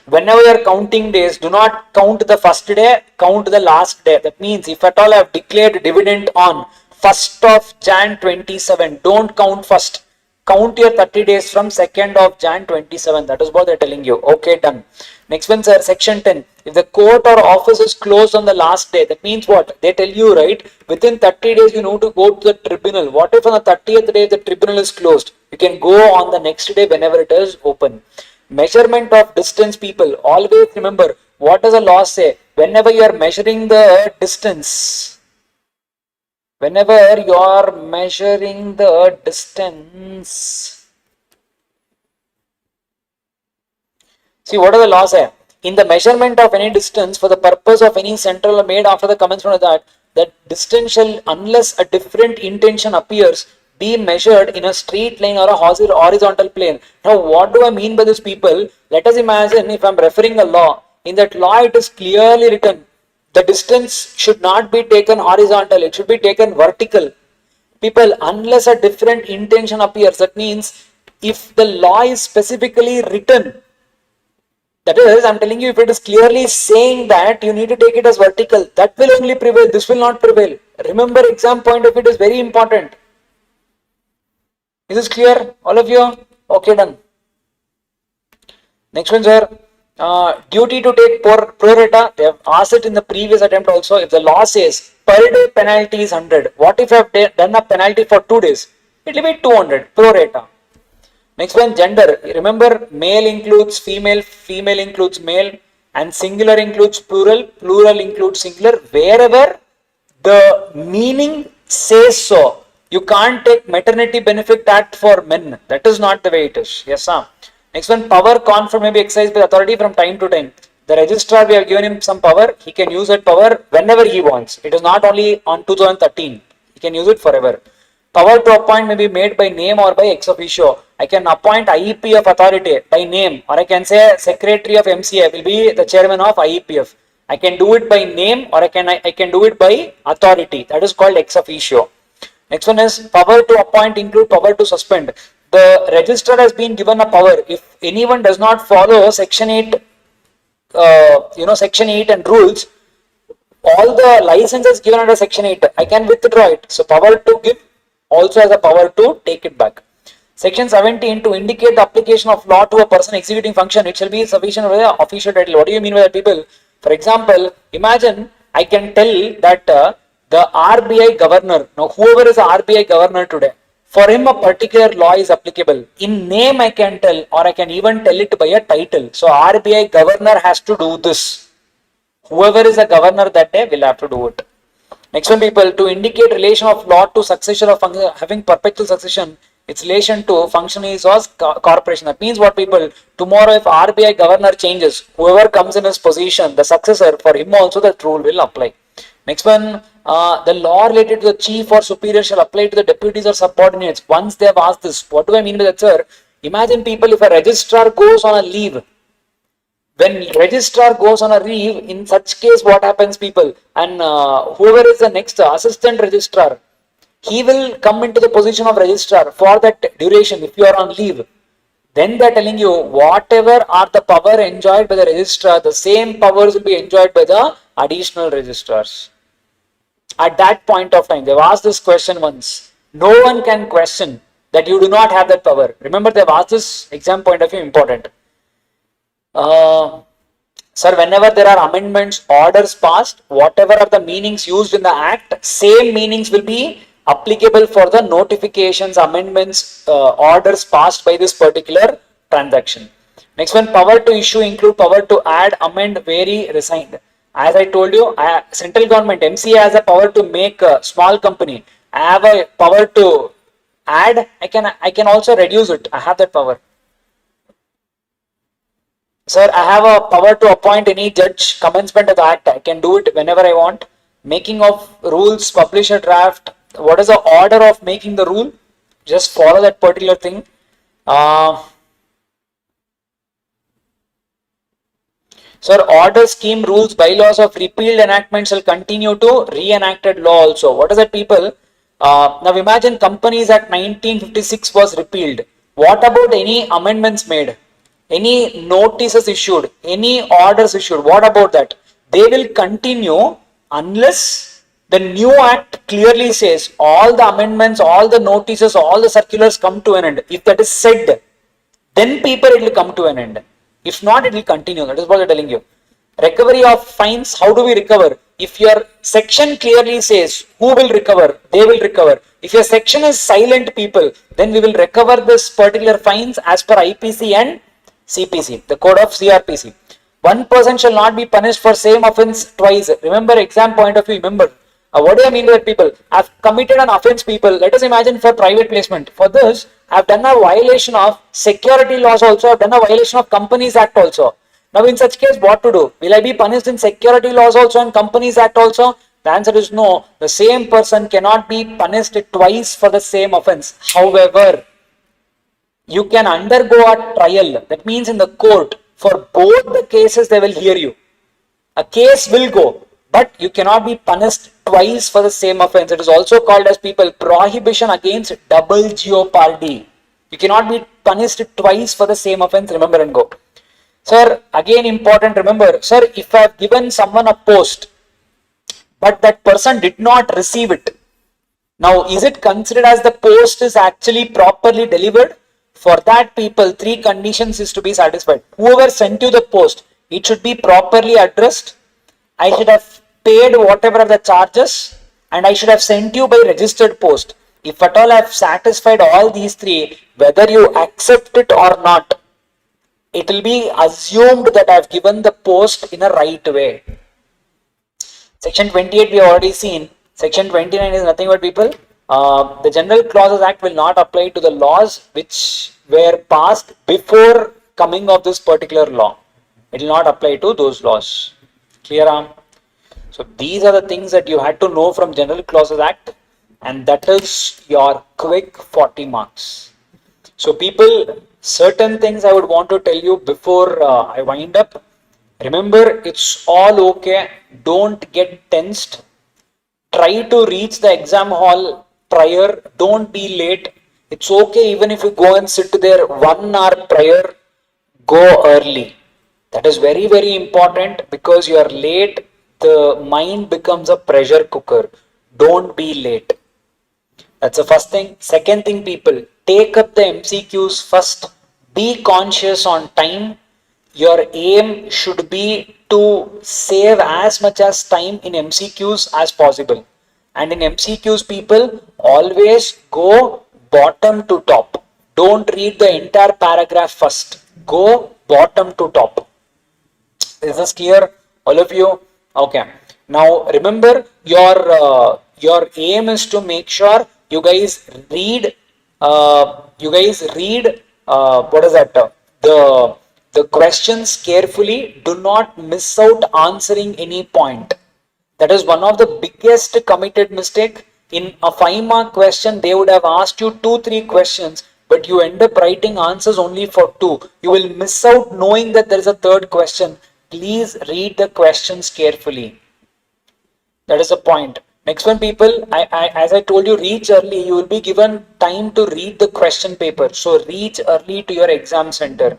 Whenever you are counting days, do not count the first day, count the last day. That means if at all I have declared dividend on 1st of Jan 27, don't count first. Count your 30 days from 2nd of Jan 27. That is what they are telling you. Okay, done. Next one, sir, section 10. If the court or office is closed on the last day, that means what? They tell you, right? Within 30 days, you need to go to the tribunal. What if on the 30th day the tribunal is closed? You can go on the next day whenever it is open. Measurement of distance, people. Always remember, what does the law say? Whenever you are measuring the distance, whenever you are measuring the distance, see, what does the law say? In the measurement of any distance for the purpose of any central made after the commencement of that distance shall, unless a different intention appears, be measured in a straight line or a horizontal plane. Now, what do I mean by this, people? Let us imagine if I'm referring a law. In that law, it is clearly written the distance should not be taken horizontal, it should be taken vertical. People, unless a different intention appears, that means if the law is specifically written, that is, I'm telling you, if it is clearly saying that you need to take it as vertical, that will only prevail. This will not prevail. Remember, exam point of it is very important. Is this clear, all of you? Okay, done. Next one, sir. Duty to take pro rata. They have asked it in the previous attempt also. If the law says per day penalty is 100, what if I have done a penalty for 2 days? It will be 200 pro rata. Next one, gender. Remember, male includes female, female includes male, and singular includes plural, plural includes singular. Wherever the meaning says so, you can't take maternity benefit act for men. That is not the way it is. Yes, sir. Next one, power conferred may be exercised by authority from time to time. The registrar, we have given him some power. He can use that power whenever he wants. It is not only on 2013. He can use it forever. Power to appoint may be made by name or by ex officio. I can appoint IEP of authority by name, or I can say secretary of MCA will be the chairman of IEPF. I can do it by name, or I can do it by authority. That is called ex officio. Next one is power to appoint include power to suspend. The registrar has been given a power. If anyone does not follow section 8, section 8 and rules, all the licenses given under section 8, I can withdraw it. So power to give also has a power to take it back. Section 17, to indicate the application of law to a person executing function, it shall be sufficient with the official title. What do you mean by that, people? For example, imagine I can tell that the RBI governor, now whoever is the RBI governor today, for him a particular law is applicable. In name I can tell, or I can even tell it by a title. So RBI governor has to do this. Whoever is the governor that day will have to do it. Next one, people, to indicate relation of law to succession of having perpetual succession, its relation to function is as corporation. That means what, people? Tomorrow if RBI governor changes, whoever comes in his position, the successor, for him also that rule will apply. Next one, the law related to the chief or superior shall apply to the deputies or subordinates. Once they have asked this, what do I mean by that, sir? Imagine, people, if a registrar goes on a leave, when registrar goes on a leave, in such case, what happens, people? And whoever is the next assistant registrar, he will come into the position of registrar for that duration if you are on leave. Then they are telling you whatever are the power enjoyed by the registrar, the same powers will be enjoyed by the additional registrars. At that point of time, they have asked this question once. No one can question that you do not have that power. Remember, they have asked this exam point of view, important. Sir, whenever there are amendments, orders passed, whatever are the meanings used in the act, same meanings will be applicable for the notifications, amendments, orders passed by this particular transaction. Next one, power to issue include power to add, amend, vary, resign. As I told you, central government, MCA has a power to make a small company. I have a power to add, I can also reduce it. I have that power. Sir, I have a power to appoint any judge, commencement of the act. I can do it whenever I want. Making of rules, publish a draft. What is the order of making the rule? Just follow that particular thing. Sir, order, scheme, rules, bylaws of repealed enactment shall continue to re-enacted law also. What is that, people? Now imagine Companies Act 1956 was repealed. What about any amendments made? Any notices issued, any orders issued, what about that? They will continue unless the new act clearly says all the amendments, all the notices, all the circulars come to an end. If that is said, then people, it will come to an end. If not, it will continue. That is what I am telling you. Recovery of fines, how do we recover? If your section clearly says who will recover, they will recover. If your section is silent, people, then we will recover this particular fines as per IPC and CPC, the code of CRPC. One person shall not be punished for same offense twice. Remember, exam point of view, remember. What do I mean by that, people? I've committed an offense, people. Let us imagine for private placement. For this, I've done a violation of security laws also. I've done a violation of Companies Act also. Now, in such case, what to do? Will I be punished in security laws also and Companies Act also? The answer is no. The same person cannot be punished twice for the same offense. However, you can undergo a trial. That means in the court, for both the cases, they will hear you. A case will go, but you cannot be punished twice for the same offense. It is also called as people prohibition against double jeopardy. You cannot be punished twice for the same offense. Remember and go. Sir, again important, remember, sir, if I have given someone a post, but that person did not receive it, now is it considered as the post is actually properly delivered? For that, people, three conditions is to be satisfied. Whoever sent you the post, it should be properly addressed. I should have paid whatever are the charges, and I should have sent you by registered post. If at all I have satisfied all these three, whether you accept it or not, it will be assumed that I have given the post in a right way. Section 28 we have already seen. Section 29 is nothing but people. The General Clauses Act will not apply to the laws which were passed before coming of this particular law. It will not apply to those laws. Clear? So these are the things that you had to know from General Clauses Act, and that is your quick 40 marks. So people, certain things I would want to tell you before I wind up. Remember, it's all okay. Don't get tensed. Try to reach the exam hall prior. Don't be late. It's okay even if you go and sit there 1 hour prior. Go early. That is very, very important, because you are late. The mind becomes a pressure cooker. Don't be late. That's the first thing. Second thing, people, take up the MCQs first. Be conscious on time. Your aim should be to save as much as time in MCQs as possible. And in MCQs, people, always go bottom to top. Don't read the entire paragraph first. Go bottom to top. Is this clear, all of you? Okay. Now remember, your aim is to make sure you guys read. What is that? The questions carefully. Do not miss out answering any point. That is one of the biggest committed mistake. In a 5-mark question, they would have asked you 2-3 questions, but you end up writing answers only for 2. You will miss out knowing that there is a third question. Please read the questions carefully. That is the point. Next one, people, as I told you, reach early. You will be given time to read the question paper. So reach early to your exam center.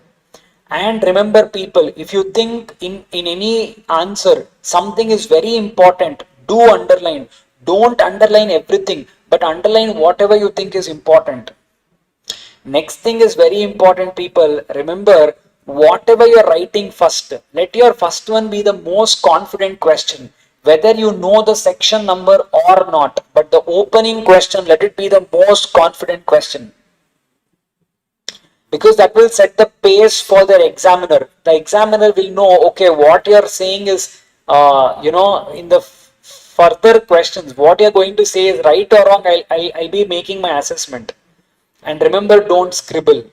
And remember, people, if you think in any answer something is very important, do underline. Don't underline everything, but underline whatever you think is important. Next thing is very important, people. Remember, whatever you're writing first, let your first one be the most confident question. Whether you know the section number or not, but the opening question, let it be the most confident question. Because that will set the pace for the examiner. The examiner will know, okay, what you're saying is, in the further questions, what you're going to say is right or wrong. I'll be making my assessment. And remember, don't scribble.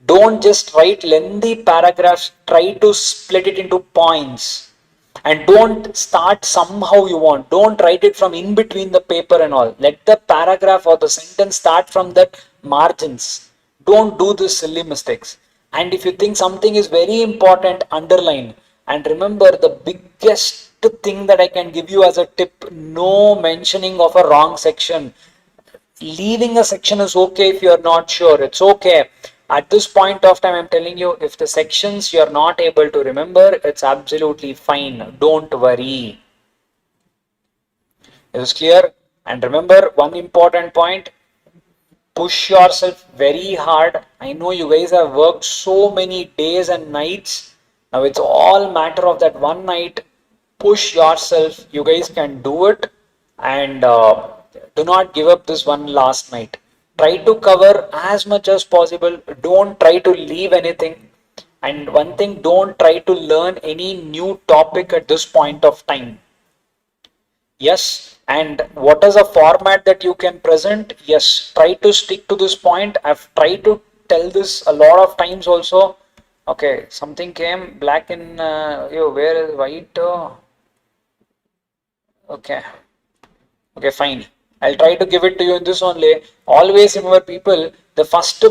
Don't just write lengthy paragraphs. Try to split it into points. And don't start somehow you want. Don't write it from in between the paper and all. Let the paragraph or the sentence start from that margins. Don't do these silly mistakes. And if you think something is very important, underline. And remember, the biggest thing that I can give you as a tip, no mentioning of a wrong section. Leaving a section is okay if you are not sure. It's okay. At this point of time, I'm telling you, if the sections you're not able to remember, it's absolutely fine. Don't worry. Is this clear? And remember, one important point, push yourself very hard. I know you guys have worked so many days and nights. Now it's all matter of that one night. Push yourself. You guys can do it. And do not give up this one last night. Try to cover as much as possible. Don't try to leave anything. And one thing, don't try to learn any new topic at this point of time. Yes, and what is a format that you can present? Yes, try to stick to this point. I've tried to tell this a lot of times also. Okay, something came black in, where is white? Okay, Okay, fine. I'll try to give it to you in this only. Always remember, people, the first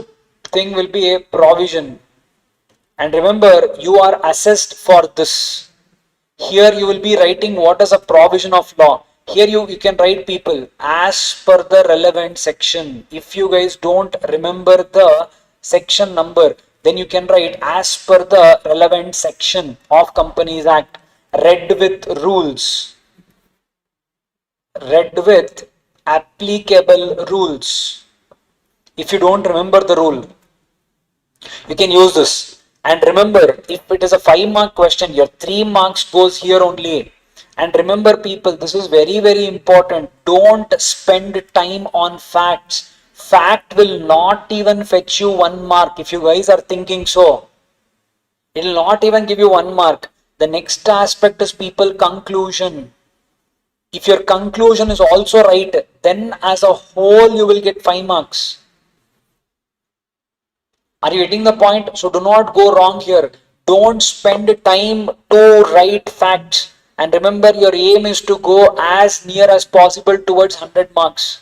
thing will be a provision. And remember, you are assessed for this. Here you will be writing what is a provision of law. Here you can write, people, as per the relevant section. If you guys don't remember the section number, then you can write as per the relevant section of Companies Act, read with rules, read with applicable rules. If you don't remember the rule, you can use this. And remember, if it is a 5-mark question, your 3 marks goes here only. And remember, people, this is very, very important. Don't spend time on facts. Fact will not even fetch you 1 mark if you guys are thinking so. It will not even give you 1 mark. The next aspect is, people, conclusion. If your conclusion is also right, then as a whole you will get 5 marks. Are you getting the point? So do not go wrong here. Don't spend time to write facts. And remember, your aim is to go as near as possible towards 100 marks.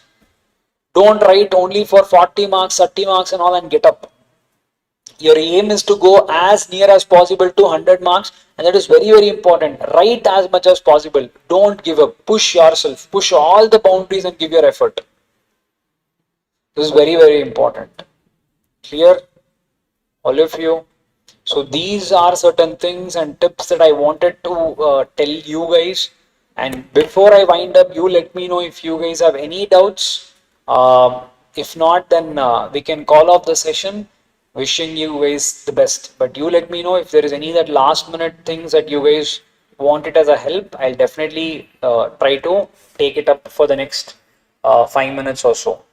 Don't write only for 40 marks, 30 marks and all and get up. Your aim is to go as near as possible to 100 marks, and that is very, very important. Write as much as possible. Don't give up. Push yourself. Push all the boundaries and give your effort. This is very, very important. Clear? All of you? So these are certain things and tips that I wanted to tell you guys. And before I wind up, you let me know if you guys have any doubts. If not, then we can call off the session. Wishing you guys the best. But you let me know if there is any that last minute things that you guys want it as a help. I'll definitely try to take it up for the next 5 minutes or so.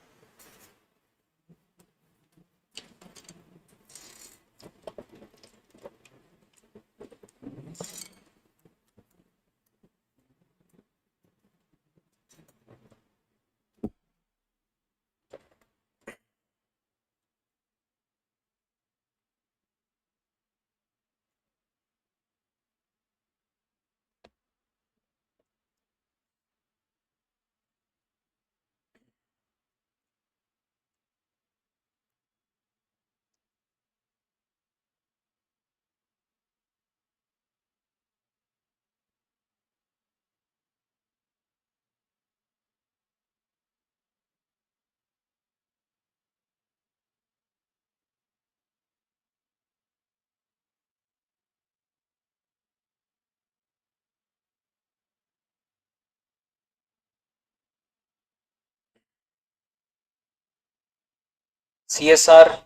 CSR.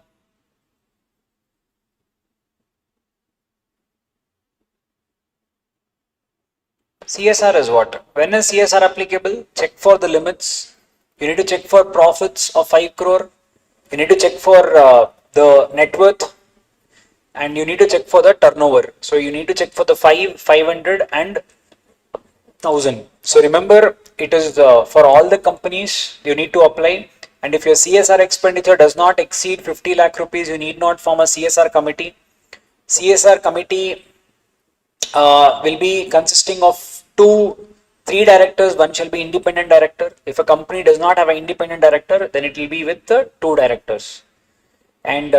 CSR is what? When is CSR applicable? Check for the limits. You need to check for profits of 5 crore. You need to check for the net worth, and you need to check for the turnover. So you need to check for the 500 and 1000. So remember, it is for all the companies you need to apply. And if your CSR expenditure does not exceed 50 lakh rupees, you need not form a CSR committee. CSR committee will be consisting of 3 directors. One shall be independent director. If a company does not have an independent director, then it will be with the 2 directors. And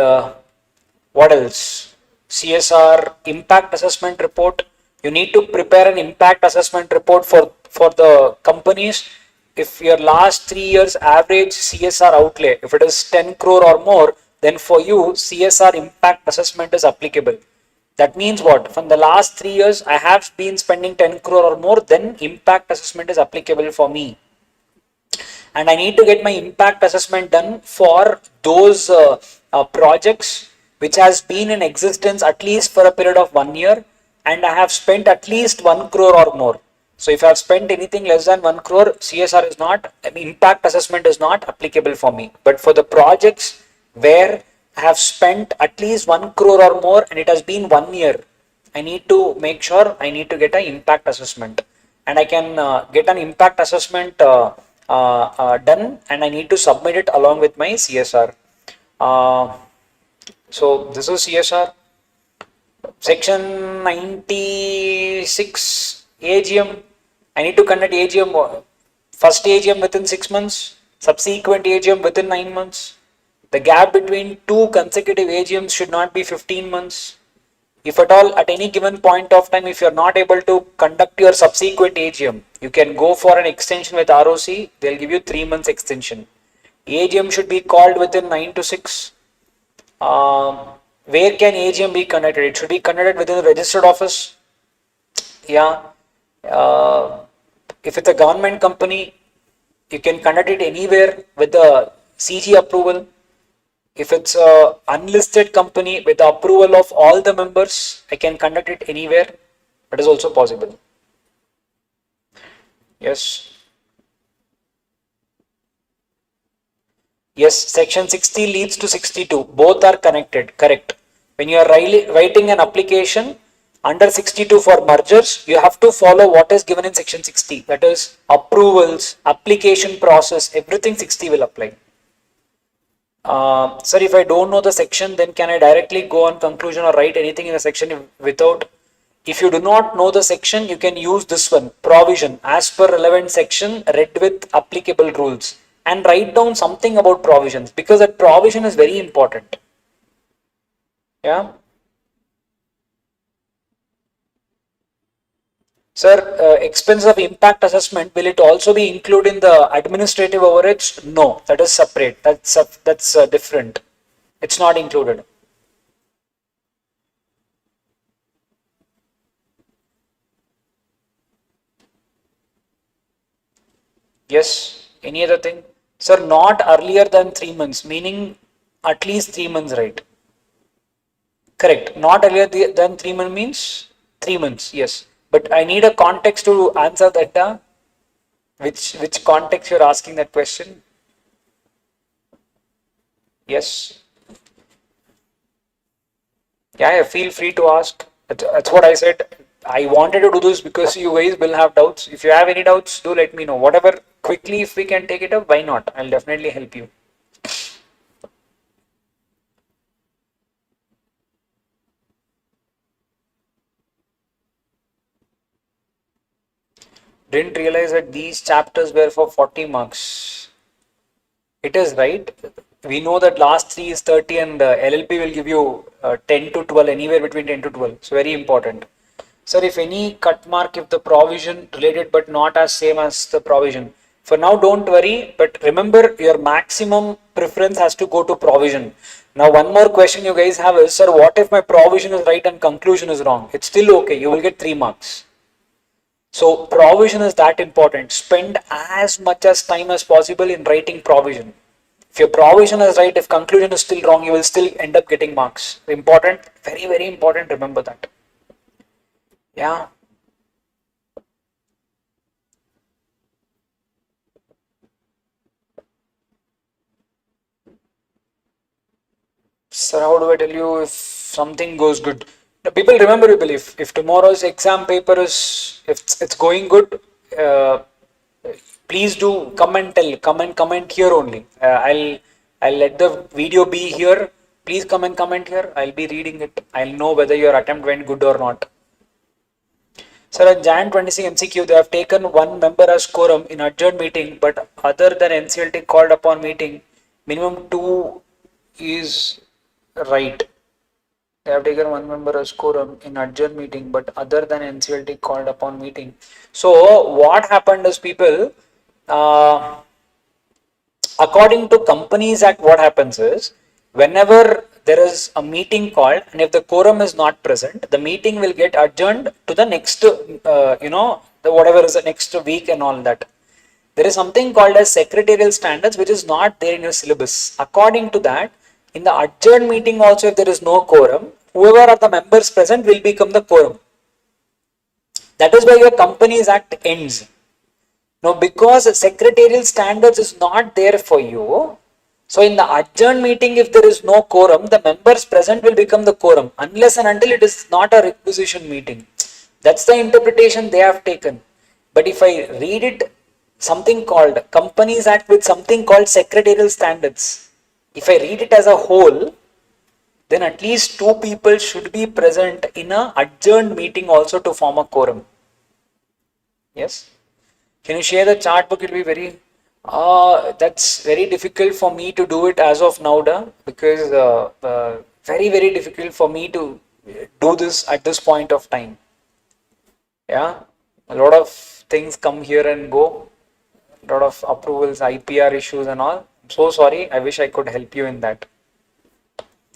what else? CSR impact assessment report. You need to prepare an impact assessment report for the companies. If your last 3 years average CSR outlay, if it is 10 crore or more, then for you CSR impact assessment is applicable. That means what? From the last 3 years, I have been spending 10 crore or more, then impact assessment is applicable for me. And I need to get my impact assessment done for those projects which has been in existence at least for a period of 1 year, and I have spent at least 1 crore or more. So if I have spent anything less than 1 crore, CSR is not, impact assessment is not applicable for me. But for the projects where I have spent at least 1 crore or more and it has been 1 year, I need to make sure I need to get an impact assessment, and I can get an impact assessment done, and I need to submit it along with my CSR. So this is CSR. Section 96 AGM. I need to conduct AGM First AGM within 6 months, subsequent AGM within 9 months. The gap between two consecutive AGMs should not be 15 months. If at all, at any given point of time, if you're not able to conduct your subsequent AGM, you can go for an extension with ROC. They'll give you 3 months extension. AGM should be called within 9 to 6. Where can AGM be conducted? It should be conducted within the registered office. Yeah. If it's a government company, you can conduct it anywhere with the CG approval. If it's a unlisted company with the approval of all the members, I can conduct it anywhere. That is also possible. Yes. Yes, section 60 leads to 62. Both are connected, correct. When you are writing an application under 62 for mergers, you have to follow what is given in section 60. That is approvals, application process, everything 60 will apply. Sir, if I don't know the section, then can I directly go on conclusion or write anything in the section without? If you do not know the section, you can use this one, provision, as per relevant section, read with applicable rules, and write down something about provisions, because that provision is very important. Yeah. Sir, expense of impact assessment, will it also be included in the administrative overheads? No, that is separate. That's different. It's not included. Yes. Any other thing? Sir, not earlier than 3 months, meaning at least 3 months, right? Correct. Not earlier than 3 months means 3 months. Yes. But I need a context to answer that. Which context you're asking that question? Yes. Yeah, feel free to ask. That's what I said. I wanted to do this because you guys will have doubts. If you have any doubts, do let me know. Whatever, quickly, if we can take it up, why not? I'll definitely help you. Didn't realize that these chapters were for 40 marks. It is right. We know that last 3 is 30 and LLP will give you 10 to 12, anywhere between 10 to 12. So very important. Sir, if any cut mark, if the provision related but not as same as the provision. For now, don't worry, but remember your maximum preference has to go to provision. Now, one more question you guys have is, sir, what if my provision is right and conclusion is wrong? It's still okay. You will get 3 marks. So provision is that important. Spend as much as time as possible in writing provision. If your provision is right, if conclusion is still wrong, you will still end up getting marks. Important, very, very important. Remember that. Yeah. Sir, how do I tell you if something goes good? The people remember, you believe. If tomorrow's exam paper is, if it's going good, please do come and tell. Come and comment here only. I'll let the video be here. Please come and comment here. I'll be reading it. I'll know whether your attempt went good or not. Sir, on Jan 26 MCQ, they have taken one member as quorum in adjourned meeting, but other than NCLT called upon meeting, minimum 2 is right. They have taken one member as quorum in adjourned meeting, but other than NCLT called upon meeting. So what happened is, people, according to Companies Act, what happens is, whenever there is a meeting called and if the quorum is not present, the meeting will get adjourned to the next, whatever is the next week and all that. There is something called as secretarial standards, which is not there in your syllabus. According to that, in the adjourned meeting also, if there is no quorum, whoever are the members present will become the quorum. That is why your Companies Act ends. Now, because secretarial standards is not there for you, so in the adjourned meeting, if there is no quorum, the members present will become the quorum, unless and until it is not a requisition meeting. That's the interpretation they have taken. But if I read it, something called Companies Act with something called secretarial standards, if I read it as a whole, then at least 2 people should be present in a adjourned meeting also to form a quorum. Yes. Can you share the chart book? It'll be very, that's very difficult for me to do it as of now, because very, very difficult for me to do this at this point of time. Yeah, a lot of things come here and go, a lot of approvals, IPR issues and all. I'm so sorry. I wish I could help you in that.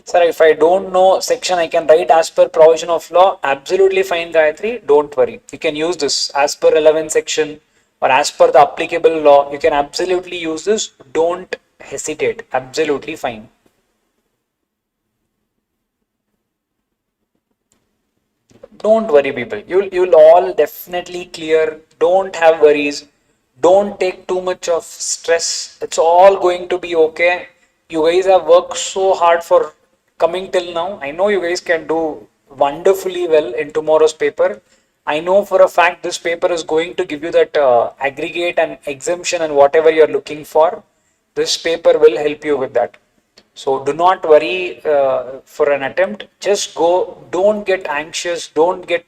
Sir, if I don't know section, I can write as per provision of law. Absolutely fine, Gayatri. Don't worry. You can use this as per relevant section or as per the applicable law. You can absolutely use this. Don't hesitate. Absolutely fine. Don't worry, people. You'll all definitely clear. Don't have worries. Don't take too much of stress. It's all going to be okay. You guys have worked so hard for coming till now. I know you guys can do wonderfully well in tomorrow's paper. I know for a fact this paper is going to give you that aggregate and exemption and whatever you're looking for. This paper will help you with that. So do not worry for an attempt. Just go. Don't get anxious. Don't get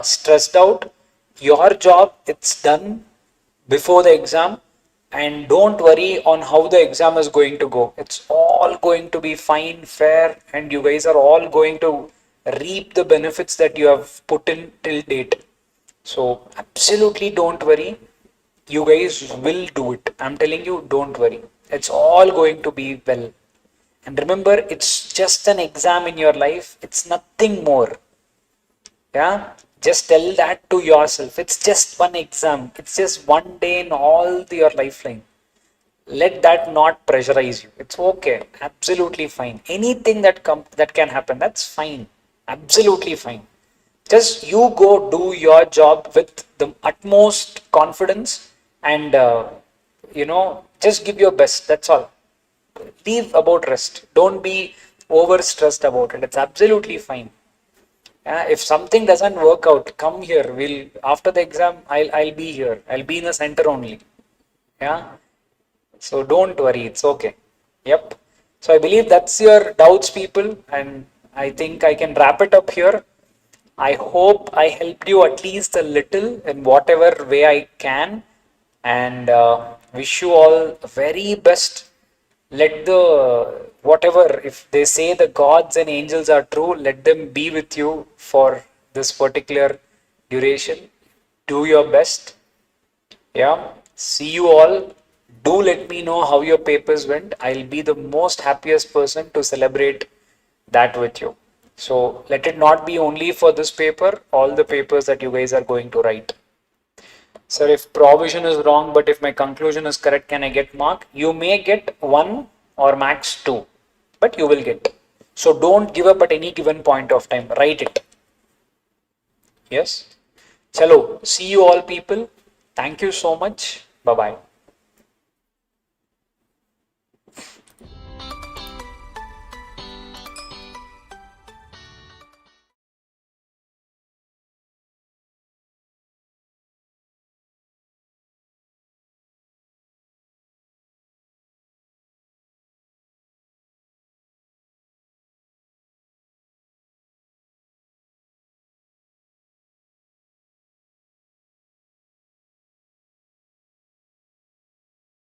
stressed out. Your job, it's done before the exam, and don't worry on how the exam is going to go. It's all going to be fine, fair, and you guys are all going to reap the benefits that you have put in till date. So absolutely don't worry. You guys will do it. I'm telling you, don't worry. It's all going to be well. And remember, it's just an exam in your life. It's nothing more. Yeah. Just tell that to yourself. It's just one exam. It's just one day in all your lifeline. Let that not pressurize you. It's okay. Absolutely fine. Anything that can happen, that's fine. Absolutely fine. Just you go do your job with the utmost confidence, and just give your best. That's all. Leave about rest. Don't be over stressed about it. It's absolutely fine. If something doesn't work out, come here. We'll after the exam. I'll be here. I'll be in the center only. Yeah. So don't worry. It's okay. Yep. So I believe that's your doubts, people, and I think I can wrap it up here. I hope I helped you at least a little in whatever way I can, and wish you all very best. Let the whatever, if they say the gods and angels are true, let them be with you for this particular duration. Do your best. Yeah. See you all. Do let me know how your papers went. I'll be the most happiest person to celebrate that with you. So let it not be only for this paper, all the papers that you guys are going to write. Sir, if provision is wrong, but if my conclusion is correct, can I get mark? You may get 1 or max 2, but you will get. So don't give up at any given point of time. Write it. Yes. Chalo. See you all, people. Thank you so much. Bye bye.